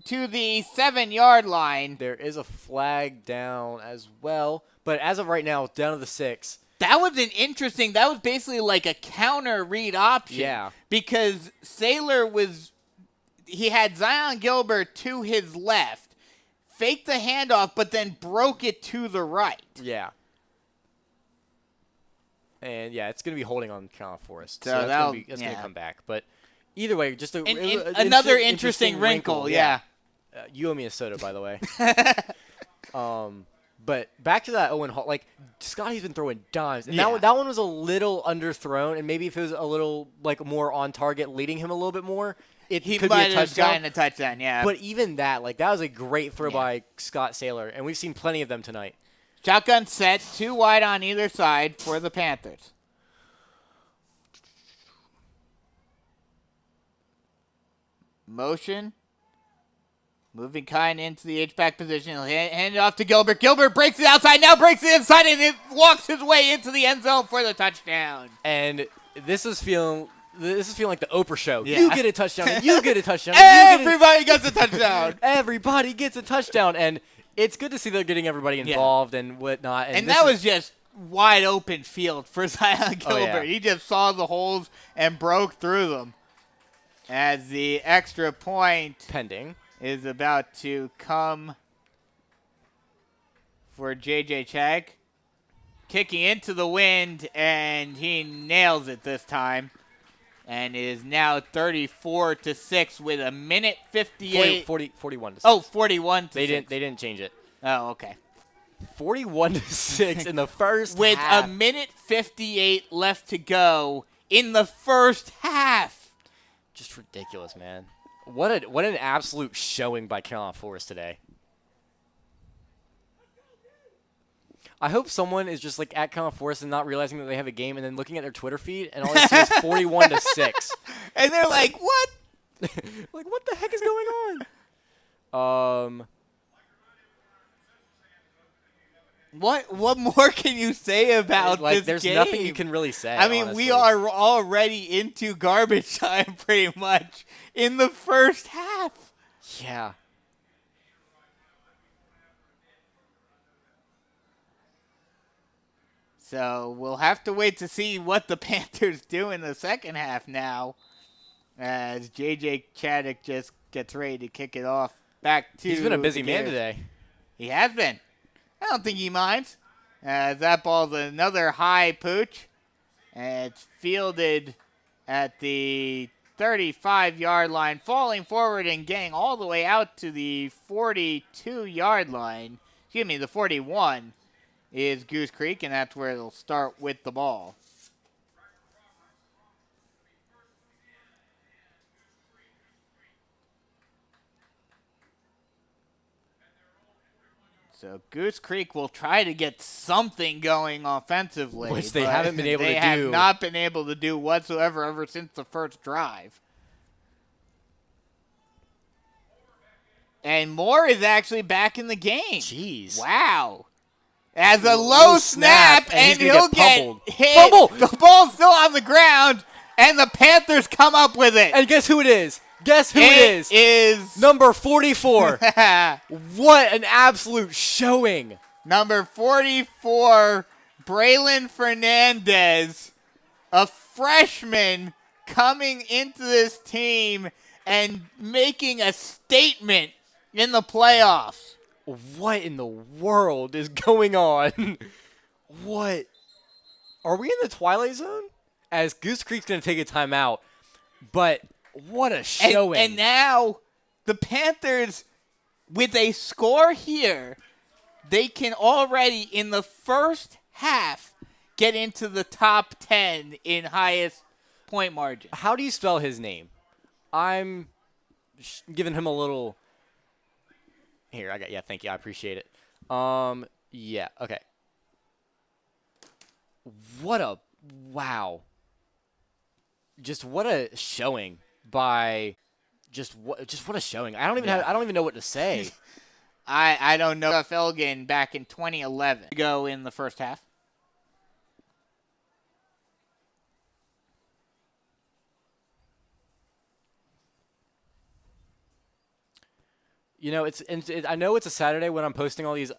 to the 7-yard line. There is a flag down as well. But as of right now, down to the 6. That was that was basically like a counter read option. Yeah. Because Sailor he had Zion Gilbert to his left, faked the handoff, but then broke it to the right. Yeah. And, yeah, it's going to be holding on Carolina Forest. So So that's going to come back. But either way, just another interesting wrinkle, yeah. You owe me a soda, by the way. But back to that Owen Hall. Like, Scotty's been throwing dimes. And that one was a little underthrown. And maybe if it was a little, like, more on target, leading him a little bit more, he could be a touchdown. Gotten a touchdown, yeah. But even that was a great throw by Scott Sailor. And we've seen plenty of them tonight. Shotgun set, 2 wide on either side for the Panthers. Motion. Moving kind into the H-back position. He'll hand it off to Gilbert. Gilbert breaks it outside, now breaks it inside, and it walks his way into the end zone for the touchdown. And this is feeling like the Oprah show. Yeah. You get a touchdown. And you get a touchdown. Everybody gets a touchdown. Everybody gets a touchdown. And it's good to see they're getting everybody involved and whatnot. And that was just wide open field for Zion Gilbert. Oh, yeah. He just saw the holes and broke through them. As the extra point pending is about to come for J.J. Chag. Kicking into the wind, and he nails it this time. And is now 34-6 with a minute 58. 41 to 6. Oh, 41 to 6. They didn't change it. Oh, okay. 41 to 6 in the first with half. a minute 58 left to go in the first half. Just ridiculous, man. What an absolute showing by Carolina Forest today. I hope someone is just like at Carolina Forest and not realizing that they have a game and then looking at their Twitter feed and all they see is 41 to 6. And they're like, what? Like, what the heck is going on? What more can you say about this there's game? nothing you can really say. I mean, honestly. we are already into garbage time pretty much in the first half. Yeah. So we'll have to wait to see what the Panthers do in the second half now, as J.J. Chaddock just gets ready to kick it off back to. He's been a busy man Gators. today. He has been. I don't think he minds. That ball's another high pooch, and it's fielded at the 35-yard line, falling forward and getting all the way out to the 42-yard line. Excuse me, the 41 is Goose Creek, and that's where they'll start with the ball. So Goose Creek will try to get something going offensively. Which they haven't been able to do. They have not been able to do whatsoever ever since the first drive. And Moore is actually back in the game. Jeez. Wow. As a low snap, and he'll get hit. Fumble. The ball's still on the ground, and the Panthers come up with it. And guess who it is? Guess who it is? It is number 44. What an absolute showing. number 44, Braylon Fernandez, a freshman coming into this team and making a statement in the playoffs. What in the world is going on? What? Are we in the Twilight Zone? As Goose Creek's going to take a timeout. But what a showing. And now the Panthers, with a score here, they can already, in the first half, get into the top 10 in highest point margin. How do you spell his name? I'm giving him a little... Here, thank you. I appreciate it. Yeah, okay. Wow. Just what a showing by... Just what a showing. I don't even know what to say. I don't know. Elgin back in 2011 to go in the first half. You know, I know it's a Saturday when I'm posting all these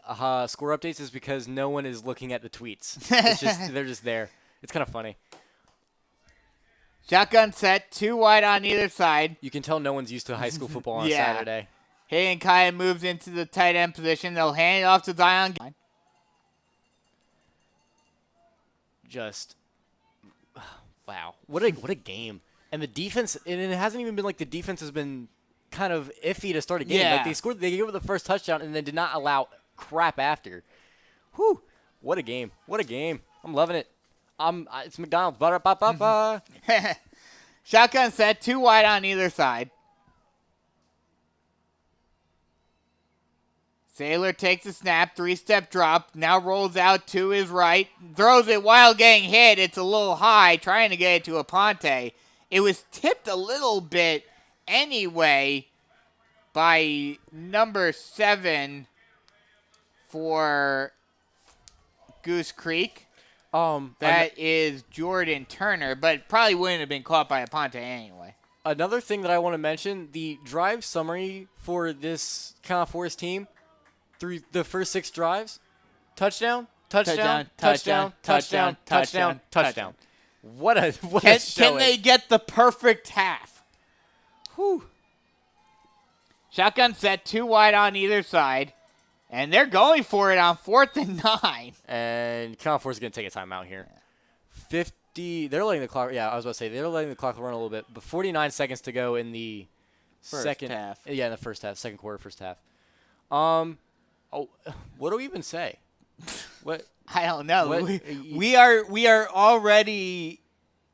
score updates is because no one is looking at the tweets. It's just they're just there. It's kind of funny. Shotgun set, 2 wide on either side. You can tell no one's used to high school football on a Saturday. Hayden Kaya moves into the tight end position. They'll hand it off to Zion. Just wow, what a game! And the defense, and it hasn't even been like the defense has been kind of iffy to start a game. Yeah. Like they gave up the first touchdown and then did not allow crap after. Whew! What a game! What a game! I'm loving it. It's McDonald's. Ba-da-ba-ba-ba. Shotgun set, 2 wide on either side. Saylor takes a snap, 3-step drop, now rolls out to his right, throws it while getting hit. It's a little high, trying to get it to Aponte. It was tipped a little bit anyway by number 7 for Goose Creek. That is Jordan Turner, but probably wouldn't have been caught by Aponte anyway. Another thing that I want to mention, the drive summary for this Kickoff Forest team through the first 6 drives, touchdown, touchdown, touchdown, touchdown, touchdown, touchdown. What a showing. Can they get the perfect half? Whew. Shotgun set, 2 wide on either side, and they're going for it on 4th and 9. And Kickoff Forest is going to take a timeout here. 50. They're letting the clock. Yeah, I was about to say they're letting the clock run a little bit, but 49 seconds to go in the second half. Yeah, in the first half, second quarter, first half. What do we even say? What? I don't know. What? We are already,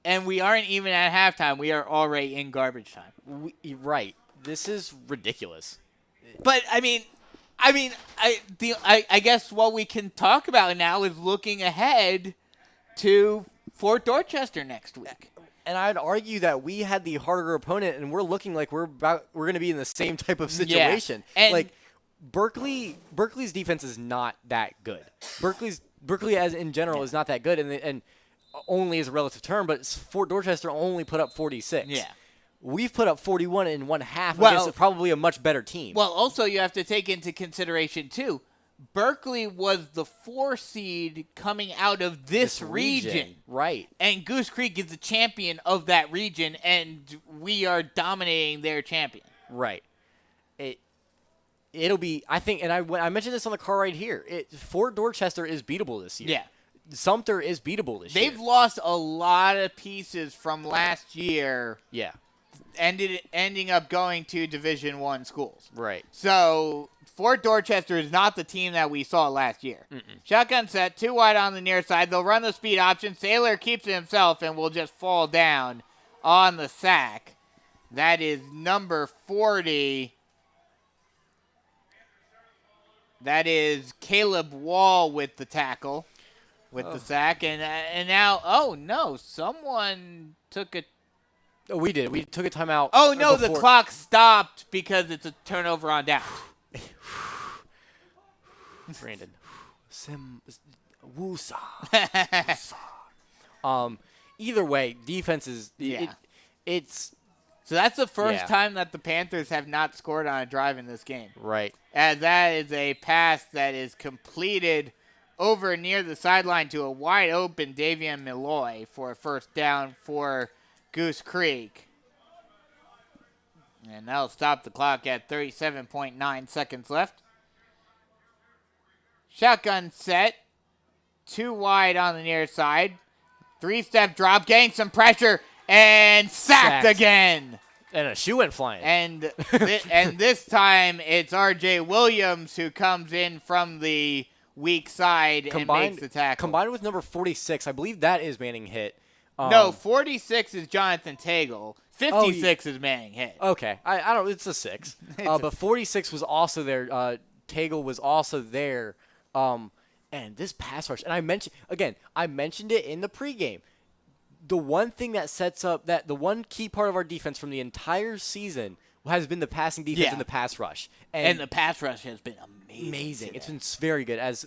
and we aren't even at halftime. We are already in garbage time. Right. This is ridiculous. But I guess what we can talk about now is looking ahead to Fort Dorchester next week. And I'd argue that we had the harder opponent, and we're looking like we're going to be in the same type of situation. Yeah. And like Berkeley's defense is not that good. Berkeley as in general is not that good, and only is a relative term. But Fort Dorchester only put up 46. Yeah. We've put up 41 in one half against probably a much better team. Well, also you have to take into consideration too, Berkeley was the 4 seed coming out of this region. Right. And Goose Creek is the champion of that region, and we are dominating their champion. Right. It'll be, I think, and I mentioned this on the car right here. Fort Dorchester is beatable this year. Yeah. Sumter is beatable this year. They've lost a lot of pieces from last year. Yeah. Ending up going to Division I schools. Right. So Fort Dorchester is not the team that we saw last year. Shotgun set, 2 wide on the near side. They'll run the speed option. Saylor keeps it himself and will just fall down on the sack. That is number 40. That is Caleb Wall with the tackle, with the sack. And now, someone took a... Oh, we did. We took a timeout. Oh, no, the clock stopped because it's a turnover on down. Brandon. Woosa. Either way, defense is... It's... So that's the first time that the Panthers have not scored on a drive in this game. Right. And that is a pass that is completed over near the sideline to a wide open Davian Malloy for a first down for Goose Creek. And that'll stop the clock at 37.9 seconds left. Shotgun set. 2 wide on the near side. Three-step drop, getting some pressure, and sacked again. And a shoe went flying. And and this time it's R.J. Williams who comes in from the weak side and makes the tackle. Combined with number 46, I believe that is Manning hit. No, 46 is Jonathan Tagle. 56 is Manning hit. Okay, I don't. It's a 6. But 46 was also there. Tagle was also there. And this pass rush, and I mentioned it in the pregame. The one thing that sets up the one key part of our defense from the entire season has been the passing defense and the pass rush. And the pass rush has been amazing. It's been very good. As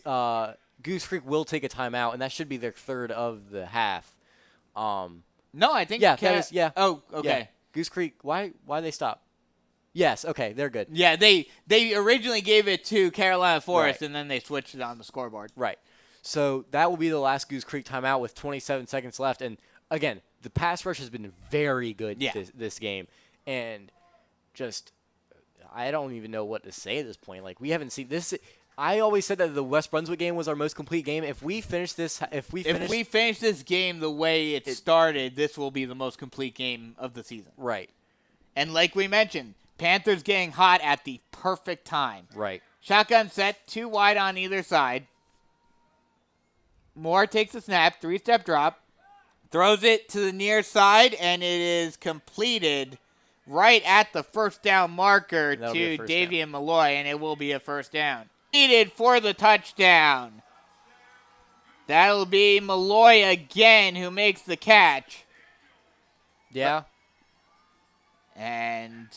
Goose Creek will take a timeout, and that should be their third of the half. No, I think Oh, okay. Yeah. Goose Creek. Why they stop? Yes. Okay, they're good. Yeah, they originally gave it to Carolina Forest, and then they switched it on the scoreboard. Right. So that will be the last Goose Creek timeout with 27 seconds left. And again, the pass rush has been very good this game, and just I don't even know what to say at this point. Like, we haven't seen this. I always said that the West Brunswick game was our most complete game. If we finish this game the way it started, this will be the most complete game of the season. Right. And like we mentioned, Panthers getting hot at the perfect time. Right. Shotgun set, 2 wide on either side. Moore takes the snap, 3-step drop, throws it to the near side, and it is completed right at the first down marker to Davian Malloy, and it will be a first down. Needed for the touchdown. That'll be Malloy again who makes the catch. Yeah. And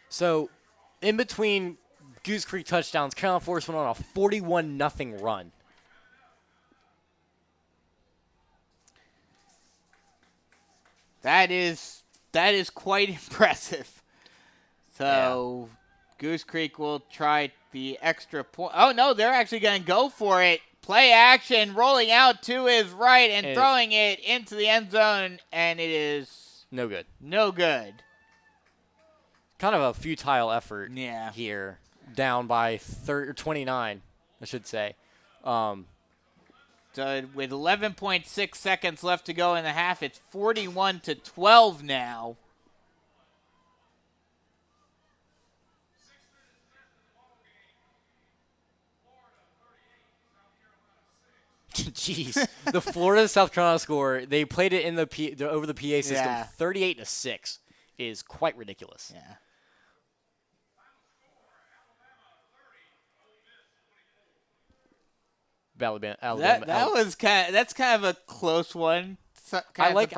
so, in between Goose Creek touchdowns, Carolina Forest went on a 41-0 run. That is quite impressive. So, Goose Creek will try the extra point. Oh, no, they're actually going to go for it. Play action, rolling out to his right and throwing it into the end zone, and it is no good. No good. Kind of a futile effort here. Down by 29, I should say. So with 11.6 seconds left to go in the half, it's 41-12 now. Jeez, the Florida-South Carolina score, they played it in over the PA system, 38-6, is quite ridiculous. Yeah. Alabama. That's kind of a close one. I like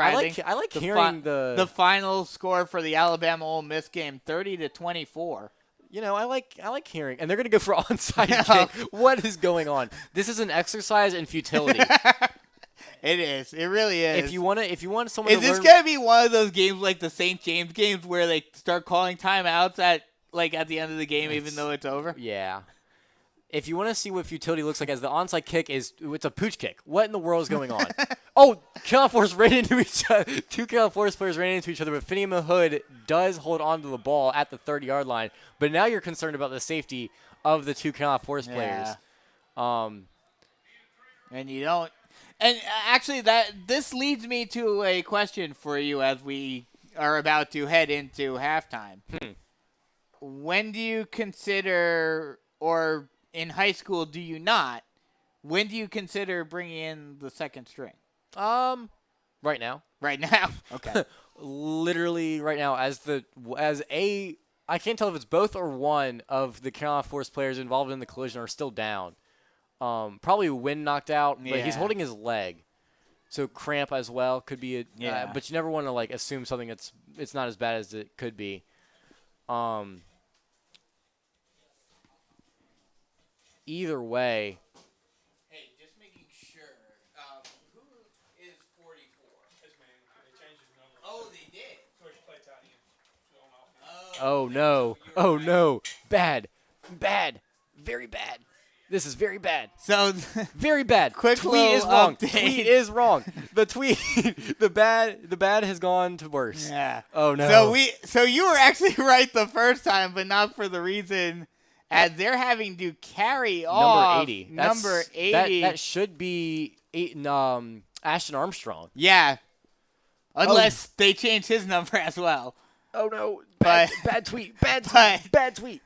hearing the final score for the Alabama Ole Miss game, 30-24. You know, I like hearing, and they're gonna go for onside kick. What is going on? This is an exercise in futility. It is. It really is. If you want someone, is this gonna be one of those games like the St. James games where they start calling timeouts at the end of the game, even though it's over? Yeah. If you want to see what futility looks like, as the onside kick it's a pooch kick. What in the world is going on? Oh, Carolina Forest ran into each other. 2 Carolina Forest players ran into each other, but Finney Mahood does hold on to the ball at the 30-yard line. But now you're concerned about the safety of the 2 Carolina Forest players. And you don't. And actually, this leads me to a question for you as we are about to head into halftime. When do you consider, or in high school, do you not? When do you consider bringing in the second string? Right now. Right now? Okay. Literally right now, I can't tell if it's both or one of the Carolina Forest players involved in the collision are still down. Probably Wynn knocked out, but he's holding his leg. So cramp as well could be but you never want to assume something it's not as bad as it could be. Either way. Hey, just making sure. Who is 44? This man, they changed his number. Oh, they did. So he played tight end. Oh no. Oh no. Bad. Very bad. This is very bad. So very bad. Quick tweet is wrong. Update. Tweet is wrong. The tweet the bad has gone to worse. Yeah. Oh no. So you were actually right the first time, but not for the reason as they're having to carry off number 80. Number 80. That should be Ashton Armstrong. Yeah. Unless they change his number as well. Oh no! But- Bad tweet. Bad tweet. but- Bad tweet.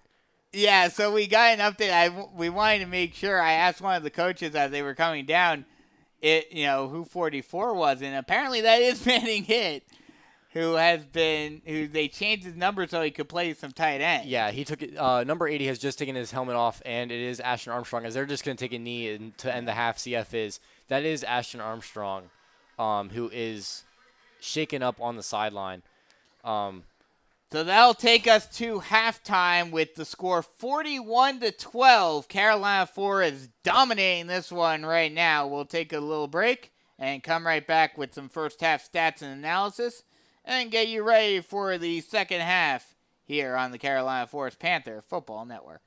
Yeah, so we got an update. We wanted to make sure. I asked one of the coaches as they were coming down, who 44 was, and apparently that is Manning Hitt, who they changed his number so he could play some tight end. Yeah, he took it. Number 80 has just taken his helmet off, and it is Ashton Armstrong. As they're just going to take a knee to end the half. CF that is Ashton Armstrong, who is shaken up on the sideline. So that'll take us to halftime with the score 41-12. Carolina Forest dominating this one right now. We'll take a little break and come right back with some first half stats and analysis and get you ready for the second half here on the Carolina Forest Panther Football Network.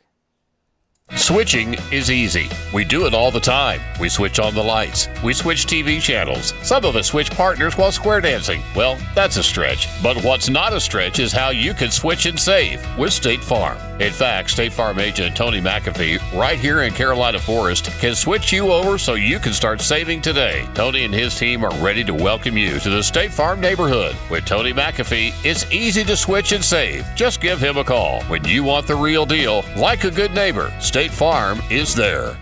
Switching is easy. We do it all the time. We switch on the lights. We switch TV channels. Some of us switch partners while square dancing. Well, that's a stretch. But what's not a stretch is how you can switch and save with State Farm. In fact, State Farm agent Tony McAfee, right here in Carolina Forest, can switch you over so you can start saving today. Tony and his team are ready to welcome you to the State Farm neighborhood. With Tony McAfee, it's easy to switch and save. Just give him a call. When you want the real deal, like a good neighbor, State Farm is there.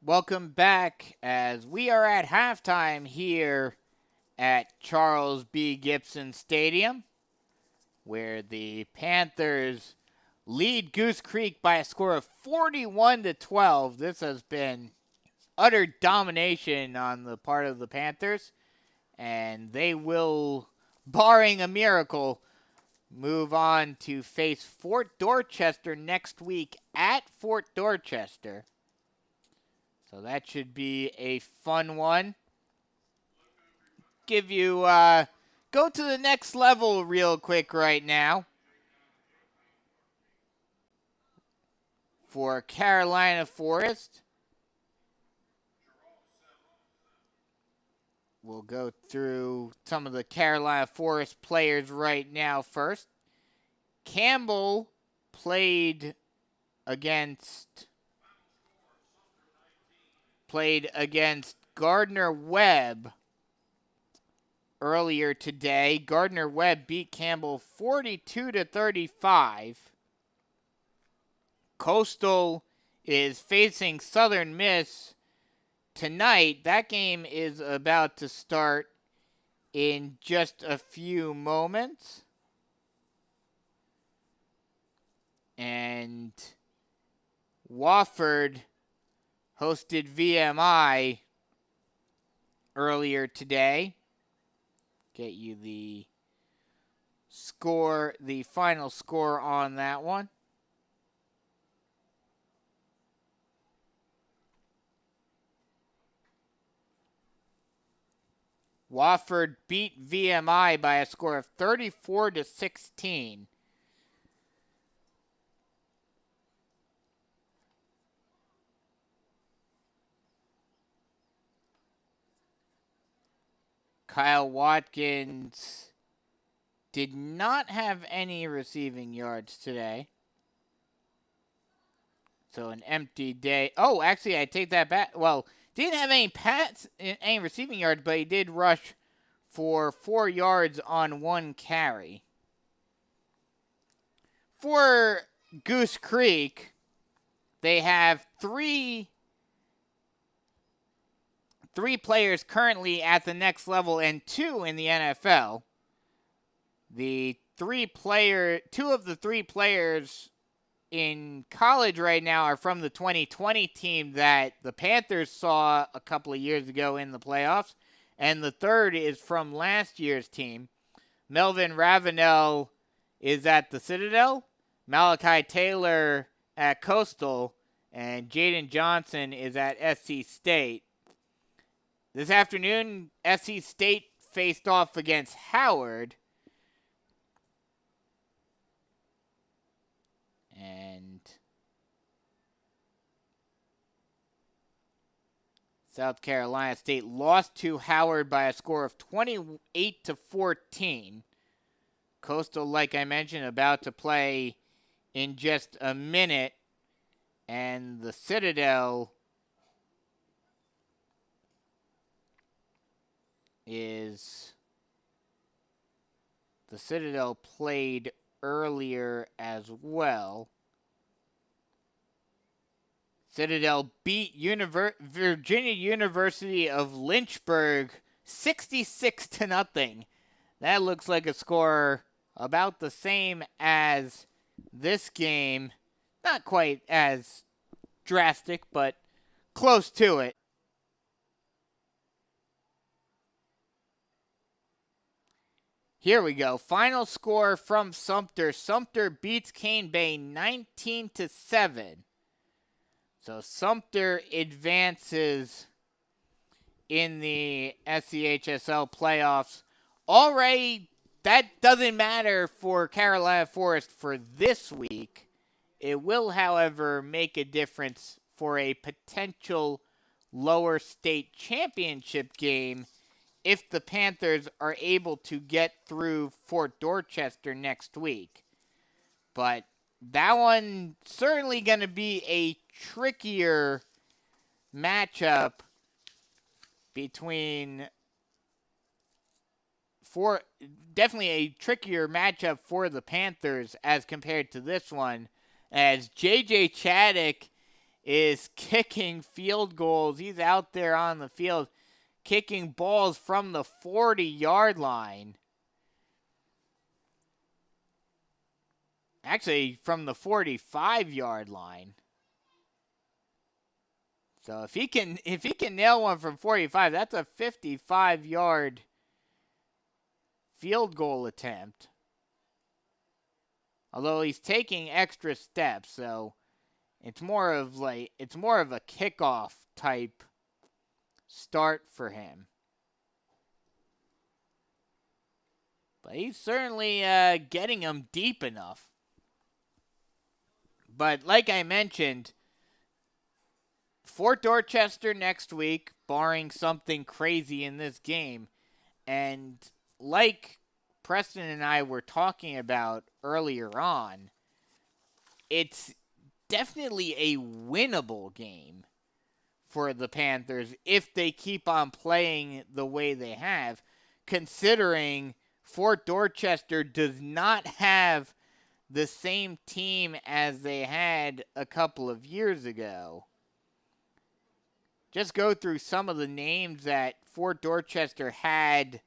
Welcome back as we are at halftime here at Charles B. Gibson Stadium, where the Panthers lead Goose Creek by a score of 41-12. This has been utter domination on the part of the Panthers, and they will, barring a miracle, move on to face Fort Dorchester next week at Fort Dorchester. So that should be a fun one. Give you, go to the next level real quick right now. For Carolina Forest. We'll go through some of the Carolina Forest players right now first. Campbell played against Gardner-Webb earlier today. Gardner-Webb beat Campbell 42-35. Coastal is facing Southern Miss tonight. That game is about to start in just a few moments. And Wofford hosted VMI earlier today. Get you the score, the final score on that one. Wofford beat VMI by a score of 34-16. Kyle Watkins did not have any receiving yards today. So an empty day. Oh, actually, I take that back. Well, didn't have any receiving yards, but he did rush for 4 yards on 1 carry. For Goose Creek, they have three players currently at the next level and 2 in the NFL. Two of the 3 players in college right now are from the 2020 team that the Panthers saw a couple of years ago in the playoffs, and the third is from last year's team. Melvin Ravenel is at the Citadel, Malachi Taylor at Coastal, and Jaden Johnson is at SC State. This afternoon, SC State faced off against Howard. And South Carolina State lost to Howard by a score of 28-14. Coastal, like I mentioned, about to play in just a minute. And the Citadel played earlier as well. Citadel beat Virginia University of Lynchburg 66-0. That looks like a score about the same as this game. Not quite as drastic, but close to it. Here we go. Final score from Sumter. Sumter beats Cane Bay 19-7. So Sumter advances in the SCHSL playoffs. Already, that doesn't matter for Carolina Forest for this week. It will, however, make a difference for a potential lower state championship game if the Panthers are able to get through Fort Dorchester next week. But that one certainly going to be a trickier matchup definitely a trickier matchup for the Panthers as compared to this one, as J.J. Chaddick is kicking field goals. He's out there on the field kicking balls from the 40-yard line. Actually, from the 45-yard line. So if he can nail one from 45, that's a 55-yard field goal attempt. Although he's taking extra steps, so it's more of a kickoff type start for him. But he's certainly getting them deep enough. But like I mentioned, Fort Dorchester next week, barring something crazy in this game. And like Preston and I were talking about earlier on, it's definitely a winnable game for the Panthers if they keep on playing the way they have, considering Fort Dorchester does not have the same team as they had a couple of years ago. Just go through some of the names that Fort Dorchester had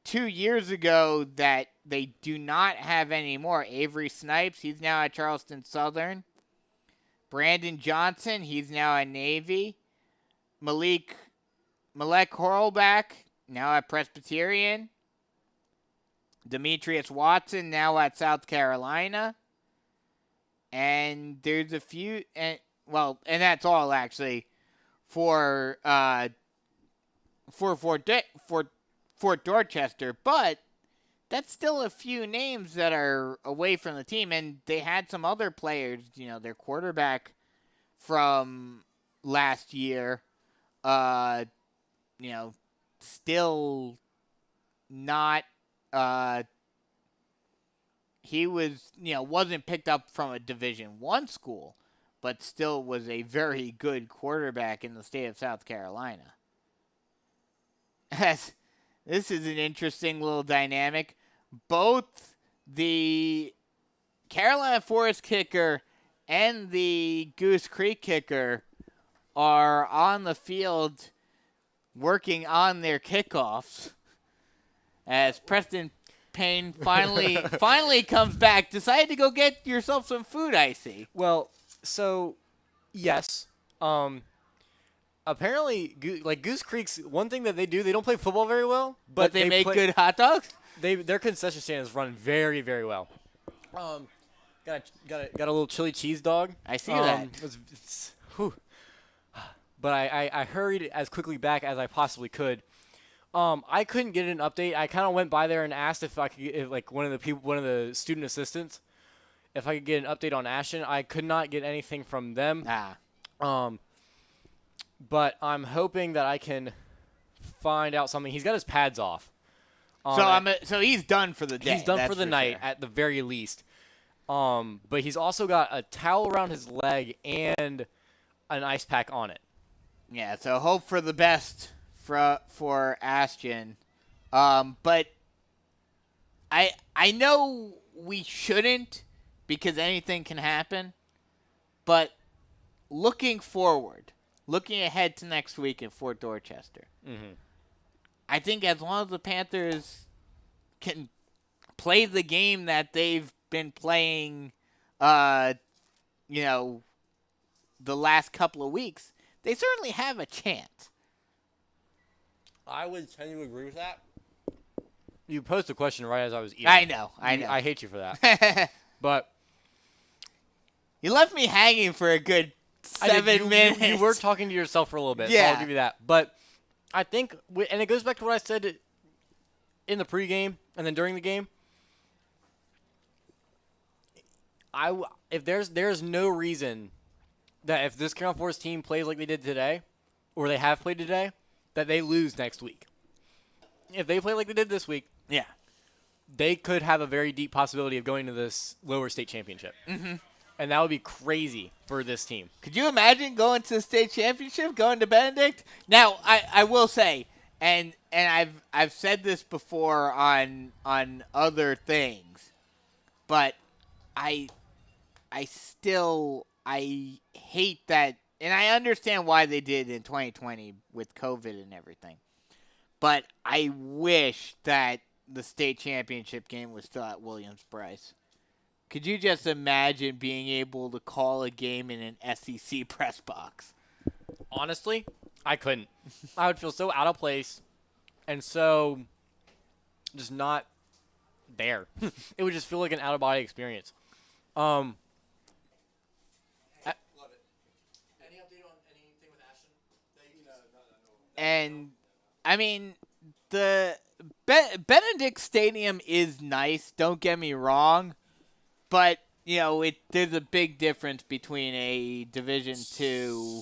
2 years ago that they do not have anymore. Avery Snipes, he's now at Charleston Southern. Brandon Johnson, he's now at Navy. Malek Horlback, now at Presbyterian. Demetrius Watson, now at South Carolina. And there's a few, and that's all actually for for Fort Dorchester, but that's still a few names that are away from the team, and they had some other players. Their quarterback from last year, still not. He was, wasn't picked up from a Division I school, but still was a very good quarterback in the state of South Carolina. This is an interesting little dynamic. Both the Carolina Forest kicker and the Goose Creek kicker are on the field working on their kickoffs as Preston Payne finally comes back. Decided to go get yourself some food, I see. Well, so yes. Apparently, Goose Creek's one thing that they do, they don't play football very well, but they make good hot dogs. Their concession stand is run very, very well. Got a little chili cheese dog. I see that. But I hurried as quickly back as I possibly could. I couldn't get an update. I kind of went by there and asked if I could, one of the student assistants, if I could get an update on Ashton. I could not get anything from them. But I'm hoping that I can find out something. He's got his pads off. So he's done for the day. He's done for the night at the very least. But he's also got a towel around his leg and an ice pack on it. Yeah, so hope for the best for Ashton. But I know we shouldn't because anything can happen. But looking forward, looking ahead to next week in Fort Dorchester, I think as long as the Panthers can play the game that they've been playing, the last couple of weeks, they certainly have a chance. I would tend to agree with that. You posed the question right as I was eating. I know. I hate you for that. But you left me hanging for a good 7 minutes. You were talking to yourself for a little bit, so I'll give you that. But I think, and it goes back to what I said in the pregame and then during the game. If there's no reason that if this Carolina Forest team plays like they did today, or they have played today, that they lose next week. If they play like they did this week, they could have a very deep possibility of going to this lower state championship. And that would be crazy for this team. Could you imagine going to the state championship, going to Benedict? Now, I will say, and I've said this before on other things, but I hate that, and I understand why they did in 2020 with COVID and everything, but I wish that the state championship game was still at Williams-Brice. Could you just imagine being able to call a game in an SEC press box? Honestly, I couldn't. I would feel so out of place and so just not there. It would just feel like an out-of-body experience. Love it. Any update on anything with Ashton? And, I mean, the Benedict Stadium is nice, don't get me wrong, but, there's a big difference between a Division II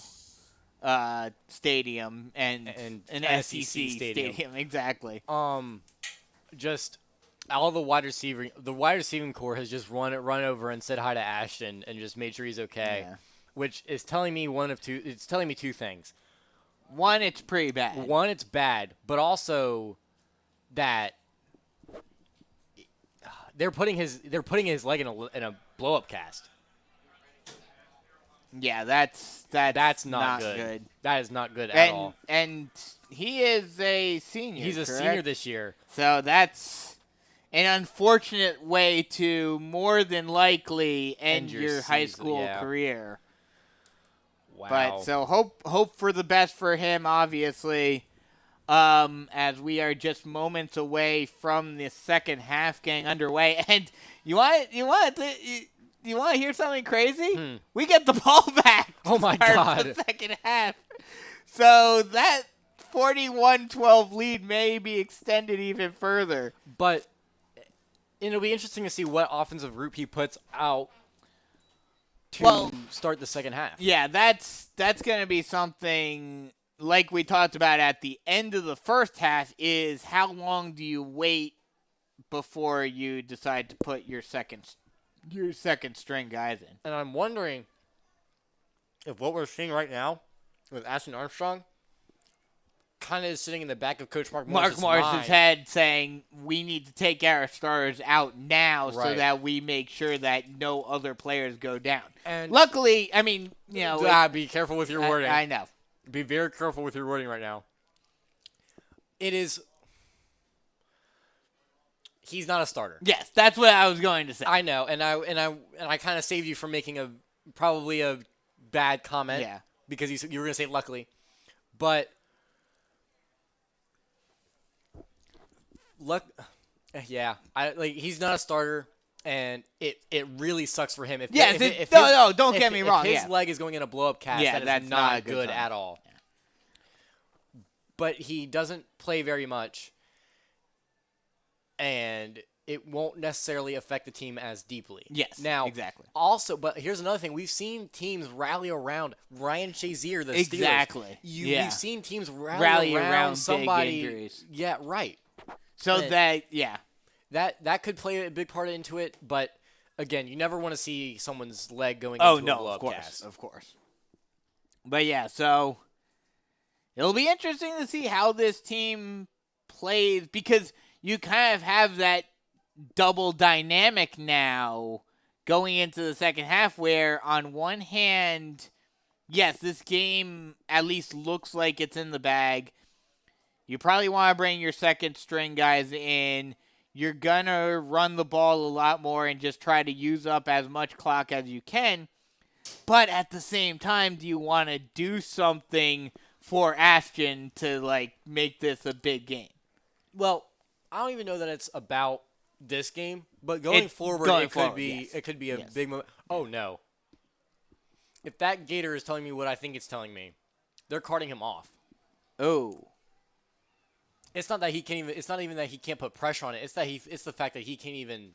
stadium and an SEC stadium. Exactly. Just all the wide receiving core has just run over and said hi to Ashton and just made sure he's okay, which is telling me It's telling me two things. One, it's pretty bad. One, it's bad, but also that they're putting his leg in a blow up cast. Yeah, that's not good. That is not good at all. And he is a senior. He's a correct? senior this year. So that's an unfortunate way to more than likely end your high school career. Wow. But so hope for the best for him, obviously. As we are just moments away from the second half getting underway, and you want to hear something crazy? We get the ball back. Oh my God! The second half. So that 41-12 lead may be extended even further. But it'll be interesting to see what offensive group he puts out to start the second half. Yeah, that's going to be something like we talked about at the end of the first half is how long do you wait before you decide to put your second string guys in. And I'm wondering if what we're seeing right now with Ashton Armstrong kind of is sitting in the back of Coach Mark Morris's mind. Head saying we need to take our starters out now so Right. that we make sure that no other players go down. And luckily, I mean, be careful with your wording. I know. Be very careful with your wording right now. It is. He's not a starter. Yes, that's what I was going to say. I know, and I kind of saved you from making probably a bad comment. Yeah. Because you were going to say luckily, but he's not a starter, and it really sucks for him. Don't get me wrong. If his leg is going in a blow up cast, that is that's not a good sign. at all. Yeah. But he doesn't play very much, and it won't necessarily affect the team as deeply. Yes, now, exactly. Also, but here's another thing. We've seen teams rally around Ryan Shazier, the Steelers. Exactly. We've seen teams rally around somebody. Big injuries. Yeah, right. So That could play a big part into it, but again, you never want to see someone's leg going into a blow-up cast. Of course. But yeah, so it'll be interesting to see how this team plays because you kind of have that double dynamic now going into the second half where on one hand, yes, this game at least looks like it's in the bag. You probably want to bring your second string guys in. You're going to run the ball a lot more and just try to use up as much clock as you can. But at the same time, do you want to do something for Ashton to make this a big game? Well, I don't even know that it's about this game, but going forward, it could be a big moment. Oh no! If that Gator is telling me what I think it's telling me, they're carting him off. Oh, it's not that he can't even. It's not even that he can't put pressure on it. It's that It's the fact that he can't even.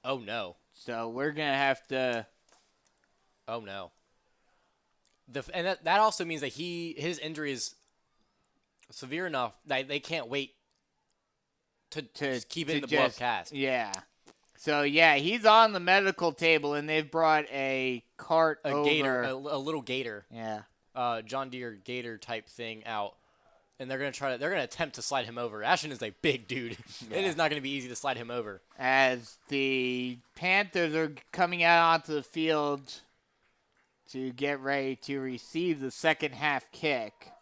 Oh no! So we're gonna have to. Oh no! That also means that his injury severe enough that they can't wait to keep it in the blow cast. Yeah. So, yeah, he's on the medical table, and they've brought a cart over. Gator, a little gator. Yeah. John Deere gator type thing out. And they're going to attempt to slide him over. Ashton is a big dude. Yeah. It is not going to be easy to slide him over. As the Panthers are coming out onto the field to get ready to receive the second half kick.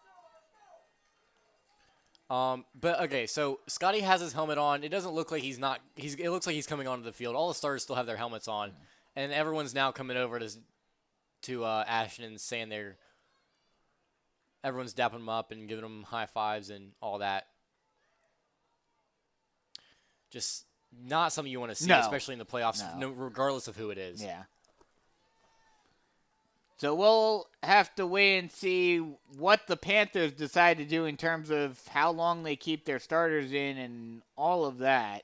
But okay, so Scotty has his helmet on. It doesn't look like it looks like he's coming onto the field. All the starters still have their helmets on, and everyone's now coming over to Ashton and saying everyone's dapping him up and giving him high fives and all that. Just not something you want to see, especially in the playoffs, regardless of who it is. Yeah. So we'll have to wait and see what the Panthers decide to do in terms of how long they keep their starters in and all of that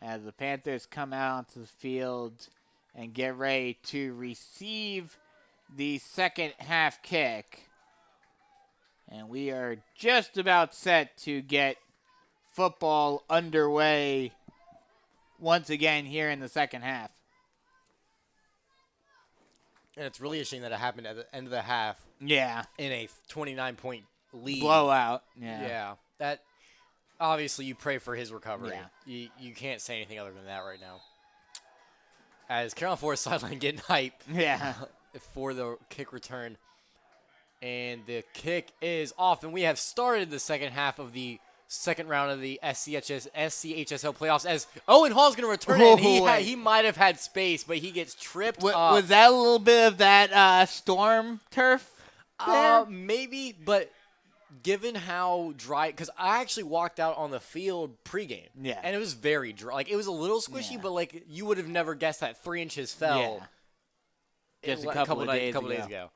as the Panthers come out onto the field and get ready to receive the second half kick. And we are just about set to get football underway once again here in the second half. And it's really a shame that it happened at the end of the half. Yeah. In a 29-point lead. Blowout. Yeah. Yeah. That obviously you pray for his recovery. Yeah. You can't say anything other than that right now. As Carolina Forest sideline getting hype. Yeah. For the kick return. And the kick is off. And we have started the second half of the second round of the SCHSL playoffs as Owen Hall's going to return it. He might have had space, but he gets tripped up. Was that a little bit of that storm turf there? Maybe, but given how dry, because I actually walked out on the field pregame. Yeah. And it was very dry. Like, it was a little squishy, but you would have never guessed that 3 inches fell just a couple of days ago.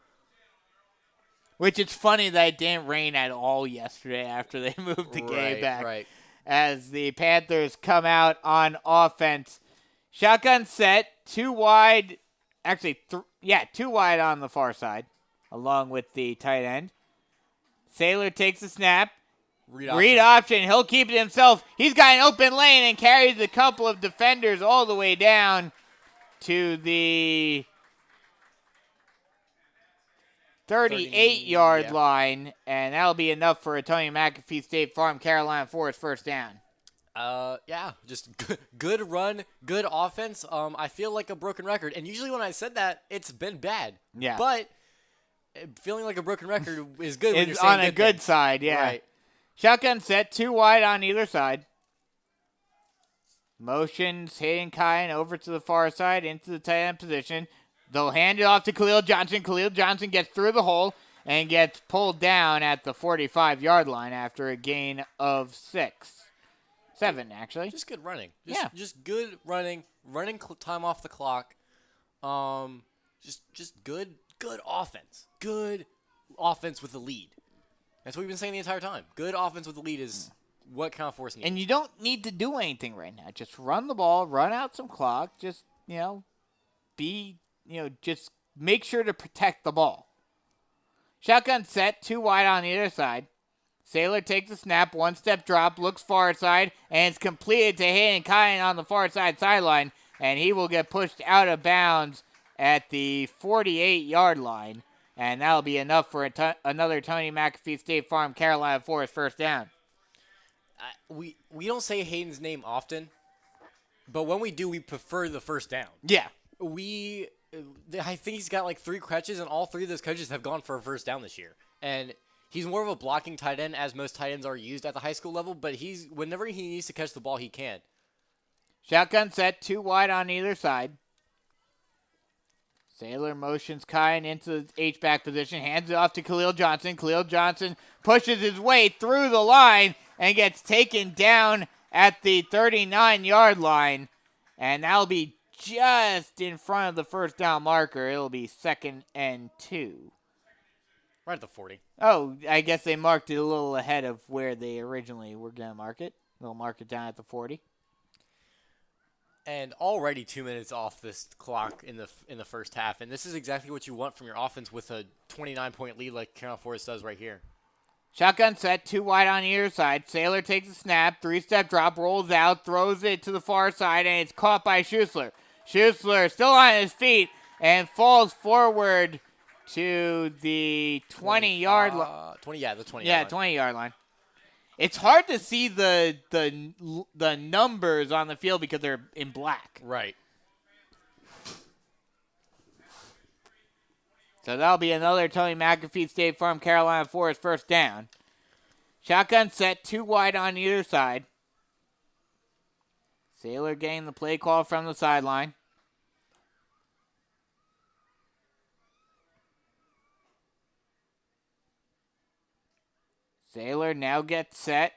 Which it's funny that it didn't rain at all yesterday after they moved the game back. Right. As the Panthers come out on offense. Shotgun set, 2 wide. Actually, 2 wide on the far side, along with the tight end. Saylor takes the snap. Read option. He'll keep it himself. He's got an open lane and carries a couple of defenders all the way down to the 38-yard line, and that'll be enough for a Tony McAfee State Farm Carolina Forest first down. Just good run, good offense. I feel like a broken record, and usually when I said that, it's been bad. Yeah. But feeling like a broken record is good when you're It's saying on a good side, yeah. Right. Shotgun set, 2 wide on either side. Motions Hayden Kine over to the far side into the tight end position. They'll hand it off to Khalil Johnson. Khalil Johnson gets through the hole and gets pulled down at the 45-yard line after a gain of 7, actually. Just good running. Just good running time off the clock. Just good offense. Good offense with the lead. That's what we've been saying the entire time. Good offense with the lead is what Carolina Forest needs. And you don't need to do anything right now. Just run the ball, run out some clock. Just, just make sure to protect the ball. Shotgun set, 2 wide on either side. Saylor takes the snap, 1-step drop, looks far side, and it's completed to Hayden Kine on the far side sideline, and he will get pushed out of bounds at the 48-yard line, and that'll be enough for another Tony McAfee State Farm Carolina Forest first down. We don't say Hayden's name often, but when we do, we prefer the first down. Yeah. I think he's got like 3 catches, and all 3 of those catches have gone for a first down this year. And he's more of a blocking tight end, as most tight ends are used at the high school level, but whenever he needs to catch the ball, he can. Shotgun set, 2 wide on either side. Saylor motions Kine into the H-back position, hands it off to Khalil Johnson. Khalil Johnson pushes his way through the line and gets taken down at the 39-yard line, and that'll be just in front of the first down marker. It'll be 2nd and 2. Right at the 40. Oh, I guess they marked it a little ahead of where they originally were going to mark it. They'll mark it down at the 40. And already 2 minutes off this clock in the first half, and this is exactly what you want from your offense with a 29-point lead like Carolina Forest does right here. Shotgun set, 2 wide on either side. Saylor takes a snap, 3-step drop, rolls out, throws it to the far side, and it's caught by Schuessler. Schuessler still on his feet and falls forward to the 20-yard line. The 20-yard line. Yeah, 20-yard line. It's hard to see the numbers on the field because they're in black. Right. So that'll be another Tony McAfee State Farm Carolina Forest first down. Shotgun set, 2 wide on either side. Saylor getting the play call from the sideline. Saylor now gets set.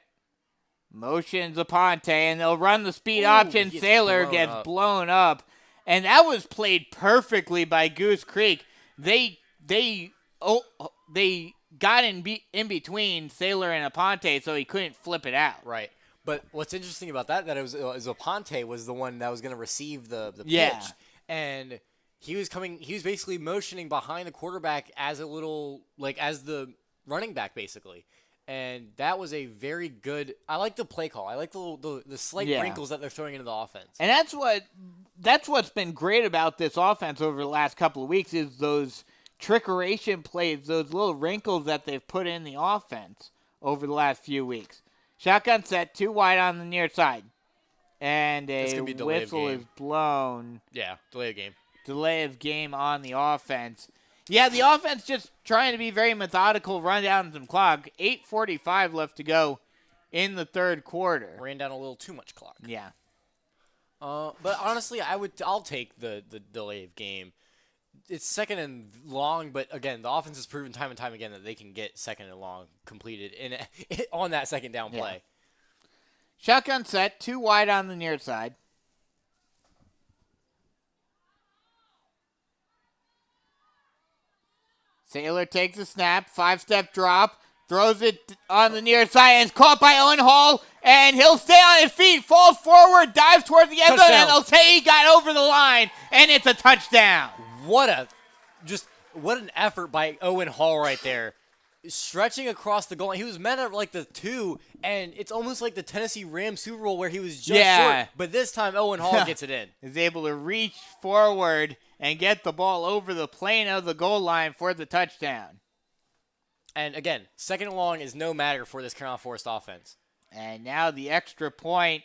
Motions Aponte, and they'll run the speed option. Saylor gets blown up. And that was played perfectly by Goose Creek. They got in between Saylor and Aponte, so he couldn't flip it out. Right. But what's interesting about that it was Aponte was the one that was going to receive the Yeah. pitch. And he was basically motioning behind the quarterback as the running back, basically. And that was a very good. I like the play call. I like the slight wrinkles that they're throwing into the offense. And that's what's been great about this offense over the last couple of weeks is those trickeration plays, those little wrinkles that they've put in the offense over the last few weeks. Shotgun set, 2 wide on the near side, and a whistle is blown. Yeah, delay of game. Delay of game on the offense. Yeah, the offense just trying to be very methodical, run down some clock. 8:45 left to go in the third quarter. Ran down a little too much clock. Yeah. But honestly, I'll take the delay of game. It's 2nd and long, but again, the offense has proven time and time again that they can get 2nd and long completed on that second down play. Shotgun set, 2 wide on the near side. Sailor takes a snap, 5-step drop, throws it on the near side, and it's caught by Owen Hall, and he'll stay on his feet, falls forward, dives towards the end zone, and they'll say he got over the line, and it's a touchdown. What an effort by Owen Hall right there. Stretching across the goal line. He was met at like the 2, and it's almost like the Tennessee Rams Super Bowl where he was just short. But this time Owen Hall gets it in. Is able to reach forward and get the ball over the plane of the goal line for the touchdown. And again, second and long is no matter for this Carolina Forest offense. And now the extra point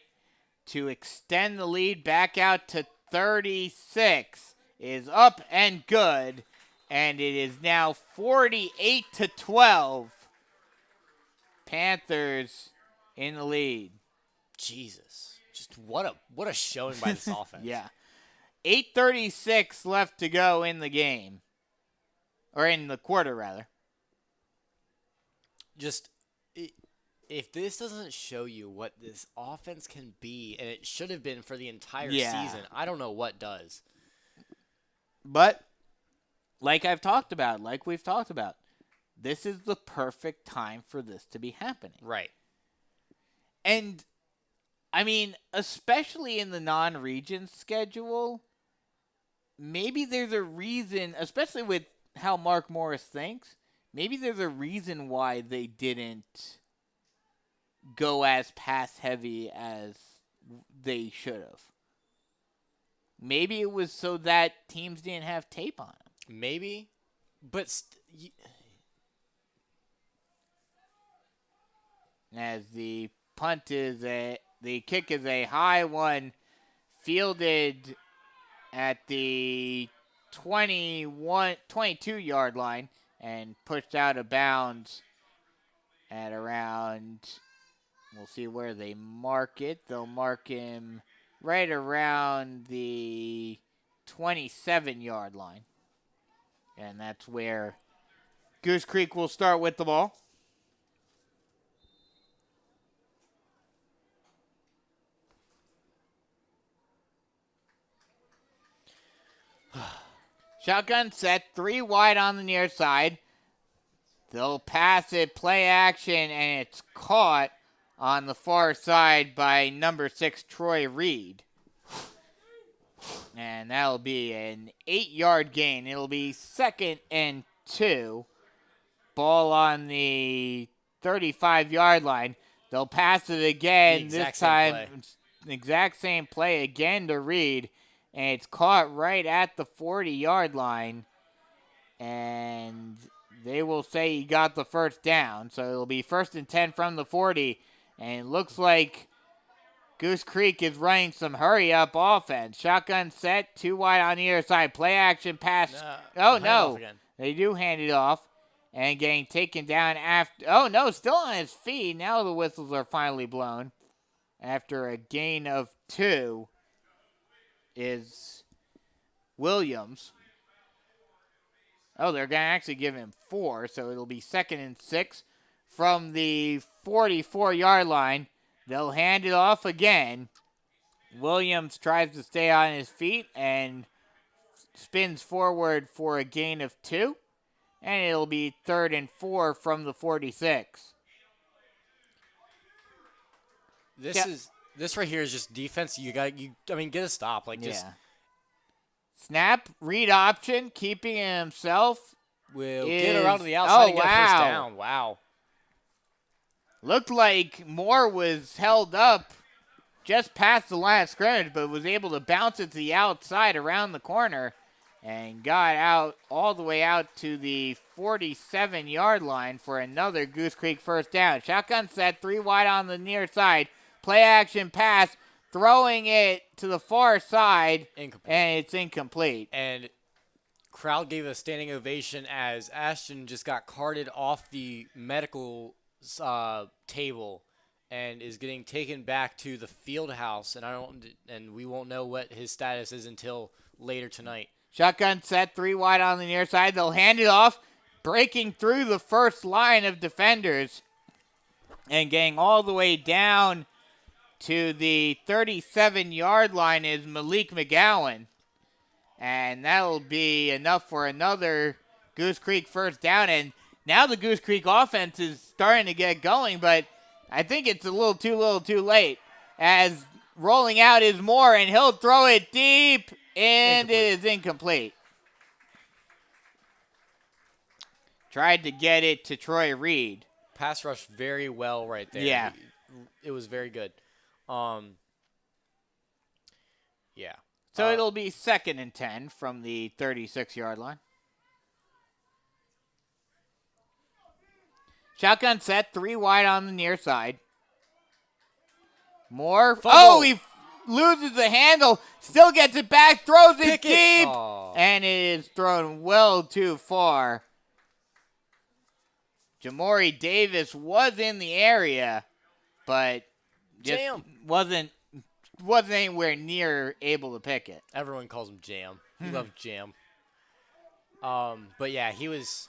to extend the lead back out to 36 is up and good. And it is now 48-12. Panthers in the lead. Jesus. Just what a showing by this offense. Yeah. 8:36 left to go in the game. Or in the quarter, rather. Just, if this doesn't show you what this offense can be, and it should have been for the entire season, I don't know what does. But like we've talked about, this is the perfect time for this to be happening. Right. And, I mean, especially in the non-region schedule, maybe there's a reason, especially with how Mark Morris thinks, maybe there's a reason why they didn't go as pass-heavy as they should have. Maybe it was so that teams didn't have tape on them. Maybe, but as the kick is a high one, fielded at the 22-yard line and pushed out of bounds at around, we'll see where they mark it. They'll mark him right around the 27-yard line. And that's where Goose Creek will start with the ball. Shotgun set, 3 wide on the near side. They'll pass it, play action, and it's caught on the far side by number 6, Troy Reed. And that'll be an 8-yard gain. It'll be 2nd and 2. Ball on the 35-yard line. They'll pass it again. This time, exact same play again to Reed. And it's caught right at the 40-yard line. And they will say he got the first down. So it'll be 1st and 10 from the 40. And it looks like Goose Creek is running some hurry-up offense. Shotgun set, 2 wide on the other side. Play action pass. No. They do hand it off. And getting taken down after. Oh, no, still on his feet. Now the whistles are finally blown. After a gain of 2 is Williams. Oh, they're going to actually give him 4. So it'll be 2nd and 6 from the 44-yard line. They'll hand it off again. Williams tries to stay on his feet and spins forward for a gain of 2. And it'll be 3rd and 4 from the 46. This right here is just defense. Get a stop. Snap, read option, keeping it himself. Will get around to the outside and get a first down. Wow. Looked like Moore was held up just past the line of scrimmage, but was able to bounce it to the outside around the corner and got out all the way out to the 47-yard line for another Goose Creek first down. Shotgun set, 3 wide on the near side. Play action pass, throwing it to the far side, Incomplete. And it's incomplete. And crowd gave a standing ovation as Ashton just got carted off the medical table and is getting taken back to the field house, and we won't know what his status is until later tonight. Shotgun set, 3 wide on the near side. They'll hand it off, breaking through the first line of defenders and getting all the way down to the 37-yard line is Malik McGowan. And that'll be enough for another Goose Creek first down, and now the Goose Creek offense is starting to get going, but I think it's a little too late. As rolling out is Moore, and he'll throw it deep, and it is incomplete. Tried to get it to Troy Reed. Pass rush very well right there. Yeah. It was very good. Yeah. So it'll be 2nd and 10 from the 36-yard line. Shotgun set, 3 wide on the near side. Moore. Fumble. Oh, he loses the handle. Still gets it back. Throws it Pick it. deep. Oh. And it is thrown well too far. Jamori Davis was in the area, but just Jam. wasn't anywhere near able to pick it. Everyone calls him Jam. He loves Jam. But yeah, he was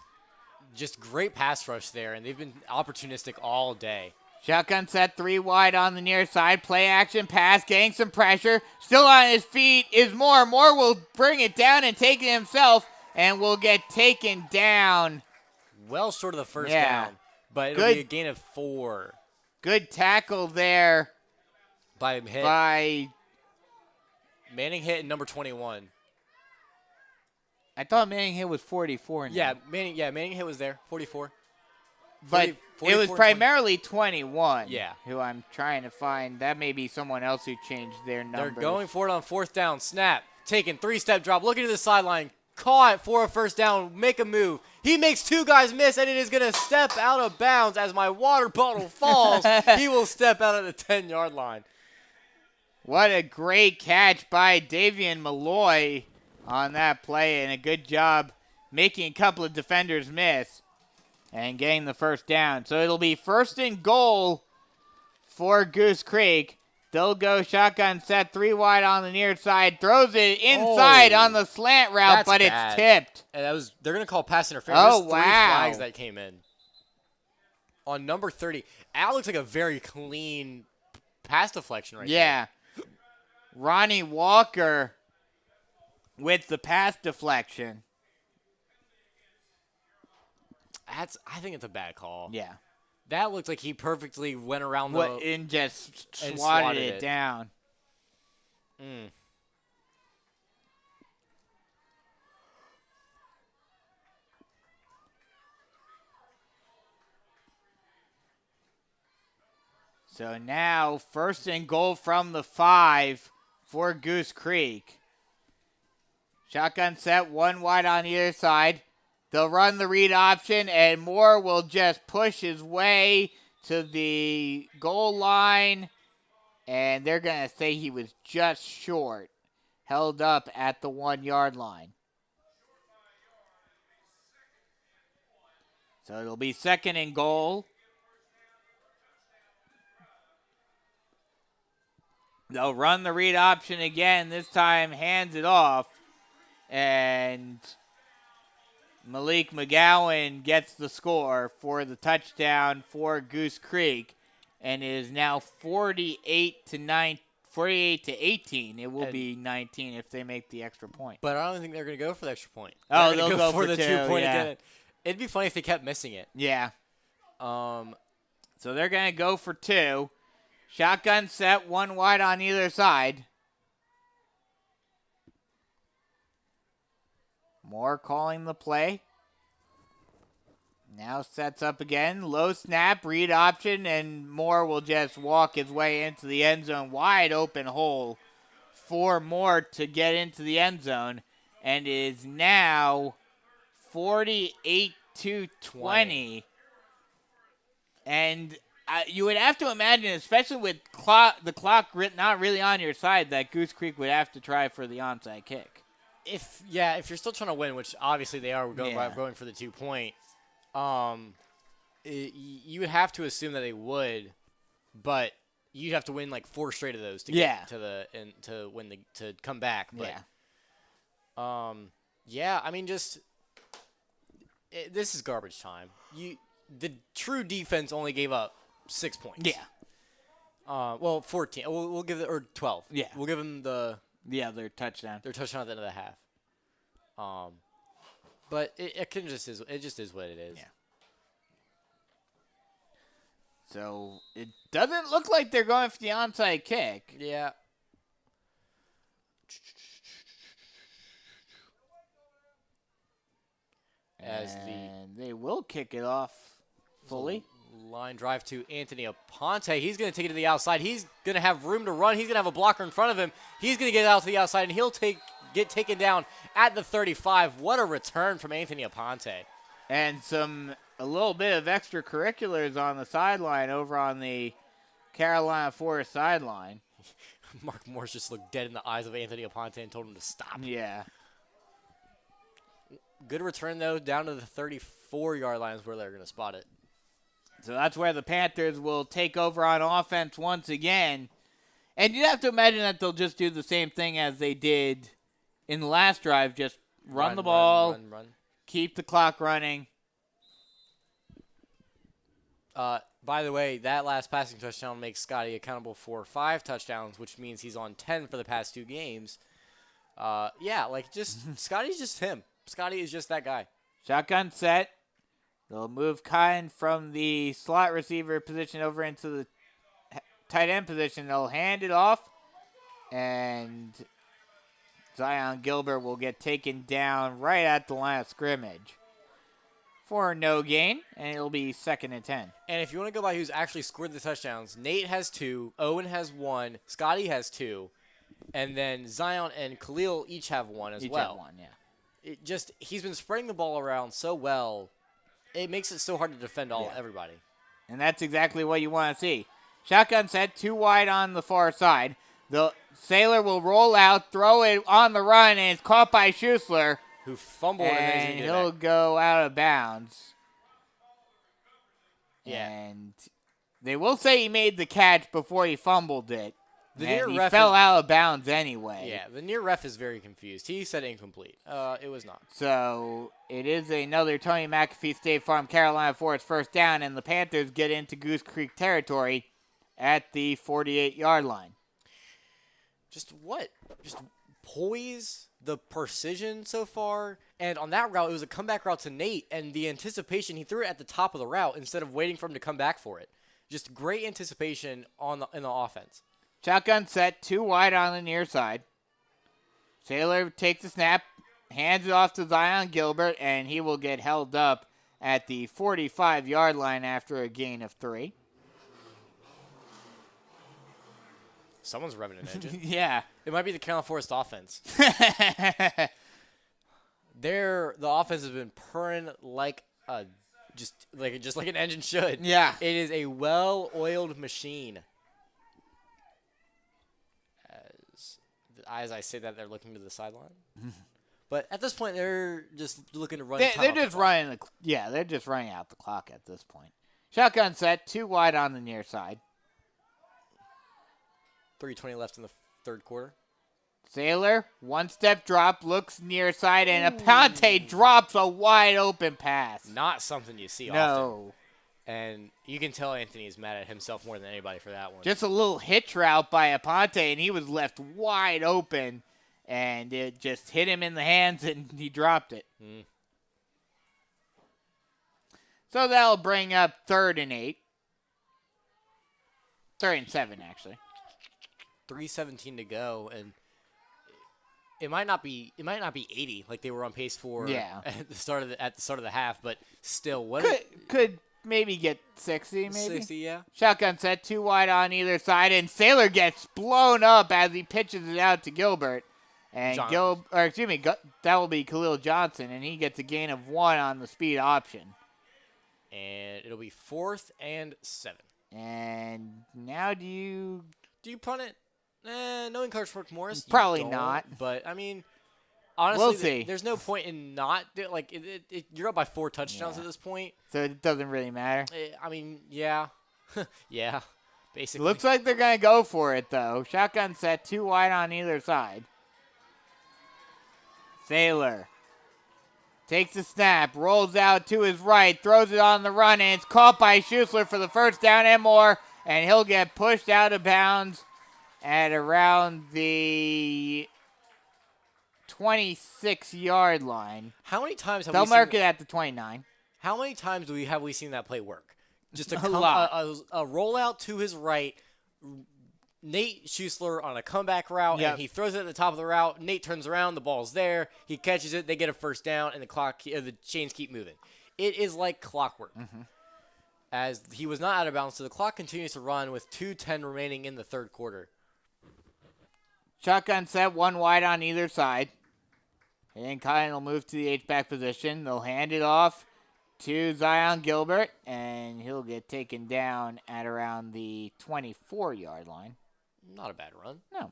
just great pass rush there, and they've been opportunistic all day. Shotgun set, 3 wide on the near side. Play action pass, getting some pressure. Still on his feet is Moore. Moore will bring it down and take it himself, and will get taken down. Well short of the first down, but it'll be a gain of 4. Good tackle there By hit. by, Manning hit in number 21. I thought Manning hit was 44 now. Yeah, Manning hit was there, 44. But 40, it was 44, primarily 21. Yeah. Who I'm trying to find. That may be someone else who changed their numbers. They're going for it on 4th down. Snap. Taking 3-step drop. Looking to the sideline. Caught for a first down. Make a move. He makes 2 guys miss, and it is going to step out of bounds as my water bottle falls. He will step out at the 10-yard line. What a great catch by Davian Malloy on that play, and a good job making a couple of defenders miss and getting the first down. So it'll be 1st and goal for Goose Creek. They'll go shotgun set, 3 wide on the near side. Throws it inside on the slant route, That's but bad. it's tipped. And they're going to call pass interference. Oh, There's 3 wow. flags that came in. On number 30, that looks like a very clean pass deflection right there. Yeah. Ronnie Walker with the pass deflection. I think it's a bad call. Yeah. That looked like he perfectly went around And just and swatted it down. Mm. So now 1st and goal from the 5 for Goose Creek. Shotgun set, 1 wide on either side. They'll run the read option, and Moore will just push his way to the goal line, and they're going to say he was just short, held up at the 1-yard line. So it'll be 2nd and goal. They'll run the read option again. This time hands it off. And Malik McGowan gets the score for the touchdown for Goose Creek. And it is now 48 to 18. It will be 19 if they make the extra point. But I don't think they're going to go for the extra point. Oh, They're gonna they'll go for for the 2, 2-point yeah. again. It'd be funny if they kept missing it. Yeah. Um, So they're going to go for 2. Shotgun set, 1 wide on either side. Moore calling the play. Now sets up again. Low snap, read option, and Moore will just walk his way into the end zone. Wide open hole for Moore to get into the end zone. And it is now 48 to 20. And you would have to imagine, especially with the clock not really on your side, that Goose Creek would have to try for the onside kick. if you're still trying to win, which obviously they are going for the 2-point, you would have to assume that they would, but you'd have to win like 4 straight of those to get to come back. But, I mean, this is garbage time. The true defense only gave up 6 points. Yeah. 14. We'll give it, or 12. Yeah. We'll give them their touchdown. their touchdown at the end of the half. But it just is what it is. Yeah. So it doesn't look like they're going for the onside kick. Yeah. And they will kick it off fully. Line drive to Anthony Aponte. He's going to take it to the outside. He's going to have room to run. He's going to have a blocker in front of him. He's going to get out to the outside, and he'll get taken down at the 35. What a return from Anthony Aponte. And a little bit of extracurriculars on the sideline over on the Carolina Forest sideline. Mark Morris just looked dead in the eyes of Anthony Aponte and told him to stop. Yeah. Good return, though, down to the 34-yard line is where they're going to spot it. So that's where the Panthers will take over on offense once again. And you'd have to imagine that they'll just do the same thing as they did in the last drive. Just run the ball, run. Keep the clock running. By the way, that last passing touchdown makes Scotty accountable for 5 touchdowns, which means he's on 10 for the past 2 games. Scotty's just him. Scotty is just that guy. Shotgun set. They'll move Kine from the slot receiver position over into the tight end position. They'll hand it off, and Zion Gilbert will get taken down right at the line of scrimmage for no gain, and it'll be 2nd and 10. And if you want to go by who's actually scored the touchdowns, Nate has 2, Owen has 1, Scotty has 2, and then Zion and Khalil each have 1 as well. Have 1, yeah. He's been spreading the ball around so well. It makes it so hard to defend everybody. And that's exactly what you want to see. Shotgun set, 2 wide on the far side. The Sailor will roll out, throw it on the run, and it's caught by Schussler. Who fumbled and he'll go out of bounds. Yeah. And they will say he made the catch before he fumbled it. The he fell out of bounds anyway. Yeah, the near ref is very confused. He said incomplete. It was not. So it is another Tony McAfee State Farm Carolina Forest first down, and the Panthers get into Goose Creek territory at the 48-yard line. Just poise, the precision so far. And on that route, it was a comeback route to Nate, and the anticipation, he threw it at the top of the route instead of waiting for him to come back for it. Just great anticipation in the offense. Shotgun set, 2 wide on the near side. Sailor takes the snap, hands it off to Zion Gilbert, and he will get held up at the 45-yard line after a gain of 3. Someone's revving an engine. Yeah. It might be the Carolina Forest offense. The offense has been purring like just like an engine should. Yeah. It is a well-oiled machine. As I say that, they're looking to the sideline. But at this point, they're just looking to run. They're just running. They're just running out the clock at this point. Shotgun set, 2 wide on the near side. 3:20 left in the third quarter. Sailor, 1-step drop, looks near side, and Aponte drops a wide open pass. Not something you see often. No. And you can tell Anthony's mad at himself more than anybody for that one. Just a little hitch route by Aponte, and he was left wide open, and it just hit him in the hands, and he dropped it. So that'll bring up 3rd and 8. 3rd and 7, actually. 3:17 to go, and it might not be 80 like they were on pace for at the start of the half, but still, could maybe get 60, maybe 60, yeah. Shotgun set, 2 wide on either side, and Sailor gets blown up as he pitches it out to Gilbert, and that will be Khalil Johnson, and he gets a gain of 1 on the speed option, and it'll be 4th and 7. And now do you punt it? Knowing Coach Mark Morris, probably not. But I mean, honestly, we'll see. There's no point in not you're up by 4 touchdowns at this point, so it doesn't really matter. I mean, yeah, yeah, basically. Looks like they're gonna go for it though. Shotgun set, 2 wide on either side. Sailor takes the snap, rolls out to his right, throws it on the run, and it's caught by Schussler for the first down and more, and he'll get pushed out of bounds at around the 26-yard line. How many times have They'll we mark seen it at the 29. How many times have we seen that play work? Just A lot. a rollout to his right. Nate Schuessler on a comeback route, Yep. and he throws it at the top of the route. Nate turns around, the ball's there. He catches it. They get a first down, and the chains keep moving. It is like clockwork. As he was not out of bounds, so the clock continues to run with 2:10 remaining in the third quarter. Shotgun set, one wide on either side. And Kyan will move to the H-back position. They'll hand it off to Zion Gilbert, and he'll get taken down at around the 24-yard line. Not a bad run. No,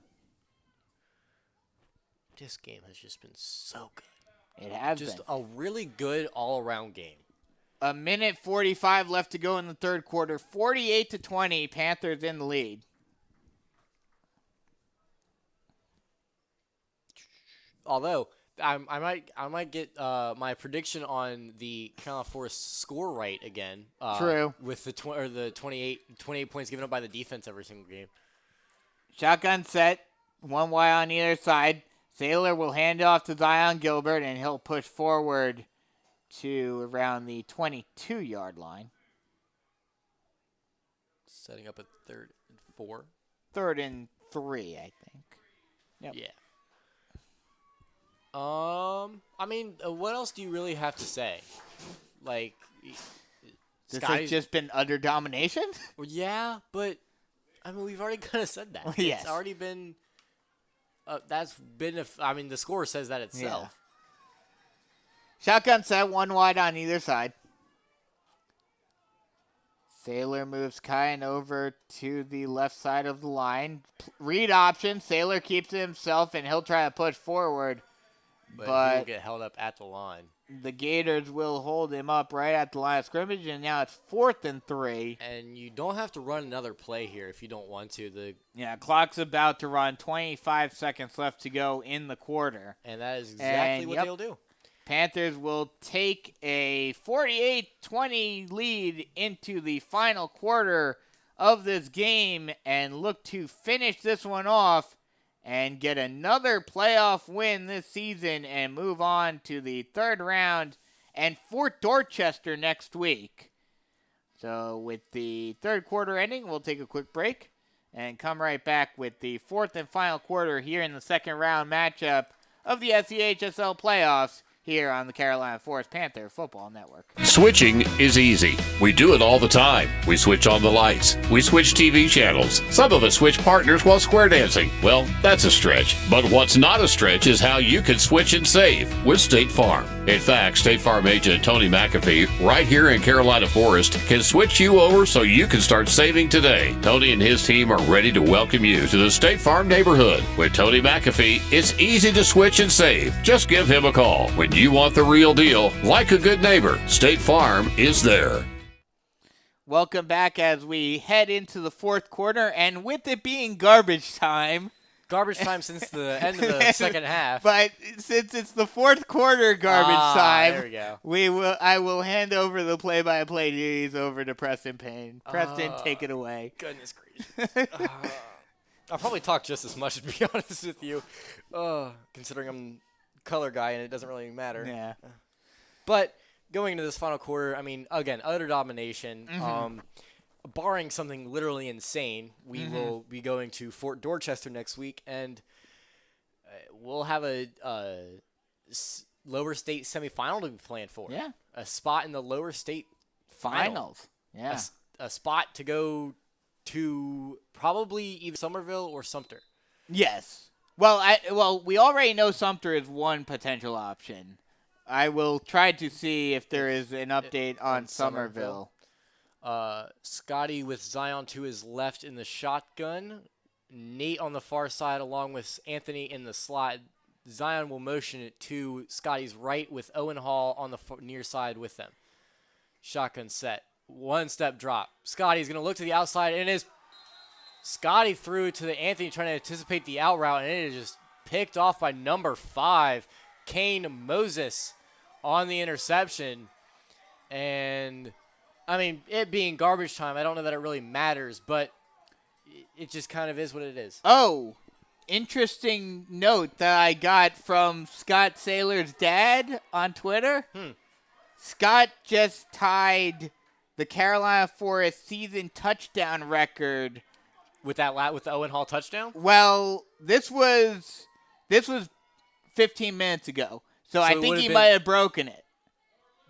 This game has just been so good. it has Just been. a really good all-around game. A minute 45 left to go in the third quarter. 48-20, Panthers in the lead. Although I might get my prediction on the Carolina Forest score right again. True. With the 28 points given up by the defense every single game. Shotgun set, one wide on either side. Saylor will hand off to Zion Gilbert, and he'll push forward to around the 22-yard line. Setting up at 3rd and 4. 3rd and 3, I think. Yep. Yeah. I mean, what else do you really have to say? Like, This Scotty's has just been utter domination? Well, yeah, but I mean, we've already kind of said that. Well, yes. It's already been. That's been. I mean, the score says that itself. Shotgun set, one wide on either side. Saylor moves Kyan over to the left side of the line. Read option. Saylor keeps it himself, and he'll try to push forward. But he will get held up at the line. The Gators will hold him up right at the line of scrimmage, and now it's 4th and 3. And you don't have to run another play here if you don't want to. Clock's about to run. 25 seconds left to go in the quarter. And that is exactly what they'll do. Panthers will take a 48-20 lead into the final quarter of this game and look to finish this one off and get another playoff win this season and move on to the third round and Fort Dorchester next week. So with the third quarter ending, we'll take a quick break and come right back with the fourth and final quarter here in the second round matchup of the SEHSL playoffs here on the Carolina Forest Panther Football Network. Switching is easy. We do it all the time. We switch on the lights. We switch TV channels. Some of us switch partners while square dancing. Well, that's a stretch. But what's not a stretch is how you can switch and save with State Farm. In fact, State Farm agent Tony McAfee, right here in Carolina Forest, can switch you over so you can start saving today. Tony and his team are ready to welcome you to the State Farm neighborhood. With Tony McAfee, it's easy to switch and save. Just give him a call. When you want the real deal, like a good neighbor, State Farm is there. Welcome back as we head into the fourth quarter, and with it being garbage time. Garbage time since the end of the second half. But since it's the fourth quarter garbage time, there we go. I will hand over the play-by-play duties over to Preston Payne. Preston, take it away. Goodness gracious. I'll probably talk just as much, to be honest with you, considering I'm color guy and it doesn't really matter. Yeah. But going into this final quarter, I mean, again, utter domination. Barring something literally insane, we will be going to Fort Dorchester next week, and we'll have a lower state semifinal to be playing for. Yeah. A spot in the lower state Finals. Yeah. A spot to go to probably either Somerville or Sumter. Yes. Well, we already know Sumter is one potential option. I will try to see if there is an update on Somerville. Scotty with Zion to his left in the shotgun. Nate on the far side along with Anthony in the slot. Zion will motion it to Scotty's right with Owen Hall on the near side with them. Shotgun set. One step drop. Scotty's going to look to the outside, and it is Scotty threw to the Anthony trying to anticipate the out route, and it is just picked off by number 5, Kane Moses, on the interception. And I mean, it being garbage time, I don't know that it really matters, but it just kind of is what it is. Oh, interesting note that I got from Scott Saylor's dad on Twitter. Scott just tied the Carolina Forest season touchdown record. With the Owen Hall touchdown? Well, this was 15 minutes ago. So I it think would've he been- might have broken it.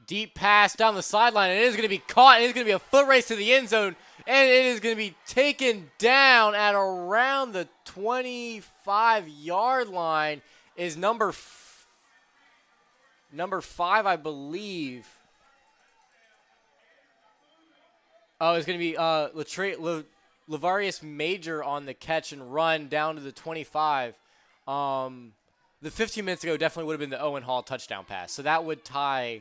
Deep pass down the sideline, and it is going to be caught, and it's going to be a foot race to the end zone, and it is going to be taken down at around the 25-yard line. Is number 5, I believe. Oh, it's going to be Lavarius Major on the catch and run down to the 25. The 15 minutes ago definitely would have been the Owen Hall touchdown pass, so that would tie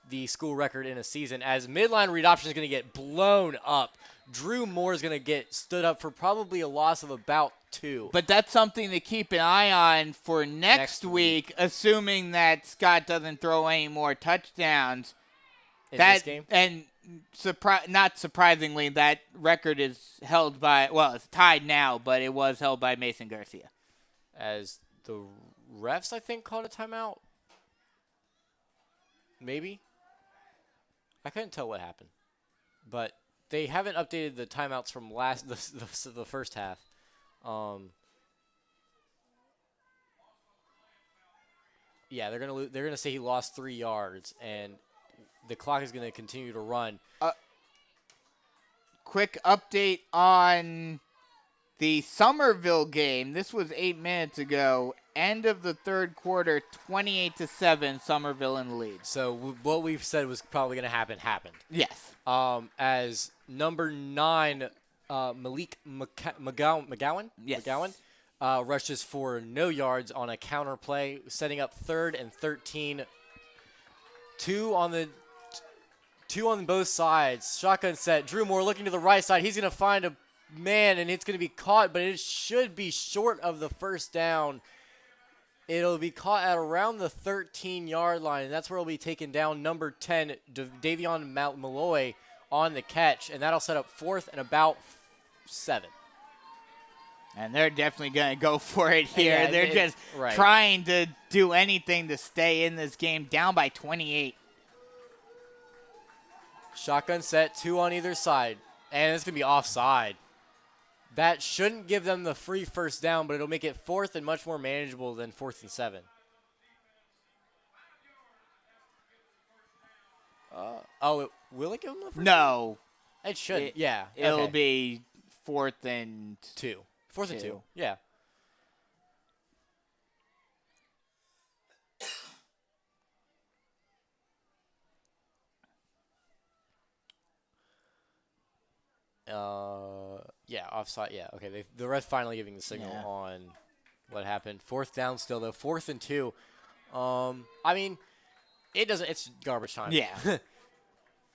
the school record in a season, as midline read option is going to get blown up. Drew Moore is going to get stood up for probably a loss of about 2. But that's something to keep an eye on for next week, assuming that Scott doesn't throw any more touchdowns. In this game? And not surprisingly, that record is held by, well, it's tied now, but it was held by Mason Garcia. As the refs, I think, called a timeout. Maybe. I couldn't tell what happened. But they haven't updated the timeouts from the first half. Yeah, they're gonna say he lost 3 yards, and the clock is gonna continue to run. Quick update on the Somerville game. This was 8 minutes ago. End of the third quarter, 28-7, Somerville in the lead. So what we've said was probably gonna happen happened. Yes. As number 9, Malik McGowan, Yes. rushes for no yards on a counter play, setting up 3rd and 13. Two on both sides. Shotgun set. Drew Moore looking to the right side. He's going to find a man, and it's going to be caught, but it should be short of the first down. It'll be caught at around the 13-yard line, and that's where it'll be taken down. Number 10, Davion Malloy on the catch, and that'll set up 4th and about 7. And they're definitely going to go for it here. Yeah, they're just trying to do anything to stay in this game, down by 28. Shotgun set, 2 on either side, and it's going to be offside. That shouldn't give them the free first down, but it'll make it 4th and much more manageable than 4th and 7. Will it give them the first No. down? It should, yeah. It'll okay. be 4th and 2. 4th and 2, yeah. Yeah, offside. Yeah, okay. The ref finally giving the signal on what happened. 4th down still though. 4th and 2. I mean, it doesn't. It's garbage time. Yeah.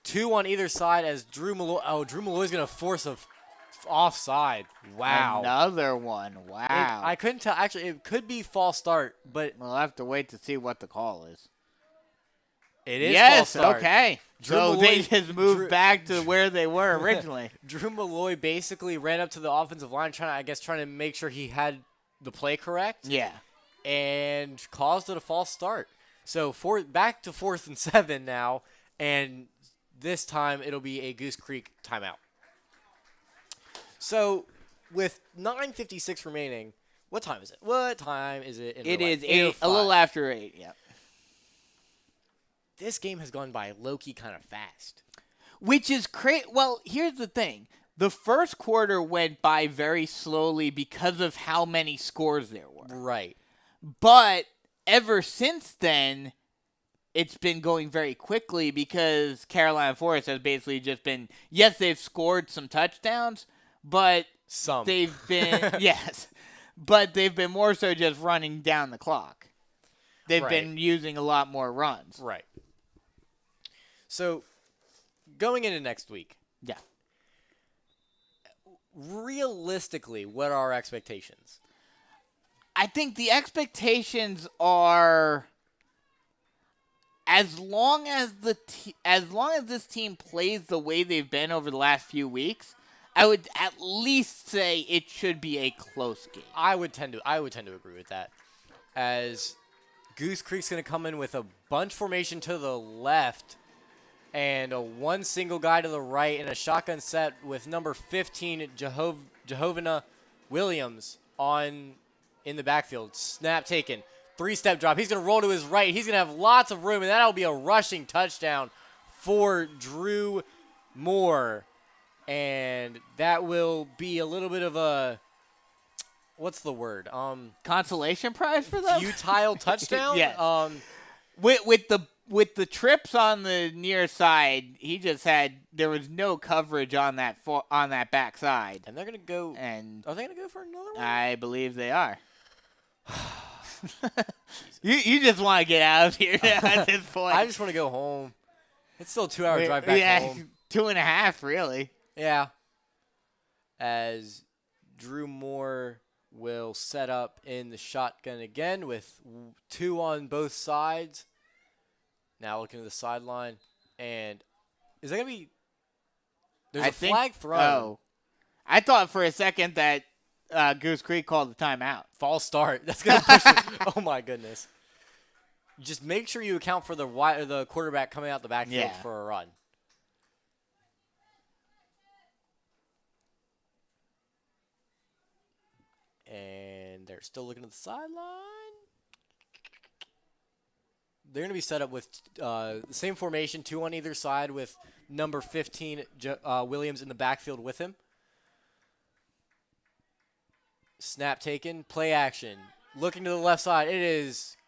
2 on either side as Drew Malloy. Oh, Drew Malloy's gonna force a offside. Wow. Another one. Wow. I couldn't tell. Actually, it could be false start, but we'll have to wait to see what the call is. it is false start. Okay. Drew So Malloy- they just moved back to where they were originally. Drew Malloy basically ran up to the offensive line, trying to make sure he had the play correct. Yeah. And caused it a false start. So back to 4th and 7 now, and this time it'll be a Goose Creek timeout. So with 9:56 remaining, what time is it? In It real is life? 8, a little after 8, yeah. This game has gone by low-key kind of fast. Which is crazy. Well, here's the thing. The first quarter went by very slowly because of how many scores there were. Right. But ever since then, it's been going very quickly because Carolina Forest has basically just been, yes, they've scored some touchdowns, but they've been, yes, but they've been more so just running down the clock. They've been using a lot more runs. Right. So, going into next week. Yeah. Realistically, what are our expectations? I think the expectations are as long as this team plays the way they've been over the last few weeks, I would at least say it should be a close game. I would tend to agree with that. As Goose Creek's going to come in with a bunch formation to the left and a one single guy to the right and a shotgun set with number 15 Jehovana Williams in the backfield. Snap taken. 3-step drop. He's going to roll to his right. He's going to have lots of room, and that'll be a rushing touchdown for Drew Moore. And that will be a little bit of a, what's the word? Consolation prize for them? Futile touchdown? Yes. With With the trips on the near side, there was no coverage on that back side. And they're going to go, And are they going to go for another one? I believe they are. you just want to get out of here at this point. I just want to go home. It's still a 2-hour drive back home. 2.5, really. Yeah. As Drew Moore will set up in the shotgun again with 2 on both sides. Now looking to the sideline. And is that going to be – there's a flag thrown. Oh. I thought for a second that Goose Creek called the timeout. False start. That's going to push it. Oh, my goodness. Just make sure you account for the quarterback coming out the backfield for a run. And they're still looking at the sideline. They're going to be set up with the same formation, 2 on either side with number 15 Williams in the backfield with him. Snap taken, play action. Looking to the left side, it is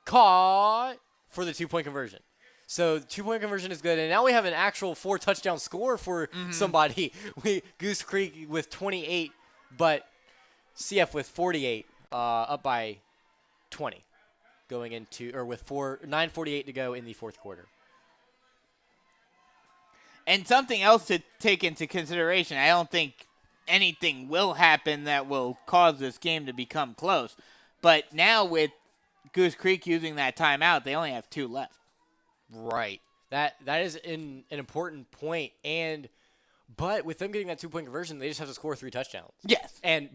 caught for the 2-point conversion. So 2-point conversion is good, and now we have an actual 4-touchdown score for somebody. Goose Creek with 28, but CF with 48, up by 20, going into with 9:48 to go in the fourth quarter. And something else to take into consideration, I don't think anything will happen that will cause this game to become close. But now with Goose Creek using that timeout, they only have 2 left. Right. That is an important point. But with them getting that 2-point conversion, they just have to score 3 touchdowns. Yes. And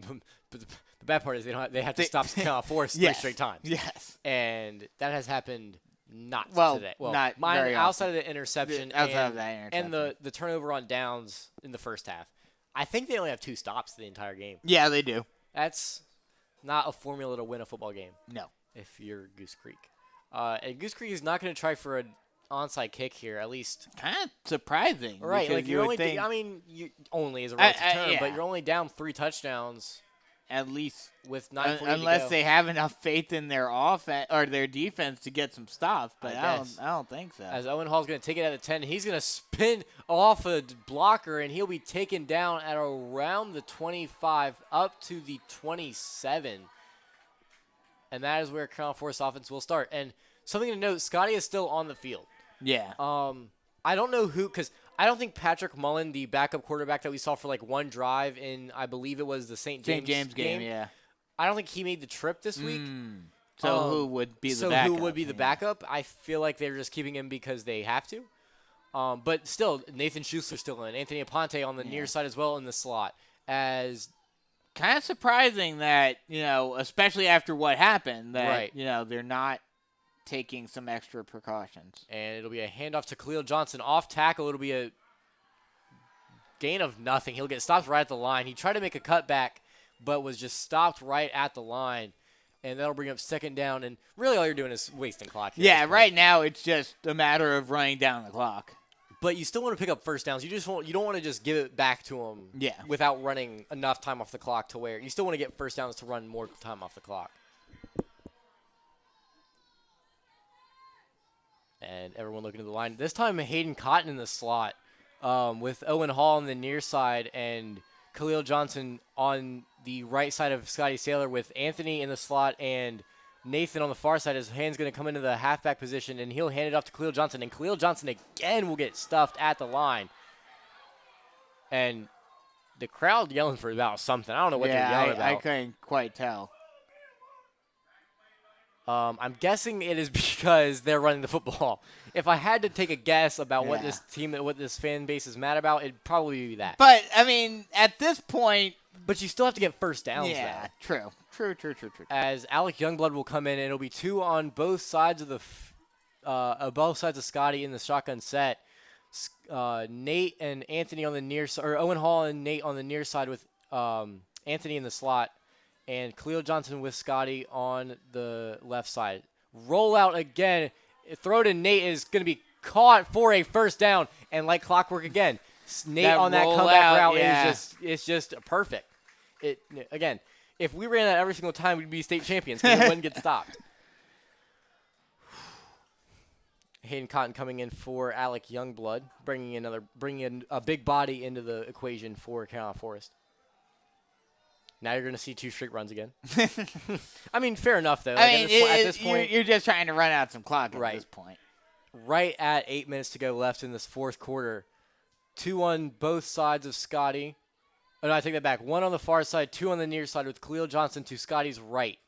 but the bad part is they have to stop Force 3 straight times. Yes. And that has happened not today. Well, not very outside often. of the interception And the turnover on downs in the first half. I think they only have 2 stops the entire game. Yeah, they do. That's not a formula to win a football game. No. If you're Goose Creek. And Goose Creek is not going to try for an onside kick here, at least. Kind of surprising. Right, like you're only, you only is a relative term, but you're only down 3 touchdowns. At least with 9:40 unless they have enough faith in their offense or their defense to get some stops, but I don't think so. As Owen Hall's going to take it at the 10, he's going to spin off a blocker, and he'll be taken down at around the 25 up to the 27. And that is where Crown Force offense will start. And something to note, Scotty is still on the field. Yeah. I don't know who, because I don't think Patrick Mullen, the backup quarterback that we saw for like one drive in, I believe it was the St. James game. Yeah. I don't think he made the trip this week. So who would be the backup? So who would be the backup? I feel like they're just keeping him because they have to. But still, Nathan Schuessler's still in. Anthony Aponte on the near side as well in the slot. As kind of surprising that, especially after what happened, that, they're not taking some extra precautions. And it'll be a handoff to Khalil Johnson. Off tackle, it'll be a gain of nothing. He'll get stopped right at the line. He tried to make a cutback, but was just stopped right at the line. And that'll bring up second down. And really all you're doing is wasting clock here. Yeah, right now it's just a matter of running down the clock. But you still want to pick up first downs. You don't want to just give it back to them without running enough time off the clock to where you still want to get first downs to run more time off the clock. And everyone looking to the line. This time, Hayden Cotton in the slot with Owen Hall on the near side and Khalil Johnson on the right side of Scotty Saylor with Anthony in the slot and Nathan on the far side. His hand's going to come into the halfback position, and he'll hand it off to Khalil Johnson. And Khalil Johnson again will get stuffed at the line. And the crowd yelling for about something. I don't know what they're yelling about. I couldn't quite tell. I'm guessing it is because they're running the football. If I had to take a guess about what this fan base is mad about, it'd probably be that. But, I mean, at this point. But you still have to get first downs, Yeah, though. True. As Alec Youngblood will come in, and it'll be 2 on both sides of both sides of Scotty in the shotgun set. Nate and Anthony on the near side, or Owen Hall and Nate on the near side with Anthony in the slot, and Khalil Johnson with Scotty on the left side. Roll out again. Throw to Nate is going to be caught for a first down, and like clockwork again, Nate That on that roll comeback out, route is just perfect. Again, if we ran that every single time, we'd be state champions because it wouldn't get stopped. Hayden Cotton coming in for Alec Youngblood, bringing in a big body into the equation for Carolina Forest. Now you're going to see 2 straight runs again. I mean, fair enough, though. I mean, at this point, you're just trying to run out some clock at this point. Right at 8 minutes to go left in this fourth quarter. 2 on both sides of Scotty. Oh, no, I take that back. 1 on the far side, 2 on the near side with Khalil Johnson to Scotty's right.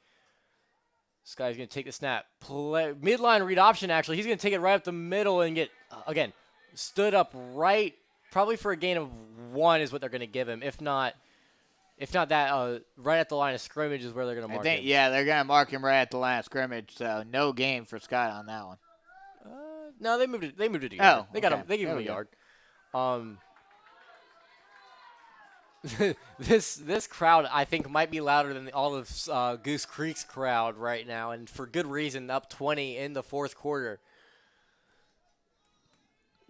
Scotty's going to take the snap. Midline read option, actually. He's going to take it right up the middle and get, again, stood up right. Probably for a gain of 1 is what they're going to give him. If not that, right at the line of scrimmage is where they're going to mark him. Yeah, they're going to mark him right at the line of scrimmage, so no gain for Scott on that one. No, they moved it a yard. They gave him a yard. This crowd, I think, might be louder than all of Goose Creek's crowd right now, and for good reason, up 20 in the fourth quarter.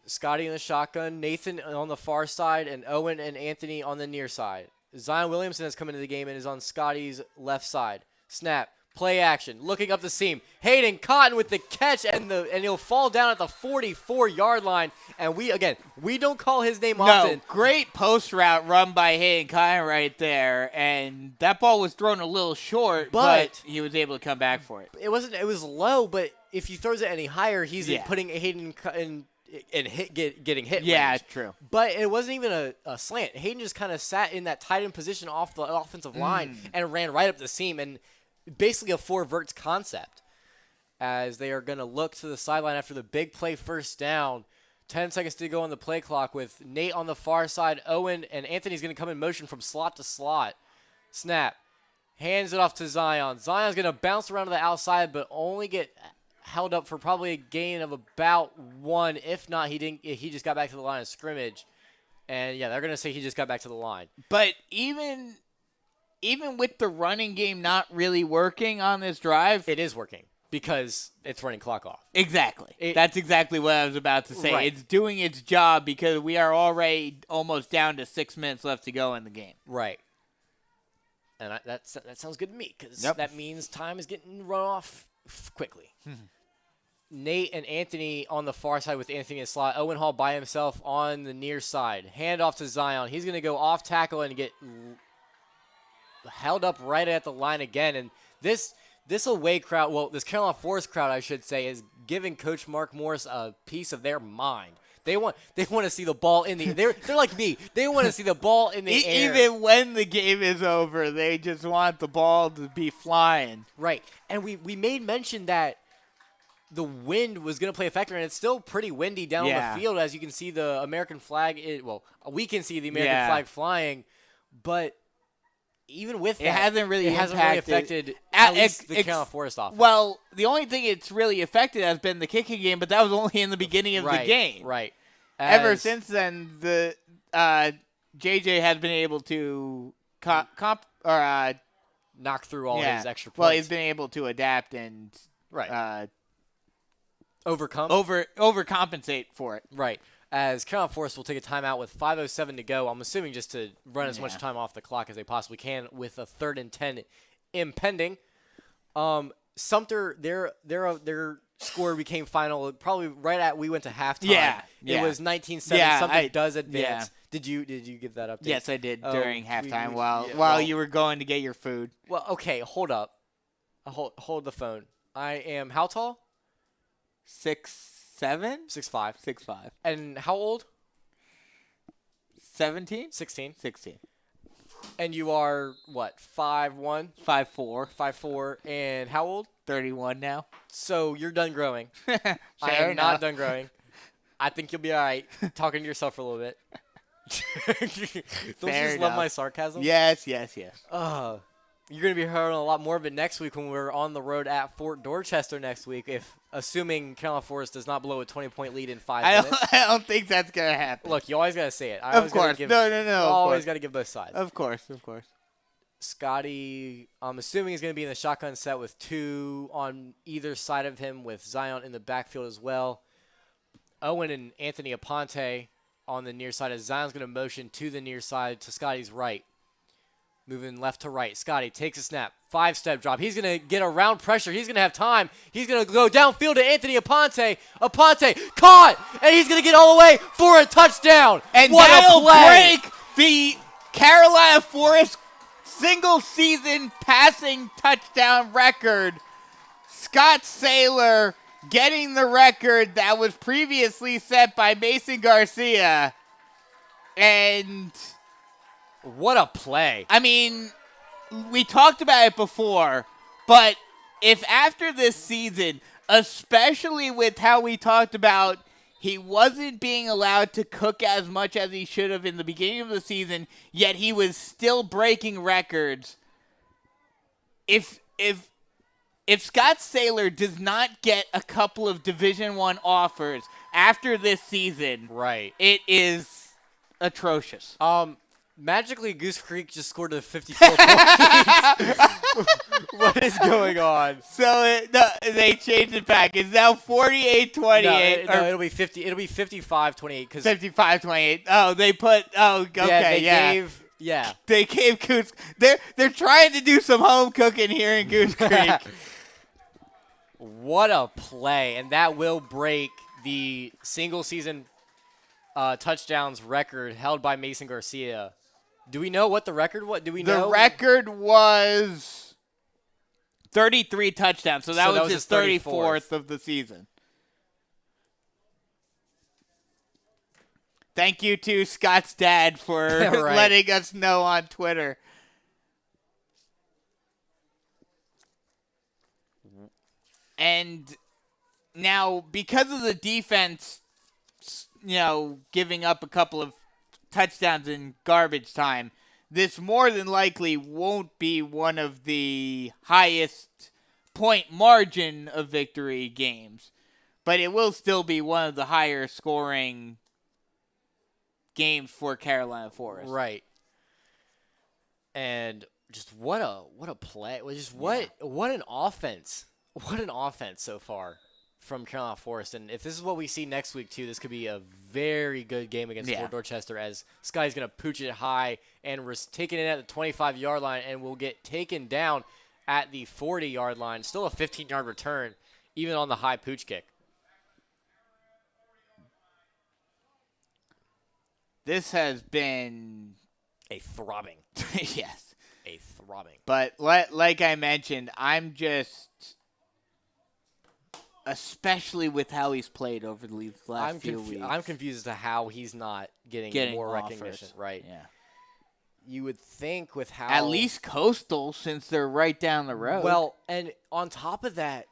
Scotty in the shotgun, Nathan on the far side, and Owen and Anthony on the near side. Zion Williamson has come into the game and is on Scotty's left side. Snap, play action, looking up the seam. Hayden Cotton with the catch, and he'll fall down at the 44-yard line. And we don't call his name often. Great post route run by Hayden Cotton right there, and that ball was thrown a little short, but he was able to come back for it. It was low, but if he throws it any higher, he's putting Hayden and getting hit. Yeah, range. true. But it wasn't even a slant. Hayden just kind of sat in that tight end position off the offensive line and ran right up the seam, and basically a 4 verts concept. As they are going to look to the sideline after the big play first down. 10 seconds to go on the play clock with Nate on the far side. Owen and Anthony's going to come in motion from slot to slot. Snap. Hands it off to Zion. Zion's going to bounce around to the outside, but only get held up for probably a gain of about 1. If not, he just got back to the line of scrimmage. And, yeah, they're going to say he just got back to the line. But even with the running game not really working on this drive, it is working because it's running clock off. Exactly. That's exactly what I was about to say. Right. It's doing its job because we are already almost down to 6 minutes left to go in the game. Right. And that sounds good to me because that means time is getting run off quickly. Nate and Anthony on the far side with Anthony in slot. Owen Hall by himself on the near side. Hand off to Zion. He's going to go off tackle and get held up right at the line again. And this away crowd, well, this Carolina Forest crowd, I should say, is giving Coach Mark Morris a piece of their mind. They want to see the ball in the they're like me. They want to see the ball in the air. Even when the game is over, they just want the ball to be flying. Right. And we made mention that the wind was going to play a factor, and it's still pretty windy down on the field, as you can see the American flag. We can see the American flag flying, but even with that, it hasn't really affected at least the Carolina Forest offense. Well, the only thing it's really affected has been the kicking game, but that was only in the beginning of the game. Right. Ever since then, the JJ has been able to knock through all his extra points. Well, he's been able to adapt and overcompensate for it. Right. As Carolina Forest will take a timeout with 5:07 to go, I'm assuming just to run as much time off the clock as they possibly can with a 3rd and 10 impending. Sumter, their score became final probably right at we went to halftime. Yeah. It was 19-7. Sumter does advance. Yeah. Did you give that update? Yes, I did during halftime while you were going to get your food. Well, okay, hold up. Hold the phone. I am how tall? 6'7"? 6'5". 6'5". And how old? 17? 16. 16. And you are, what, 5'1"? 5'4". 5'4". And how old? 31 now. So you're done growing. I Fair am not enough. done growing. I think you'll be all right talking to yourself for a little bit. Don't you Fair just love enough. my sarcasm? Yes. You're going to be hearing a lot more of it next week when we're on the road at Fort Dorchester next week, assuming Carolina Forest does not blow a 20-point lead in 5 minutes. I don't think that's going to happen. Look, you always got to say it. Of course. No. Always got to give both sides. Of course. Scotty, I'm assuming he's going to be in the shotgun set with 2 on either side of him with Zion in the backfield as well. Owen and Anthony Aponte on the near side as Zion's going to motion to the near side to Scotty's right. Moving left to right. Scotty takes a snap. 5-step drop. He's going to get around pressure. He's going to have time. He's going to go downfield to Anthony Aponte. Aponte caught, and he's going to get all the way for a touchdown. And what that'll a play. break the Carolina Forest single-season passing touchdown record. Scott Saylor getting the record that was previously set by Mason Garcia. And what a play. I mean, we talked about it before, but if after this season, especially with how we talked about he wasn't being allowed to cook as much as he should have in the beginning of the season, yet he was still breaking records. If Scott Saylor does not get a couple of Division I offers after this season, right, it is atrocious. Magically, Goose Creek just scored a 54 points. What is going on? So they changed it back. It's now 48-28. No, it'll be 50. It'll be 55-28 because 55-28. Oh, they put. Oh, okay, They gave Goose. They're trying to do some home cooking here in Goose Creek. What a play, and that will break the single season touchdowns record held by Mason Garcia. Do we know what the record was? Do we know? The record was 33 touchdowns, so that was his 34th of the season. Thank you to Scott's dad for Right. letting us know on Twitter. And now, because of the defense, giving up a couple of touchdowns in garbage time, this more than likely won't be one of the highest point margin of victory games, but it will still be one of the higher scoring games for Carolina Forest. Right. And just what a play. Just what an offense. What an offense so far from Carolina Forest. And if this is what we see next week, too, this could be a very good game against Fort Dorchester as Sky's going to pooch it high and taking it at the 25-yard line and will get taken down at the 40-yard line. Still a 15-yard return, even on the high pooch kick. This has been a throbbing. Yes. A throbbing. But like I mentioned, I'm just, especially with how he's played over the last few weeks. I'm confused as to how he's not getting more offers. recognition. Right. Yeah. You would think with how... At least Coastal, since they're right down the road. Well, and on top of that,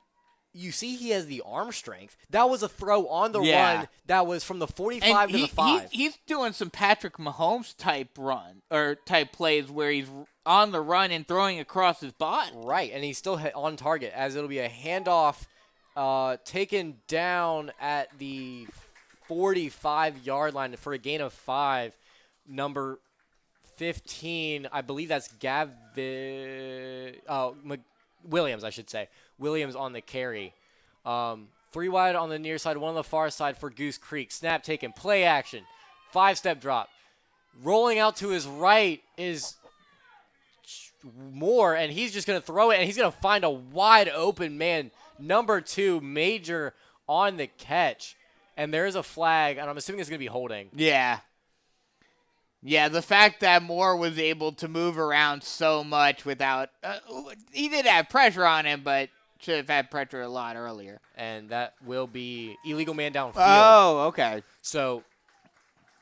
you see he has the arm strength. That was a throw on the run that was from the 45 to the 5. He's doing some Patrick Mahomes type run or type plays where he's on the run and throwing across his body. Right, and he's still on target as it'll be a handoff taken down at the 45-yard line for a gain of 5. Number 15, I believe that's Williams, I should say. Williams on the carry. 3 wide on the near side, 1 on the far side for Goose Creek. Snap taken, play action, 5-step drop. Rolling out to his right is Moore, and he's just going to throw it, and he's going to find a wide open man. Number 2, Major on the catch. And there's a flag, and I'm assuming it's going to be holding. Yeah. Yeah, the fact that Moore was able to move around so much without he did have pressure on him, but should have had pressure a lot earlier. And that will be illegal man downfield. Oh, okay. So,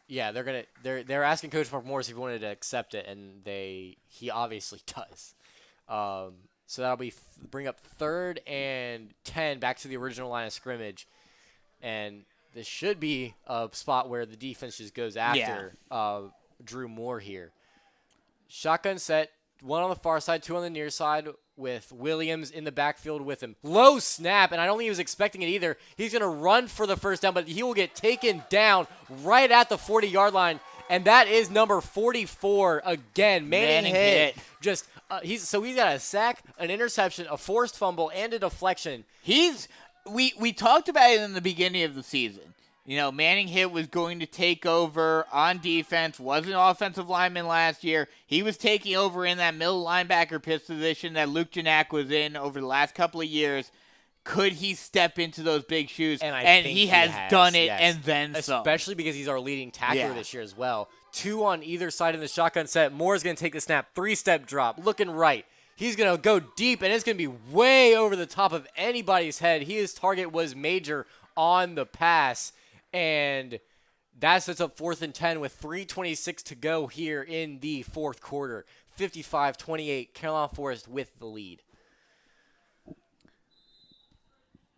yeah, they're asking Coach Mark Morris if he wanted to accept it, and he obviously does. So that'll be bring up 3rd and 10 back to the original line of scrimmage. And this should be a spot where the defense just goes after Drew Moore here. Shotgun set, 1 on the far side, 2 on the near side with Williams in the backfield with him. Low snap, and I don't think he was expecting it either. He's going to run for the first down, but he will get taken down right at the 40-yard line. And that is number 44 again. Manning hit. Just he's got a sack, an interception, a forced fumble, and a deflection. We talked about it in the beginning of the season. You know, Manning hit was going to take over on defense. Was an offensive lineman last year. He was taking over in that middle linebacker position that Luke Janak was in over the last couple of years. Could he step into those big shoes? And he has done it, yes. And then some. Especially because he's our leading tackler this year as well. 2 on either side in the shotgun set. Moore's going to take the snap. 3-step drop. Looking right. He's going to go deep, and it's going to be way over the top of anybody's head. His target was Major on the pass. And that sets up 4th and 10 with 3:26 to go here in the 4th quarter. 55-28, Carolina Forest with the lead.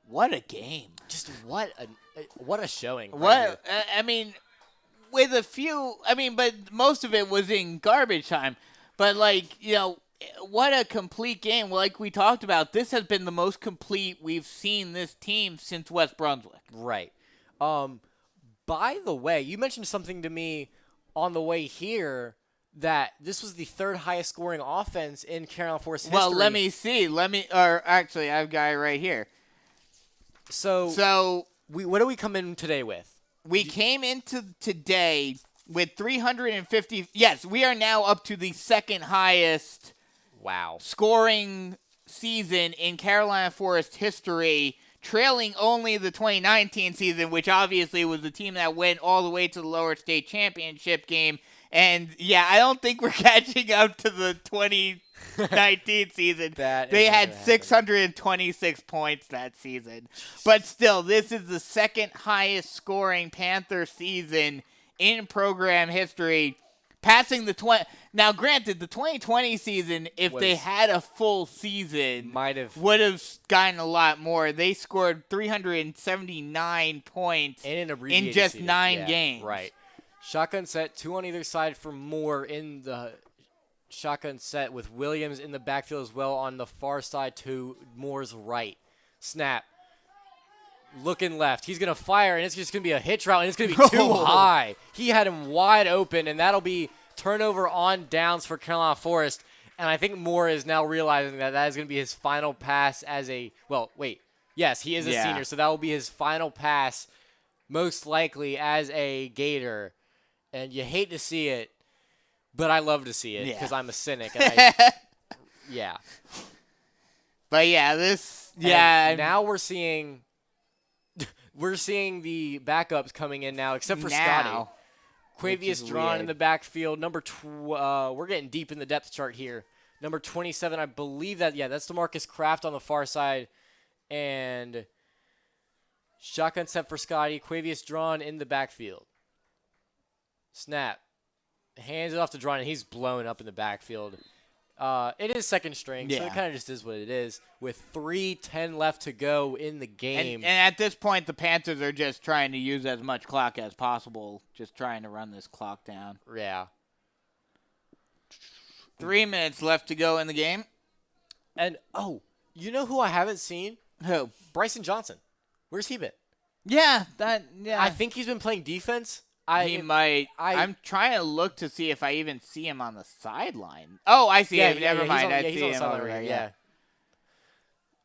What a game. Just what a showing. I mean, with a few, but most of it was in garbage time. But, what a complete game. Like we talked about, this has been the most complete we've seen this team since West Brunswick. Right. By the way, you mentioned something to me on the way here that this was the 3rd highest scoring offense in Carolina Forest history. Well, let me see. Actually, I've got it right here. So what do we come in today with? We came into today with 350. Yes, we are now up to the 2nd highest scoring season in Carolina Forest history, trailing only the 2019 season, which obviously was the team that went all the way to the lower state championship game. And, I don't think we're catching up to the 2019 season. They had 626 points that season. But still, this is the 2nd highest scoring Panther season in program history, passing the 20. Now, granted, the 2020 season, if they had a full season, would have gotten a lot more. They scored 379 points in just 9 games. Right. Shotgun set, 2 on either side for Moore in the shotgun set with Williams in the backfield as well on the far side to Moore's right. Snap. Looking left. He's going to fire, and it's just going to be a hitch route, and it's going to be too high. He had him wide open, and that'll be turnover on downs for Carolina Forest. And I think Moore is now realizing that is going to be his final pass as a – well, wait. Yes, he is a senior, so that will be his final pass most likely as a Gator. And you hate to see it, but I love to see it because I'm a cynic. And But now wewe're seeing the backups coming in now, except for Scotty. Quavius drawn in the backfield. We're getting deep in the depth chart here. Number 27, I believe that's DeMarcus Kraft on the far side. And shotgun set for Scotty. Quavius drawn in the backfield. Snap. Hands it off to Drawn, and he's blown up in the backfield. It is 2nd string, so it kind of just is what it is. With 3:10 left to go in the game. And at this point, the Panthers are just trying to use as much clock as possible, just trying to run this clock down. Yeah. 3 minutes left to go in the game. And, you know who I haven't seen? Who? Bryson Johnson. Where's he been? Yeah. I think he's been playing defense. He might. I'm trying to look to see if I even see him on the sideline. Oh, I see him. Never mind. I see him over there. Yeah.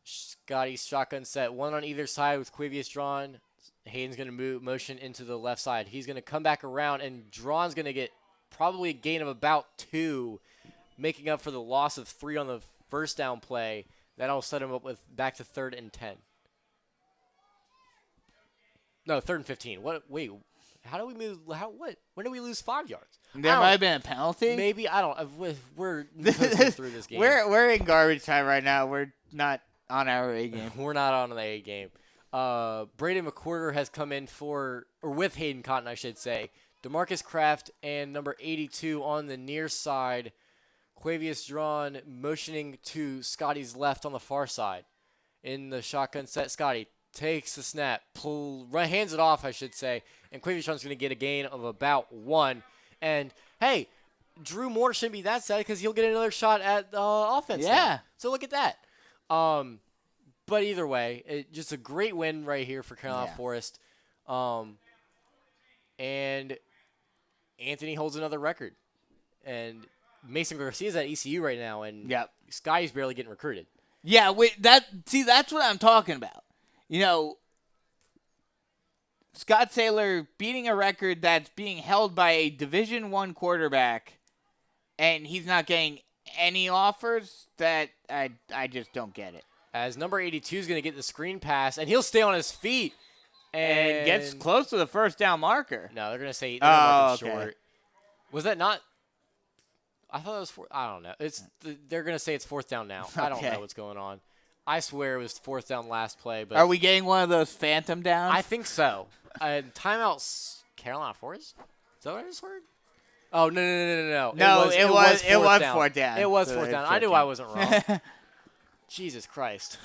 Scotty's shotgun set. 1 on either side with Quavius drawn. Hayden's going to motion into the left side. He's going to come back around, and Drawn's going to get probably a gain of about 2, making up for the loss of 3 on the first down play. That'll set him up with back to 3rd and 10. No, 3rd and 15. Wait. How do we move? When do we lose 5 yards? There might have been a penalty. Maybe I don't. We're through this game. We're in garbage time right now. We're not on our A game. We're not on the A game. Braden McWhorter has come in with Hayden Cotton, I should say. DeMarcus Kraft and number 82 on the near side. Quavius drawn, motioning to Scotty's left on the far side. In the shotgun set, Scotty takes the snap, hands it off, I should say, and Quavius Drawn's going to get a gain of about 1. And, hey, Drew Moore shouldn't be that sad because he'll get another shot at offense. Yeah. Now. So look at that. But either way, just a great win right here for Carolina Forest. And Anthony holds another record. And Mason Garcia's at ECU right now, and Scotty's barely getting recruited. Yeah, that's what I'm talking about. You know, Scott Saylor beating a record that's being held by a Division I quarterback, and he's not getting any offers. That I just don't get it. As number 82 is going to get the screen pass, and he'll stay on his feet and gets close to the first down marker. No, they're going to say okay. short. Was that not? I thought it was I don't know. They're going to say it's fourth down now. I don't know what's going on. I swear it was fourth down last play. But are we getting one of those phantom downs? I think so. Timeouts Carolina Forest? Is that what I just heard? Oh, no. No, it was fourth down. It was fourth down. I knew I wasn't wrong. Jesus Christ.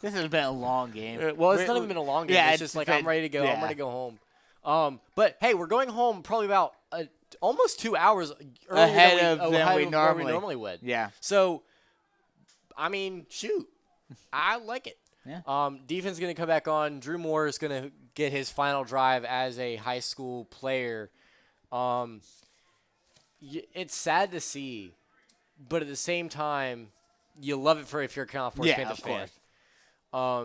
This has been a long game. Well, it's not even been a long game. Yeah, it's just like I'm ready to go. I'm ready to go home. But, hey, we're going home probably about almost 2 hours ahead of where we we normally would. Yeah. So, I mean, shoot. I like it. Yeah. Defense is going to come back on. Drew Moore is going to get his final drive as a high school player. It's sad to see, but at the same time, you love it for if you're a Carolina Forest Panthers fan. I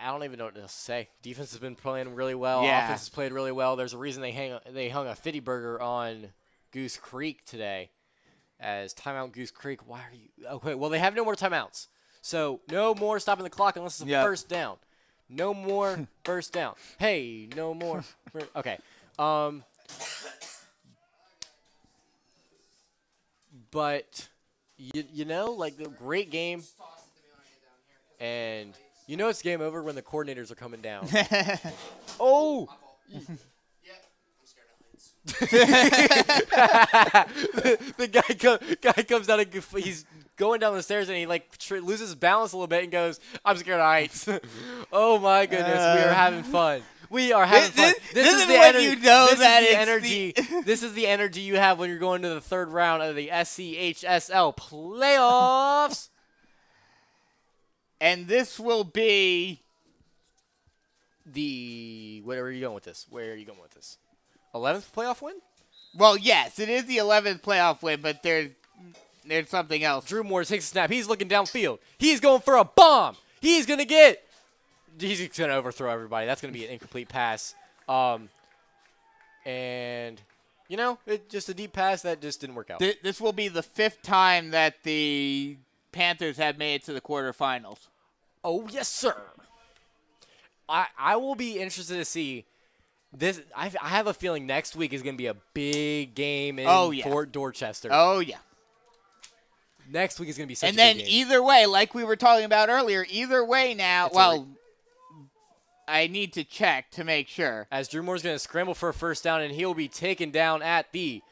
don't even know what to say. Defense has been playing really well. Yeah. Offense has played really well. There's a reason they hung a 50 burger on Goose Creek today. As timeout Goose Creek. Why are you? Okay, well, they have no more timeouts. So no more stopping the clock unless it's a first down. No more first down. Hey, no more. Okay. But, you know, like, the great game. And you know it's game over when the coordinators are coming down. Oh! the guy comes down, he's going down the stairs, and he, like, loses balance a little bit and goes, I'm scared of heights. Oh, my goodness. We are having fun. We are having fun. This is the energy. This is the energy you have when you're going to the third round of the SCHSL playoffs. And this will be where are you going with this? 11th playoff win? Well, yes, it is the 11th playoff win, but there's something else. Drew Moore takes a snap. He's looking downfield. He's going for a bomb. He's going to overthrow everybody. That's going to be an incomplete pass. And, you know, just a deep pass that just didn't work out. This will be the 5th time that the Panthers have made it to the quarterfinals. Oh, yes, sir. I will be interested to see this. I have a feeling next week is going to be a big game in Fort Dorchester. Oh, yeah. Next week is going to be such a big game. And then either way, like we were talking about earlier, either way now, I need to check to make sure. As Drew Moore's going to scramble for a first down, and he'll be taken down at the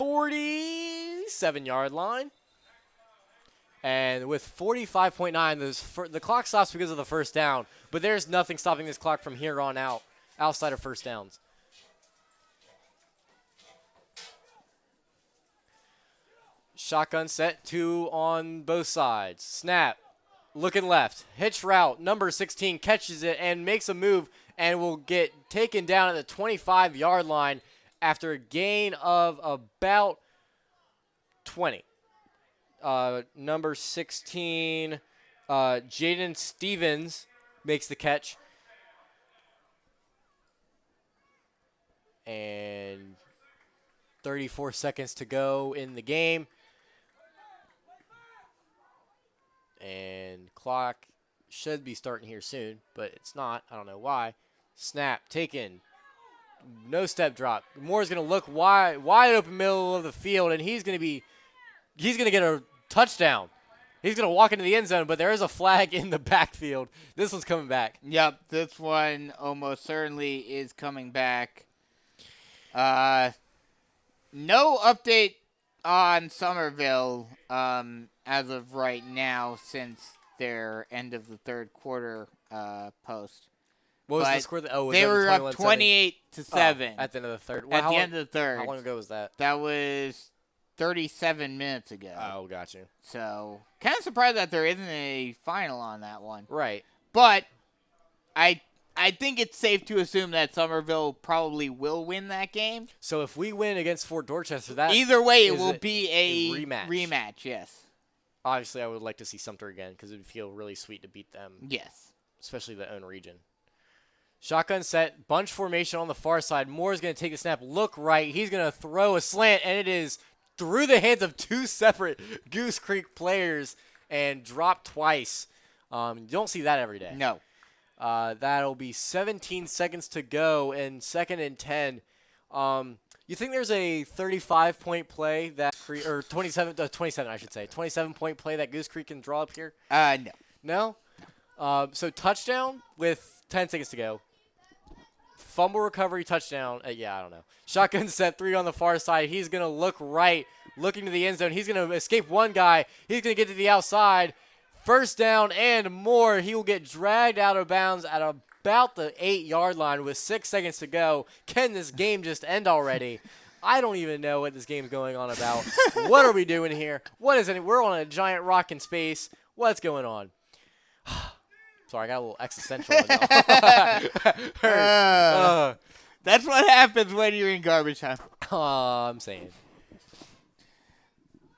47-yard line. And with 45.9, the clock stops because of the first down, but there's nothing stopping this clock from here on out, outside of first downs. Shotgun set, 2 on both sides. Snap, looking left, hitch route, number 16 catches it and makes a move and will get taken down at the 25-yard line after a gain of about 20. Number 16, Jaden Stevens makes the catch. And 34 seconds to go in the game. And clock should be starting here soon, but it's not. I don't know why. Snap, taken. No step drop. Moore's going to look wide open middle of the field, and he's going to get a touchdown. He's going to walk into the end zone, but there is a flag in the backfield. This one's coming back. Yep, this one almost certainly is coming back. No update on Somerville as of right now since their end of the third quarter post. What was But the score? Was they that were up 21-7? 28-7 At the end of the third. at the end of the third. How long ago was that? That was 37 minutes ago. Oh, got you. So kind of surprised that there isn't a final on that one. Right. But I think it's safe to assume that Somerville probably will win that game. So if we win against Fort Dorchester, that Either way, it is will be a rematch. Rematch, yes. Obviously, I would like to see Sumter again because it would feel really sweet to beat them, Yes. especially their own region. Shotgun set, bunch formation on the far side. Moore is going to take the snap, look right. He's going to throw a slant, and it is through the hands of two separate Goose Creek players and dropped twice. You don't see that every day. No. That'll be 17 seconds to go and 2nd and 10. You think there's a 35-point play or 27 I should say, 27-point play that Goose Creek can draw up here? No. No? So touchdown with 10 seconds to go. Fumble recovery touchdown. I don't know. Shotgun set 3 on the far side. He's going to look right, looking to the end zone. He's going to escape one guy. He's going to get to the outside. First down and more. He will get dragged out of bounds at about the 8-yard line with 6 seconds to go. Can this game just end already? I don't even know what this game's going on about. What are we doing here? What is it? We're on a giant rock in space. What's going on? Sorry, I got a little existential. That's what happens when you're in garbage time. I'm saying.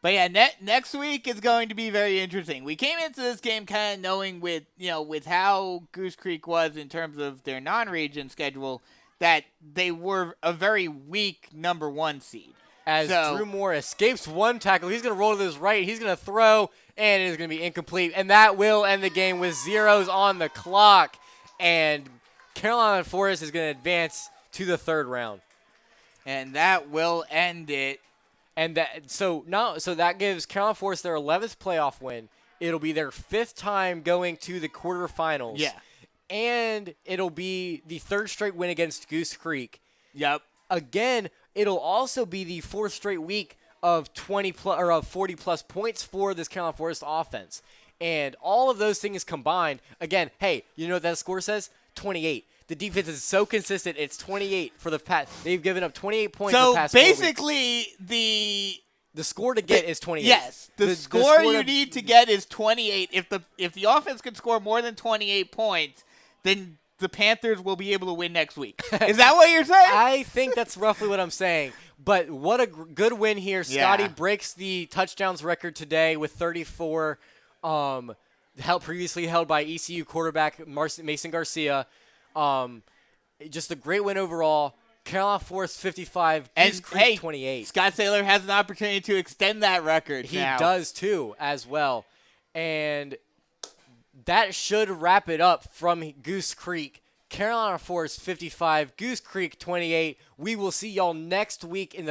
But yeah, next week is going to be very interesting. We came into this game kind of knowing with how Goose Creek was in terms of their non-region schedule that they were a very weak number 1 seed. As Drew Moore escapes one tackle, he's going to roll to his right. He's going to throw, and it is going to be incomplete. And that will end the game with zeros on the clock. And Carolina Forest is going to advance to the 3rd round. And that will end it. And so that gives Carolina Forest their 11th playoff win. It'll be their 5th time going to the quarterfinals. Yeah. And it'll be the 3rd straight win against Goose Creek. Yep. Again, it'll also be the 4th straight week of 40 plus points for this Carolina Forest offense. And all of those things combined, again, hey, you know what that score says? 28. The defense is so consistent. It's 28 for the past. They've given up 28 points so the past 4 weeks. basically, the score to get is 28. Yes, the score you need to get is 28. If the offense can score more than 28 points, then the Panthers will be able to win next week. Is that what you're saying? I think that's roughly what I'm saying. But what a good win here. Scotty breaks the touchdowns record today with 34. Previously held by ECU quarterback Mason Garcia. Just a great win overall. Carolina Forest 55, Goose Creek 28. Scott Saylor has an opportunity to extend that record. He does too, as well. And that should wrap it up from Goose Creek. Carolina Forest 55, Goose Creek 28. We will see y'all next week in the